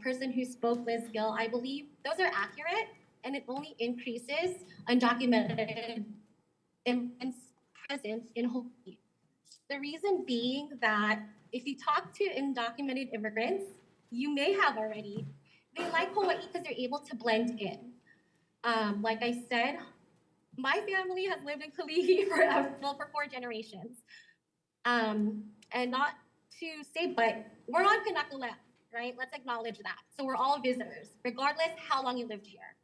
person who spoke, Liz Gill, I believe those are accurate, and it only increases undocumented immigrants' presence in Hawaii. The reason being that if you talk to undocumented immigrants, you may have already, they like Hawaii because they're able to blend in. Like I said, my family has lived in Kalihi for 4 generations. And not to say, but we're on Kanaka land, right? Let's acknowledge that. So we're all visitors, regardless how long you lived here.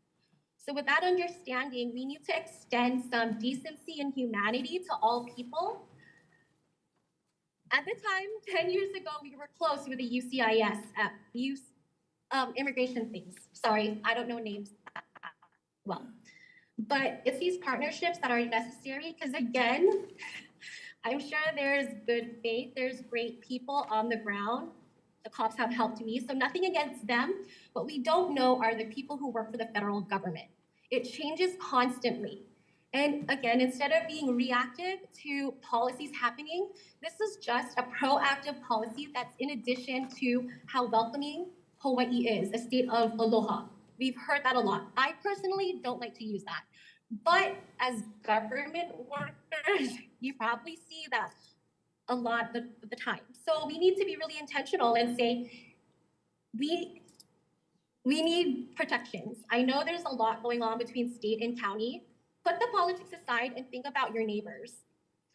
So with that understanding, we need to extend some decency and humanity to all people. At the time, 10 years ago, we were close with the UCIS, immigration things. Sorry, I don't know names well. But it's these partnerships that are necessary because, again, I'm sure there's good faith, there's great people on the ground. The cops have helped me, so nothing against them. What we don't know are the people who work for the federal government. It changes constantly. And again, instead of being reactive to policies happening, this is just a proactive policy that's in addition to how welcoming Hawaii is, a state of aloha. We've heard that a lot. I personally don't like to use that. But as government workers, you probably see that a lot of the time. So we need to be really intentional and say, we need protections. I know there's a lot going on between state and county. Put the politics aside and think about your neighbors.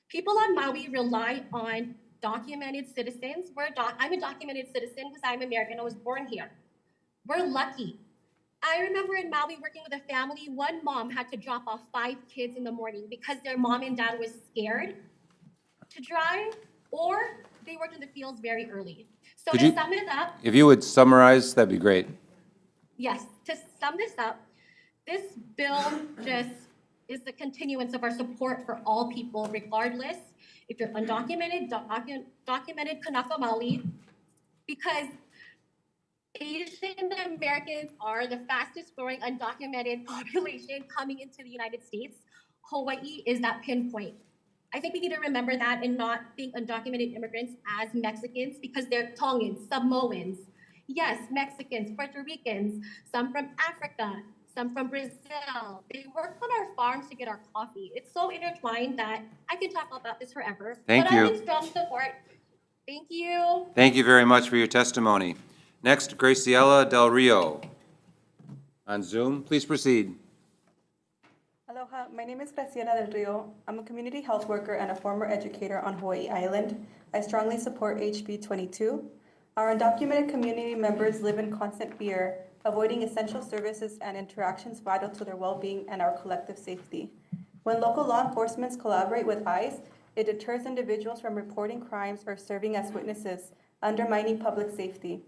People on Maui rely on documented citizens. I'm a documented citizen because I'm American. I was born here. We're lucky. I remember in Maui working with a family, one mom had to drop off 5 kids in the morning because their mom and dad was scared to drive, or they worked in the fields very early. So to sum it up, If you would summarize, that'd be great. yes, to sum this up, this bill just is the continuance of our support for all people, regardless if you're undocumented, documented Kanaka Maoli, because Asian Americans are the fastest growing undocumented population coming into the United States. Hawaii is that pinpoint. I think we need to remember that and not think undocumented immigrants as Mexicans because they're Tongans, Samoans. Yes, Mexicans, Puerto Ricans, some from Africa, some from Brazil. They work on our farms to get our coffee. It's so intertwined that I can talk about this forever. Thank but you. I'm in strong support. Thank you. Thank you very much for your testimony. Next, Graciela Del Rio. on Zoom. Please proceed. Aloha, my name is Graciela del Rio. I'm a community health worker and a former educator on Hawaii Island. I strongly support HB 22. Our undocumented community members live in constant fear, avoiding essential services and interactions vital to their well-being and our collective safety. When local law enforcement collaborate with ICE, it deters individuals from reporting crimes or serving as witnesses, undermining public safety.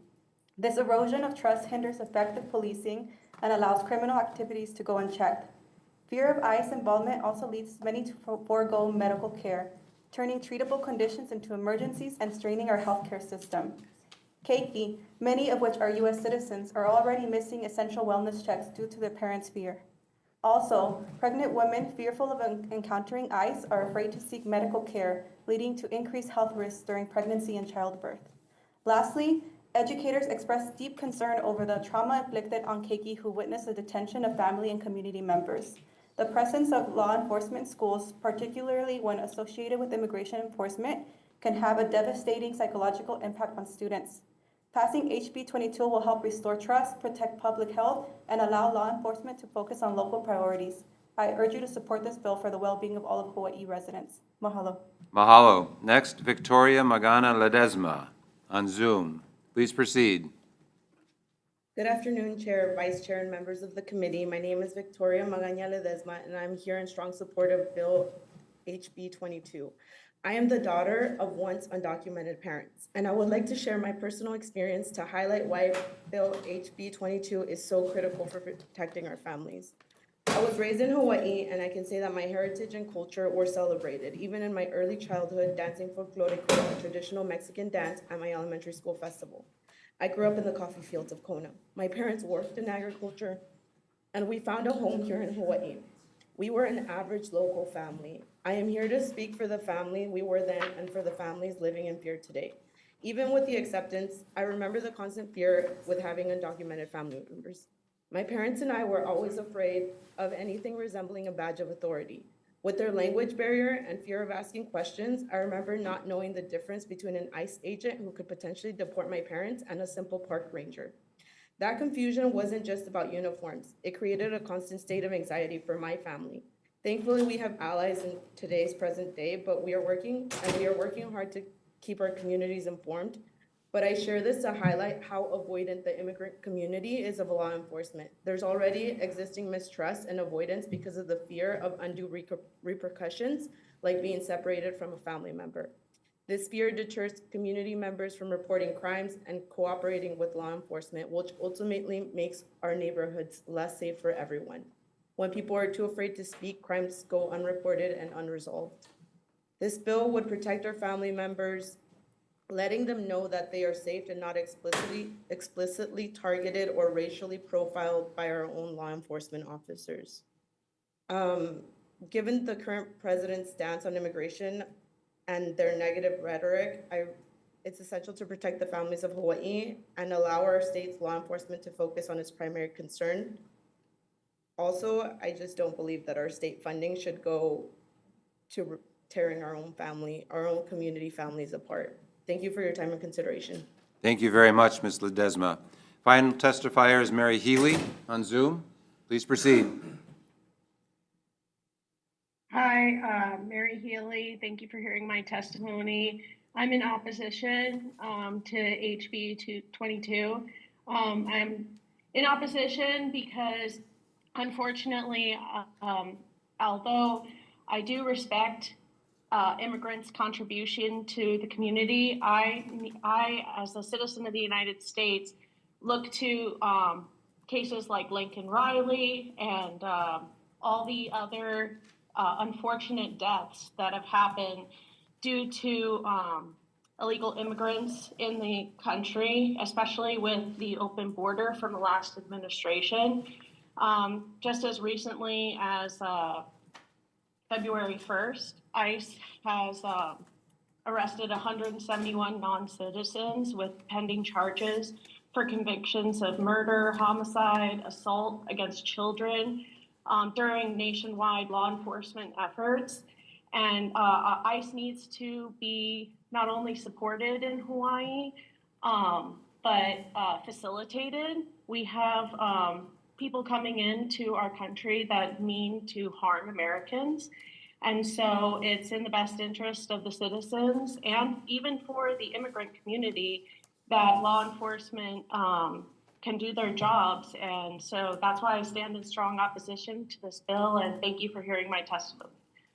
This erosion of trust hinders effective policing and allows criminal activities to go unchecked. Fear of ICE involvement also leads many to forego medical care, turning treatable conditions into emergencies and straining our healthcare system. Keiki, many of which are U.S. citizens, are already missing essential wellness checks due to their parents' fear. Also, pregnant women fearful of encountering ICE are afraid to seek medical care, leading to increased health risks during pregnancy and childbirth. Lastly, educators express deep concern over the trauma inflicted on Keiki who witnessed the detention of family and community members. The presence of law enforcement in schools, particularly when associated with immigration enforcement, can have a devastating psychological impact on students. Passing HB 22 will help restore trust, protect public health, and allow law enforcement to focus on local priorities. I urge you to support this bill for the well-being of all of Hawaii residents. Mahalo. Mahalo. Next, Victoria Magana Ledesma on Zoom. Please proceed. Good afternoon, Chair, Vice Chair, and members of the committee. My name is Victoria Magaña Ledesma, and I'm here in strong support of Bill HB 22. I am the daughter of once undocumented parents, and I would like to share my personal experience to highlight why Bill HB 22 is so critical for protecting our families. I was raised in Hawaii, and I can say that my heritage and culture were celebrated, even in my early childhood, dancing folklorico, a traditional Mexican dance, at my elementary school festival. I grew up in the coffee fields of Kona. My parents worked in agriculture, and we found a home here in Hawaii. We were an average local family. I am here to speak for the family we were then and for the families living in fear today. Even with the acceptance, I remember the constant fear with having undocumented family members. My parents and I were always afraid of anything resembling a badge of authority. With their language barrier and fear of asking questions, I remember not knowing the difference between an ICE agent who could potentially deport my parents and a simple park ranger. That confusion wasn't just about uniforms. It created a constant state of anxiety for my family. Thankfully, we have allies in today's present day, but we are working hard to keep our communities informed. But I share this to highlight how avoidant the immigrant community is of law enforcement. There's already existing mistrust and avoidance because of the fear of undue repercussions, like being separated from a family member. This fear deters community members from reporting crimes and cooperating with law enforcement, which ultimately makes our neighborhoods less safe for everyone. When people are too afraid to speak, crimes go unreported and unresolved. This bill would protect our family members, letting them know that they are safe and not explicitly targeted or racially profiled by our own law enforcement officers. Given the current president's stance on immigration and their negative rhetoric, it's essential to protect the families of Hawaii and allow our state's law enforcement to focus on its primary concern. Also, I just don't believe that our state funding should go to tearing our own community families apart. Thank you for your time and consideration. Thank you very much, Ms. Ledesma. Final testifier is Mary Healy on Zoom. Please proceed. Hi, Mary Healy. Thank you for hearing my testimony. I'm in opposition to HB 22. I'm in opposition because, unfortunately, although I do respect immigrants' contribution to the community, I, as a citizen of the United States, look to cases like Lincoln Riley and all the other unfortunate deaths that have happened due to illegal immigrants in the country, especially with the open border from the last administration. Just as recently as February 1st, ICE has arrested 171 non-citizens with pending charges for convictions of murder, homicide, assault against children during nationwide law enforcement efforts. And ICE needs to be not only supported in Hawaii, but facilitated. We have people coming into our country that mean to harm Americans. And so it's in the best interest of the citizens and even for the immigrant community that law enforcement can do their jobs. And so that's why I stand in strong opposition to this bill, and thank you for hearing my testimony.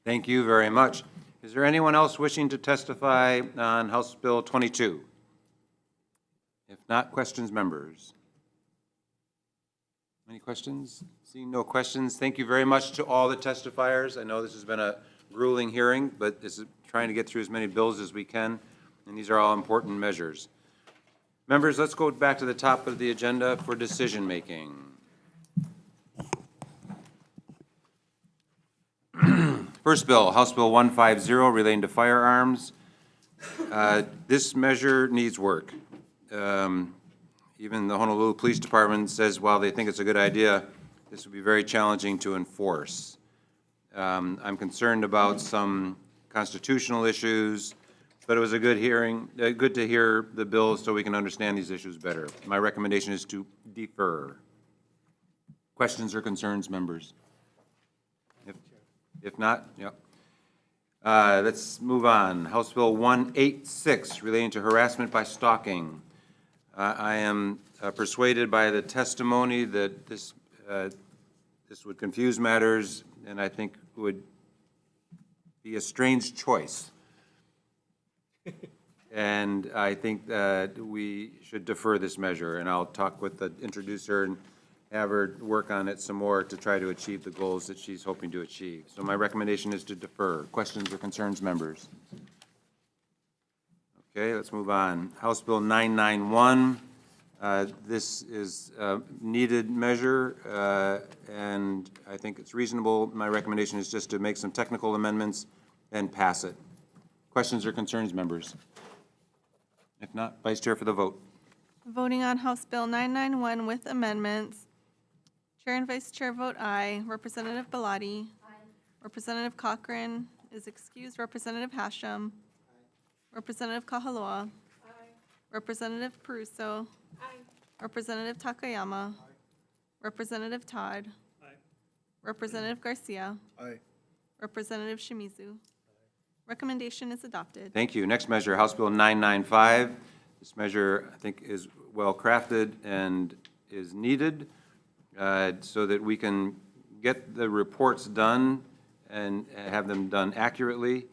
Thank you very much. Is there anyone else wishing to testify on House Bill 22? If not, questions, members? Any questions? Seeing no questions, thank you very much to all the testifiers. I know this has been a grueling hearing, but this is trying to get through as many bills as we can, and these are all important measures. Members, let's go back to the top of the agenda for decision-making. First bill, House Bill 150, relating to firearms. This measure needs work. Even the Honolulu Police Department says while they think it's a good idea, this would be very challenging to enforce. I'm concerned about some constitutional issues, but it was a good hearing, good to hear the bill so we can understand these issues better. My recommendation is to defer. Questions or concerns, members? If not, yep. Let's move on. House Bill 186, relating to harassment by stalking. I am persuaded by the testimony that this would confuse matters, and I think would be a strange choice. And I think that we should defer this measure, and I'll talk with the introducer and have her work on it some more to try to achieve the goals that she's hoping to achieve. So my recommendation is to defer. Questions or concerns, members? Okay, let's move on. House Bill 991. This is a needed measure, and I think it's reasonable. My recommendation is just to make some technical amendments and pass it. Questions or concerns, members? If not, Vice Chair for the vote. Voting on House Bill 991 with amendments. Chair and Vice Chair vote aye. Representative Bellotti. Aye. Representative Cochran is excused. Representative Hashem. Aye. Representative Kahaloa. Aye. Representative Peruso. Aye. Representative Takayama. Aye. Representative Todd. Aye. Representative Garcia. Aye. Representative Shimizu. Recommendation is adopted. Thank you. Next measure, House Bill 995. This measure, I think, is well-crafted and is needed so that we can get the reports done and have them done accurately.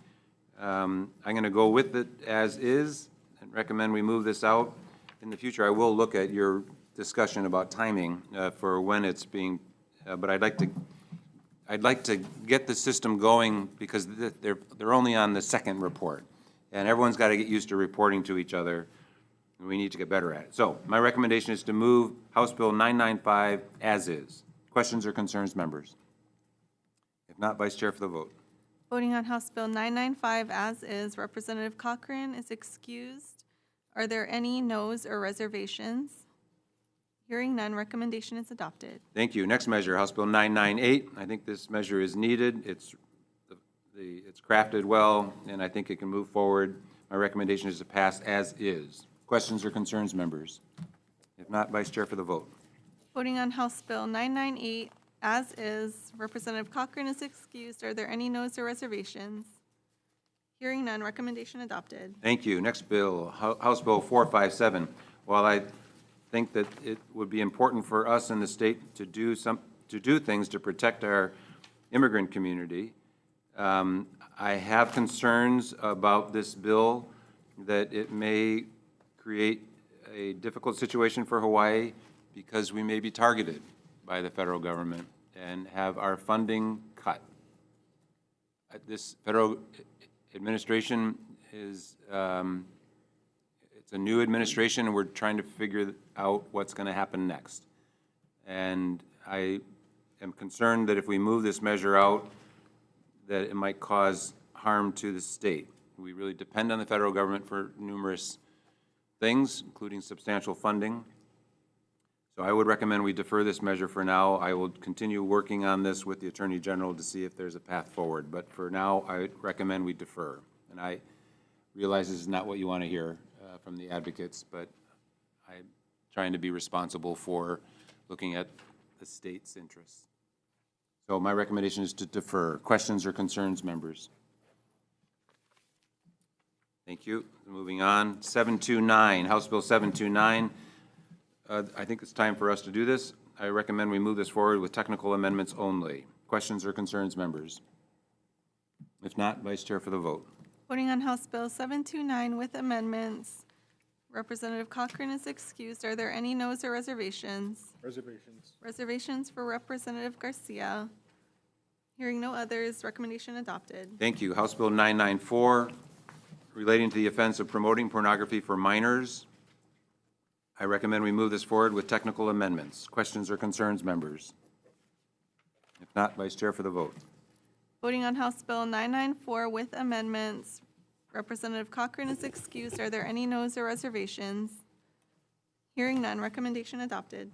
I'm going to go with it as is and recommend we move this out. In the future, I will look at your discussion about timing for when it's being, but I'd like to get the system going because they're only on the second report, and everyone's got to get used to reporting to each other. We need to get better at it. So my recommendation is to move House Bill 995 as is. Questions or concerns, members? If not, Vice Chair for the vote. Voting on House Bill 995 as is, Representative Cochran is excused. Are there any noes or reservations? Hearing none, recommendation is adopted. Thank you. Next measure, House Bill 998. I think this measure is needed. It's crafted well, and I think it can move forward. My recommendation is to pass as is. Questions or concerns, members? If not, Vice Chair for the vote. Voting on House Bill 998 as is, Representative Cochran is excused. Are there any noes or reservations? Hearing none, recommendation adopted. Thank you. Next bill, House Bill 457. While I think that it would be important for us in the state to do things to protect our immigrant community, I have concerns about this bill that it may create a difficult situation for Hawaii because we may be targeted by the federal government and have our funding cut. This federal administration is, it's a new administration, and we're trying to figure out what's going to happen next. And I am concerned that if we move this measure out, that it might cause harm to the state. We really depend on the federal government for numerous things, including substantial funding. So I would recommend we defer this measure for now. I will continue working on this with the Attorney General to see if there's a path forward. But for now, I recommend we defer. And I realize this is not what you want to hear from the advocates, but I'm trying to be responsible for looking at the state's interests. So my recommendation is to defer. Questions or concerns, members? Thank you. Moving on, 729, House Bill 729. I think it's time for us to do this. I recommend we move this forward with technical amendments only. Questions or concerns, members? If not, Vice Chair for the vote. Voting on House Bill 729 with amendments. Representative Cochran is excused. Are there any noes or reservations? Reservations. Reservations for Representative Garcia. Hearing no others, recommendation adopted. Thank you. House Bill 994, relating to the offense of promoting pornography for minors. I recommend we move this forward with technical amendments. Questions or concerns, members? If not, Vice Chair for the vote. Voting on House Bill 994 with amendments. Representative Cochran is excused. Are there any noes or reservations? Hearing none, recommendation adopted.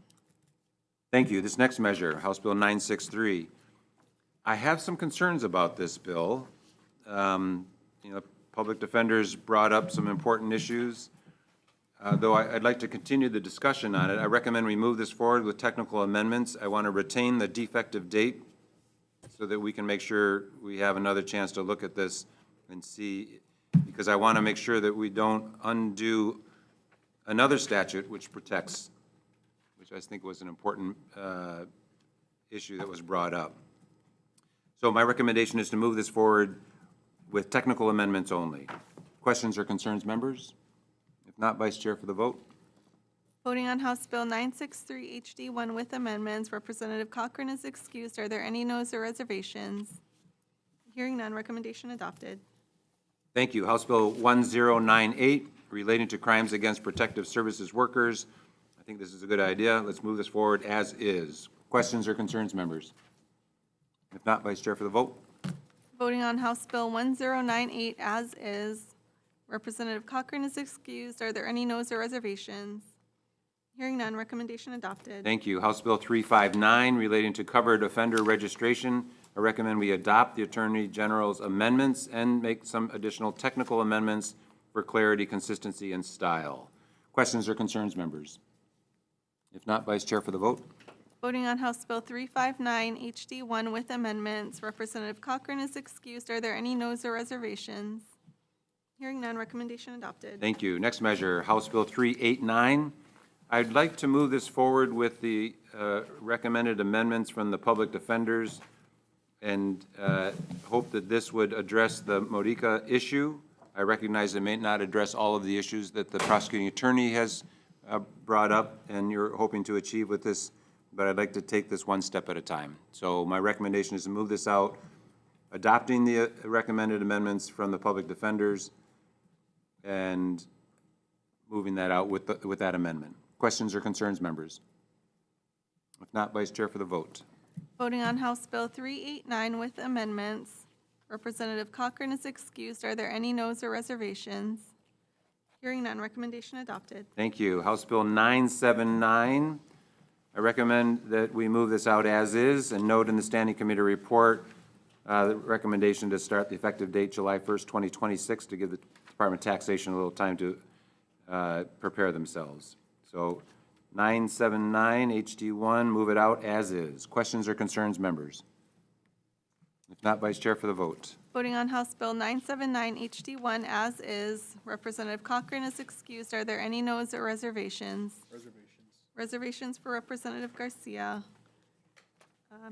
Thank you. This next measure, House Bill 963. I have some concerns about this bill. Public defenders brought up some important issues. Though I'd like to continue the discussion on it, I recommend we move this forward with technical amendments. I want to retain the defective date so that we can make sure we have another chance to look at this and see, because I want to make sure that we don't undo another statute which protects, which I think was an important issue that was brought up. So my recommendation is to move this forward with technical amendments only. Questions or concerns, members? If not, Vice Chair for the vote. Voting on House Bill 963 HD1 with amendments. Representative Cochran is excused. Are there any noes or reservations? Hearing none, recommendation adopted. Thank you. House Bill 1098, relating to crimes against protective services workers. I think this is a good idea. Let's move this forward as is. Questions or concerns, members? If not, Vice Chair for the vote. Voting on House Bill 1098 as is. Representative Cochran is excused. Are there any noes or reservations? Hearing none, recommendation adopted. Thank you. House Bill 359, relating to covered offender registration. I recommend we adopt the Attorney General's amendments and make some additional technical amendments for clarity, consistency, and style. Questions or concerns, members? If not, Vice Chair for the vote. Voting on House Bill 359 HD1 with amendments. Representative Cochran is excused. Are there any noes or reservations? Hearing none, recommendation adopted. Thank you. Next measure, House Bill 389. I'd like to move this forward with the recommended amendments from the public defenders and hope that this would address the Modica issue. I recognize it may not address all of the issues that the prosecuting attorney has brought up and you're hoping to achieve with this, but I'd like to take this one step at a time. So my recommendation is to move this out, adopting the recommended amendments from the public defenders and moving that out with that amendment. Questions or concerns, members? If not, Vice Chair for the vote. Voting on House Bill 389 with amendments. Representative Cochran is excused. Are there any noes or reservations? Hearing none, recommendation adopted. Thank you. House Bill 979. I recommend that we move this out as is and note in the Standing Committee report the recommendation to start the effective date July 1st, 2026 to give the Department of Taxation a little time to prepare themselves. So 979 HD1, move it out as is. Questions or concerns, members? If not, Vice Chair for the vote. Voting on House Bill 979 HD1 as is. Representative Cochran is excused. Are there any noes or reservations? Reservations for Representative Garcia.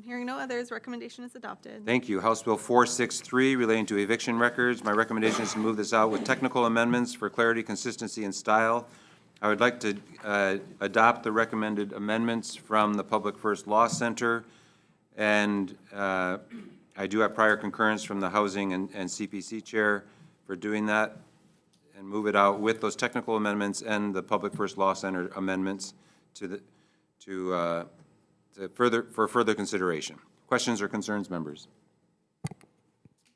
Hearing no others, recommendation is adopted. Thank you. House Bill 463 relating to eviction records. My recommendation is to move this out with technical amendments for clarity, consistency, and style. I would like to adopt the recommended amendments from the Public First Law Center, and I do have prior concurrence from the Housing and CPC Chair for doing that, and move it out with those technical amendments and the Public First Law Center amendments for further consideration. Questions or concerns, members?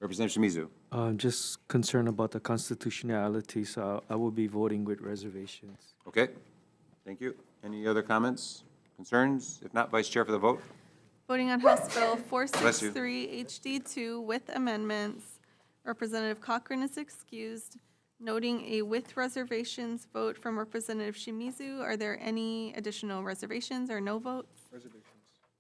Representative Shimizu. Just concerned about the constitutionality, so I will be voting with reservations. Okay, thank you. Any other comments, concerns? If not, Vice Chair for the vote. Voting on House Bill 463 HD2 with amendments. Representative Cochran is excused. Noting a with reservations vote from Representative Shimizu. Are there any additional reservations or no votes?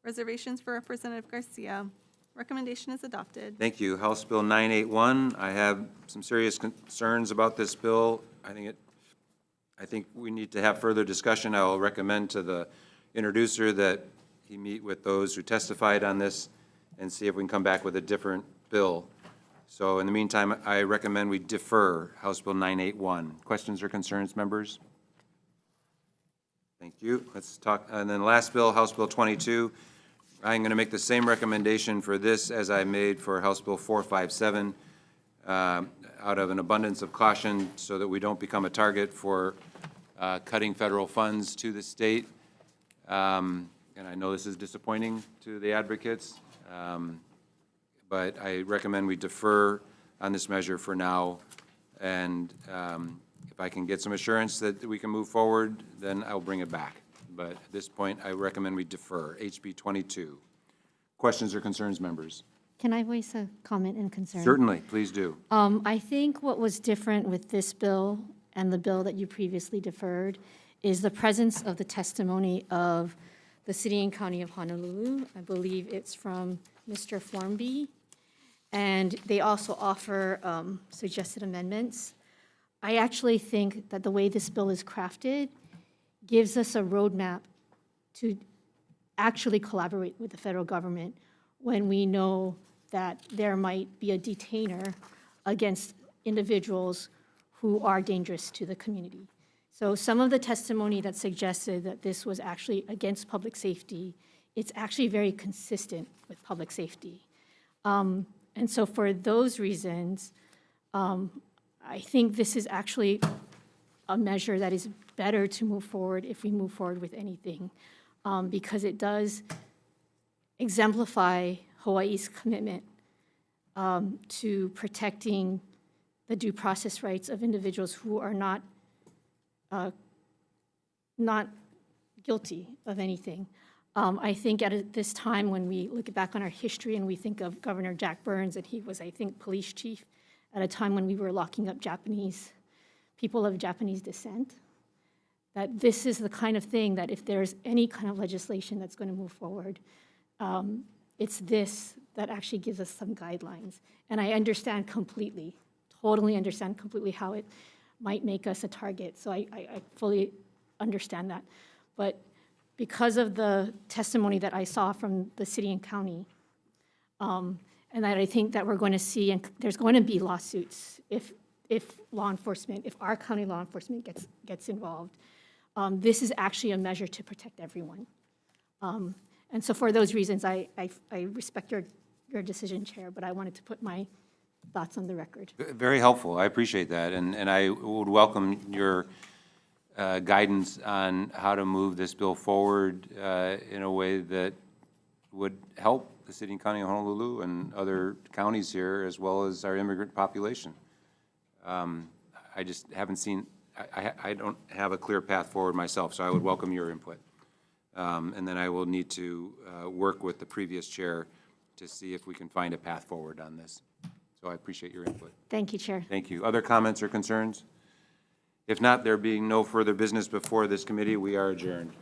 Reservations for Representative Garcia. Recommendation is adopted. Thank you. House Bill 981, I have some serious concerns about this bill. I think we need to have further discussion. I will recommend to the introducer that he meet with those who testified on this and see if we can come back with a different bill. So in the meantime, I recommend we defer House Bill 981. Questions or concerns, members? Thank you. Let's talk, and then last bill, House Bill 22. I'm going to make the same recommendation for this as I made for House Bill 457, out of an abundance of caution so that we don't become a target for cutting federal funds to the state. And I know this is disappointing to the advocates, but I recommend we defer on this measure for now. And if I can get some assurance that we can move forward, then I'll bring it back. But at this point, I recommend we defer HB 22. Questions or concerns, members? Can I voice a comment and concern? Certainly, please do. I think what was different with this bill and the bill that you previously deferred is the presence of the testimony of the City and County of Honolulu. I believe it's from Mr. Formby. And they also offer suggested amendments. I actually think that the way this bill is crafted gives us a roadmap to actually collaborate with the federal government when we know that there might be a detainer against individuals who are dangerous to the community. So some of the testimony that suggested that this was actually against public safety, it's actually very consistent with public safety. And so for those reasons, I think this is actually a measure that is better to move forward if we move forward with anything, because it does exemplify Hawaii's commitment to protecting the due process rights of individuals who are not guilty of anything. I think at this time, when we look back on our history and we think of Governor Jack Burns, and he was, I think, police chief at a time when we were locking up people of Japanese descent, that this is the kind of thing that if there's any kind of legislation that's going to move forward, it's this that actually gives us some guidelines. And I understand completely, totally understand completely how it might make us a target. So I fully understand that. But because of the testimony that I saw from the city and county, and that I think that we're going to see, and there's going to be lawsuits if law enforcement, if our county law enforcement gets involved. This is actually a measure to protect everyone. And so for those reasons, I respect your decision, Chair, but I wanted to put my thoughts on the record. Very helpful. I appreciate that. And I would welcome your guidance on how to move this bill forward in a way that would help the City and County of Honolulu and other counties here, as well as our immigrant population. I just haven't seen, I don't have a clear path forward myself, so I would welcome your input. And then I will need to work with the previous chair to see if we can find a path forward on this. So I appreciate your input. Thank you, Chair. Thank you. Other comments or concerns? If not, there being no further business before this committee, we are adjourned.